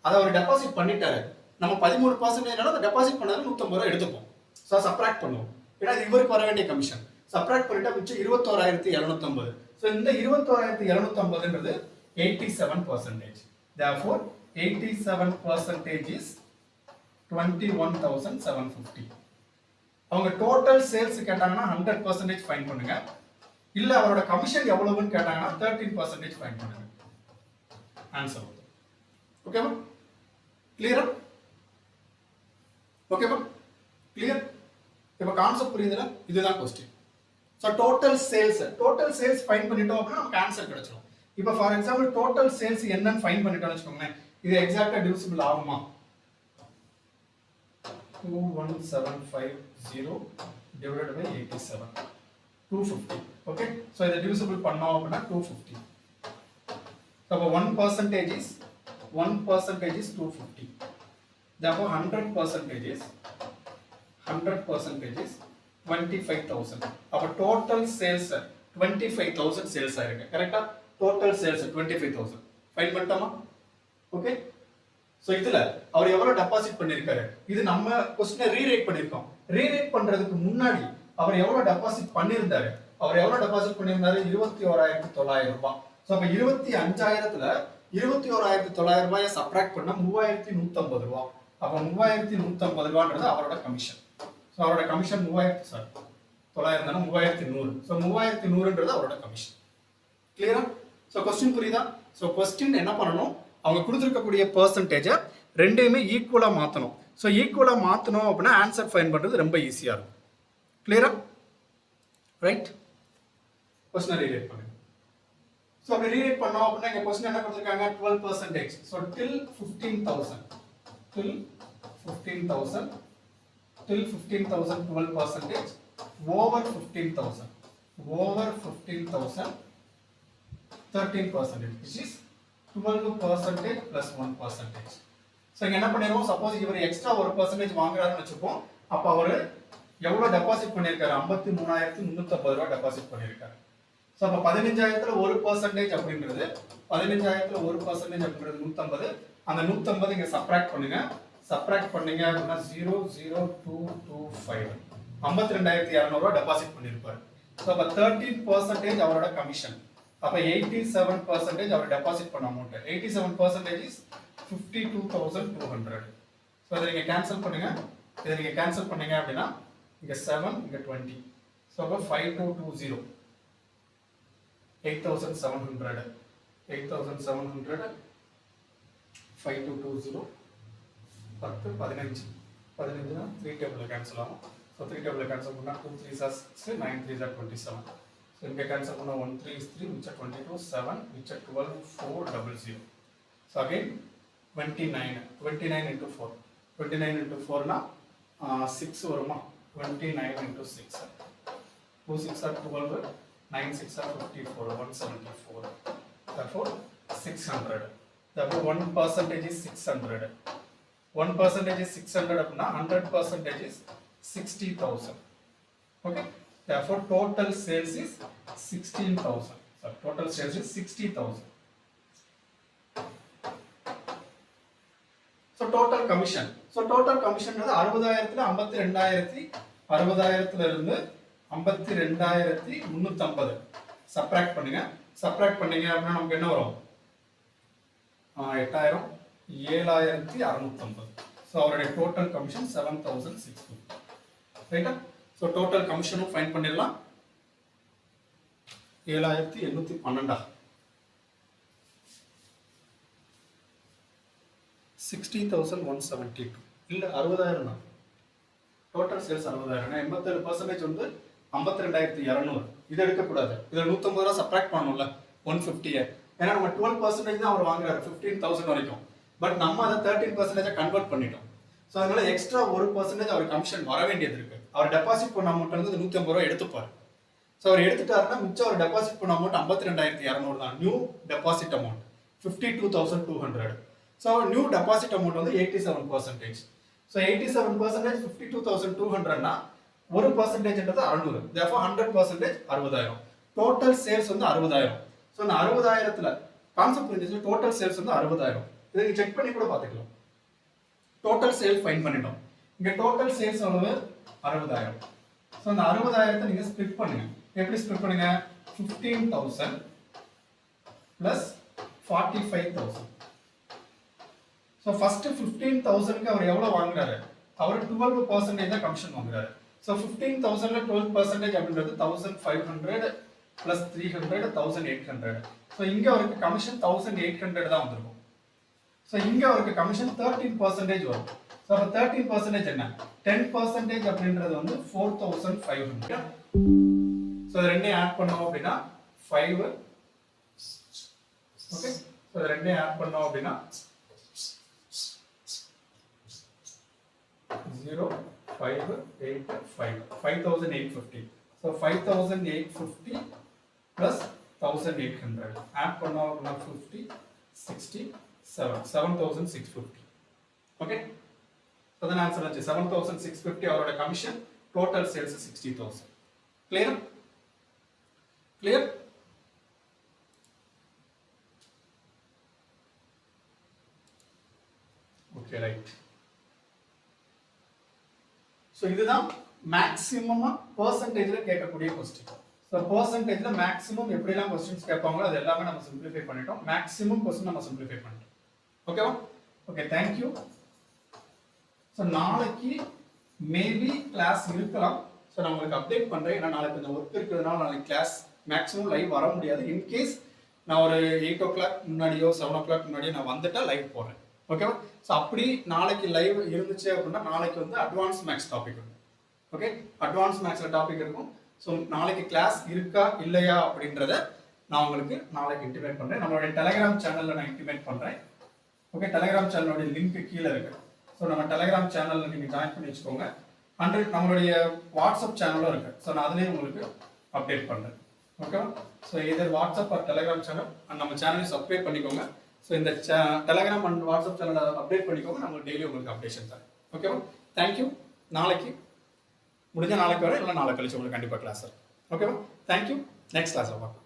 அதை அவர் டெபாசிட் பண்ணிட்டாரு. நம்ம 13% அந்த டெபாசிட் பண்ணாரு 150 ரூபாய் எடுத்துப்போம். சோ சப்ட்ராக்ட் பண்ணுவோம். ஏன்னா இது இவருக்கு வர வேண்டிய கமிஷன். சப்ட்ராக்ட் பண்ணிட்டா மிச்சம் 21750. சோ இந்த 21750ன்றது 87%. Therefore 87% is 21750. அவங்க டோட்டல் சேல்ஸ் கேட்டாங்கன்னா 100% ஃபைண்ட் பண்ணுங்க. இல்ல அவரோட கமிஷன் எவ்வளவுன்னு கேட்டாங்கன்னா 13% ஃபைண்ட் பண்ணுங்க. ஆன்சர் வருது. ஓகேவா? கிளியரா? ஓகேவா? கிளியர்? இப்ப கான்செப்ட் புரியுதுல? இதுதான் question. So total sales find பண்ணிட்டோம் அப்படினா நமக்கு ஆன்சர் கிடைச்சிரும். இப்போ ஃபார் எக்ஸாம்பிள் டோட்டல் சேல்ஸ் என்னன்னு ஃபைண்ட் பண்ணிட்டோம்னு வெச்சுக்கோங்க. இது எக்ஸாக்ட்டா டிவிசிபிள் ஆகுமா? 21750 divided by 87, 250. ஓகே, சோ இத டிவிசிபிள் பண்ணோம் அப்படினா 250. So 1% is 250. Therefore 100% is 25,000. அப்ப டோட்டல் சேல்ஸ் 25,000 சேல்ஸ் ஆயிருக்கு. கரெக்ட்டா? டோட்டல் சேல்ஸ் 25,000 ஃபைண்ட் பண்ணிட்டோமா? ஓகே, சோ இதுல அவர் எவ்வளவு டெபாசிட் பண்ணிருக்காரு? இது நம்ம क्वेश्चन ரீரைட் பண்ணிருக்கோம். ரீரைட் பண்றதுக்கு முன்னாடி அவர் எவ்வளவு டெபாசிட் பண்ணிருந்தாரு? அவர் எவ்வளவு டெபாசிட் பண்ணிருந்தாரு? 21900 ரூபாய். சோ அப்ப 25000ல 21900 ரூபாயை சப்ட்ராக்ட் பண்ணா 3150 ரூபாய். அப்ப 3150 ரூபாய்ன்றது அவரோட கமிஷன். சோ அவரோட கமிஷன் 900 தான, 3100. சோ 3100ன்றது அவரோட கமிஷன். கிளியரா? சோ क्वेश्चन புரியுதா? சோ क्वेश्चन என்ன பண்ணனும்? அவங்க கொடுத்திருக்க கூடிய பெர்சன்டேஜ் ரெண்டையுமே ஈக்குவலா மாத்தணும். ஸோ ஈக்குவலாக மாற்றணும் அப்படின்னா ஆன்சர் ஃபைன் பண்ணுறது ரொம்ப ஈஸியாக இருக்கும். கிளியரா? ரைட். கொஸ்டினை ரீரைட் பண்ணுங்க. ஸோ அப்படி ரீரைட் பண்ணோம் அப்படின்னா இங்கே கொஸ்டின் என்ன கொடுத்துருக்காங்க? 12%. So till 15,000 till 15,000 12% over 15,000 13%, which is 12% plus 1%. So இங்கே என்ன பண்ணிடுவோம்? சப்போஸ் இவர் எக்ஸ்ட்ரா 1% வாங்குறாருன்னு வச்சுப்போம். அப்போ அவர் எவ்வளோ டெபாசிட் பண்ணியிருக்காரு? 53,350 ரூபா டெபாசிட் பண்ணியிருக்காரு. ஸோ அப்போ 15,000ல் 1% அப்படின்றது 15,000ல் 1% அப்படின்றது 150. அந்த 150 இங்கே சப்ராக்ட் பண்ணுங்க. சப்ராக்ட் பண்ணீங்க அப்படின்னா 00225 52,200 ரூபா டெபாசிட் பண்ணியிருப்பாரு. ஸோ அப்போ 13% அவரோட கமிஷன். அப்போ 87% அவர் டெபாசிட் பண்ண அமௌண்ட். 87% இஸ் 52,200. ஸோ இதை நீங்கள் கேன்சல் பண்ணுங்க. இதை நீங்கள் கேன்சல் பண்ணீங்க அப்படின்னா இங்கே 7 இங்கே 20. ஸோ அப்போ 5220 8,700 5220 10 15 15 3 டேபிள் கேன்சல் ஆகும். ஸோ 3 டேபிள் கேன்சல் பண்ணால் 2 3s are 6 9 3s are 27. So இங்கே கேன்சல் பண்ணால் 1 3 is 3 which are 22 7 which are 12 400. So again 29 into 4 29 into 4 6 வருமா? 29 into 6 2 6 are 12 9 6 are 54 174. Therefore 600. Therefore 1% is 600. 1% is 600 அப்படின்னா 100% is 60,000. Okay. Therefore total sales is 16,000. So total sales is 60,000. So total commission. So total commission is 60,000 இருந்து 52,350 subtract பண்ணுங்க. Subtract பண்ணீங்க அப்படின்னா நமக்கு என்ன வரும்? 8,000 7,650. So அவருடைய டோட்டல் கமிஷன் 7,650. ரைட்டா? ஸோ டோட்டல் கமிஷனும் ஃபைன் பண்ணிடலாம். 7,812 60,172 இல்லை 60,000 தான். Total sales 60,000. 87% வந்து 52,200. இது எடுக்கக்கூடாது. இதில் 150 ரூபா சப்ராக்ட் பண்ணணும்ல 150. ஏன்னா நம்ம 12% தான் அவர் வாங்குறாரு 15,000 வரைக்கும். பட் நம்ம அதை 13% கன்வெர்ட் பண்ணிட்டோம். ஸோ அதனால எக்ஸ்ட்ரா 1% அவர் கமிஷன் வர வேண்டியது இருக்கு. அவர் டெபாசிட் பண்ண அமௌண்ட் வந்து 150 ரூபா எடுத்துப்பாரு. ஸோ அவர் எடுத்துட்டாருன்னா மிச்சம் அவர் டெபாசிட் பண்ண அமௌண்ட் 52,200 தான். New deposit amount 52,200. So new deposit amount வந்து 87%. ஸோ 87% 52,200னா 1%ன்றது 600. Therefore 100% 60,000. டோட்டல் சேல்ஸ் வந்து 60,000. ஸோ இந்த 60,000த்துல கான்செப்ட் புரிஞ்சுச்சு. டோட்டல் சேல்ஸ் வந்து 60,000. இதை நீங்க செக் பண்ணி கூட பார்த்துக்கலாம். டோட்டல் சேல் ஃபைன் பண்ணிட்டோம். இங்க டோட்டல் சேல்ஸ் எவ்வளவு? 60,000. ஸோ இந்த 60,000த்தை நீங்க ஸ்ப்ளிட் பண்ணுங்க. எப்படி ஸ்ப்ளிட் பண்ணுங்க? 15,000 பிளஸ் 45,000. ஸோ ஃபர்ஸ்ட் 15,000க்கு அவர் எவ்வளவு வாங்குறாரு? அவர் 12% தான் கமிஷன் வாங்குறாரு. ஸோ 15,000ல 12% அப்படின்றது 1,500 பிளஸ் 300 1,800. ஸோ இங்க அவருக்கு கமிஷன் 1,800 தான் வந்திருக்கும். ஸோ இங்க அவருக்கு கமிஷன் 13% வரும். ஸோ அப்போ 13% என்ன? 10% அப்படின்றது வந்து 4,500. ஸோ இது ரெண்டையும் ஆட் பண்ணோம் அப்படின்னா 5. ஓகே. ஸோ இது ரெண்டையும் ஆட் பண்ணோம் அப்படின்னா 0 5 8 5 5,850. So 5,850 plus 1,800 add பண்ணா 50 60 7,650. Okay. So then answer is 7,650 அவரோட commission. Total sales is 60,000. Clear? Clear? Okay, right. So இதுதான் மேக்ஸிமமா பெர்சன்டேஜ்ல கேட்கக்கூடிய क्वेश्चन. So பெர்சன்டேஜ்ல மேக்ஸிமம் எப்படிலாம் क्वेश्चंस கேட்பாங்களோ அது எல்லாமே நம்ம சிம்பிளிஃபை பண்ணிட்டோம். மேக்ஸிமம் क्वेश्चन நம்ம சிம்பிளிஃபை பண்ணிட்டோம். ஓகேவா? Okay, thank you. So நாளைக்கு மேபி கிளாஸ் இருக்கலாம். So நான் உங்களுக்கு அப்டேட் பண்றேன். ஏன்னா நாளைக்கு கொஞ்சம் ஒர்க் இருக்கிறதுனால நாளைக்கு கிளாஸ் மேக்ஸிமம் லைவ் வர முடியாது. இன் கேஸ் நான் ஒரு 8 o'clock முன்னாடியோ 7 o'clock முன்னாடியோ நான் வந்துட்டா லைவ் போறேன். ஓகேவா? ஸோ அப்படி நாளைக்கு லைவ் இருந்துச்சு அப்படின்னா நாளைக்கு வந்து அட்வான்ஸ் மேக்ஸ் டாபிக் இருக்கும். ஓகே, அட்வான்ஸ் மேக்ஸில் டாபிக் இருக்கும். ஸோ நாளைக்கு கிளாஸ் இருக்கா இல்லையா அப்படின்றத நான் உங்களுக்கு நாளைக்கு இன்டிமேட் பண்ணுறேன். நம்மளுடைய டெலிகிராம் சேனலில் நான் இன்டிமேட் பண்ணுறேன். ஓகே, டெலிகிராம் சேனலோடைய லிங்க் கீழே இருக்கு. ஸோ நம்ம டெலிகிராம் சேனலில் நீங்கள் ஜாயின் பண்ணி வச்சுக்கோங்க. அண்ட் நம்மளுடைய வாட்ஸ்அப் சேனலும் இருக்கு. ஸோ நான் அதுலேயும் உங்களுக்கு அப்டேட் பண்ணுறேன். ஓகேவா? ஸோ இதர் WhatsApp R Telegram channel and நம்ம சேனலை சப்ஸ்கிரைப் பண்ணிக்கோங்க. ஸோ இந்த டெலிகிராம் அண்ட் வாட்ஸ்அப் சேனலை அப்டேட் பண்ணிக்கோங்க. நம்ம டெய்லி உங்களுக்கு அப்டேஷன் தரேன். ஓகேவா? தேங்க்யூ. நாளைக்கு முடிஞ்ச நாளைக்கு வர இல்லை நாளை கழிச்சு உங்களுக்கு கண்டிப்பாக கிளாஸ் வரும். ஓகேவா? தேங்க்யூ. நெக்ஸ்ட் கிளாஸில் பார்க்கலாம்.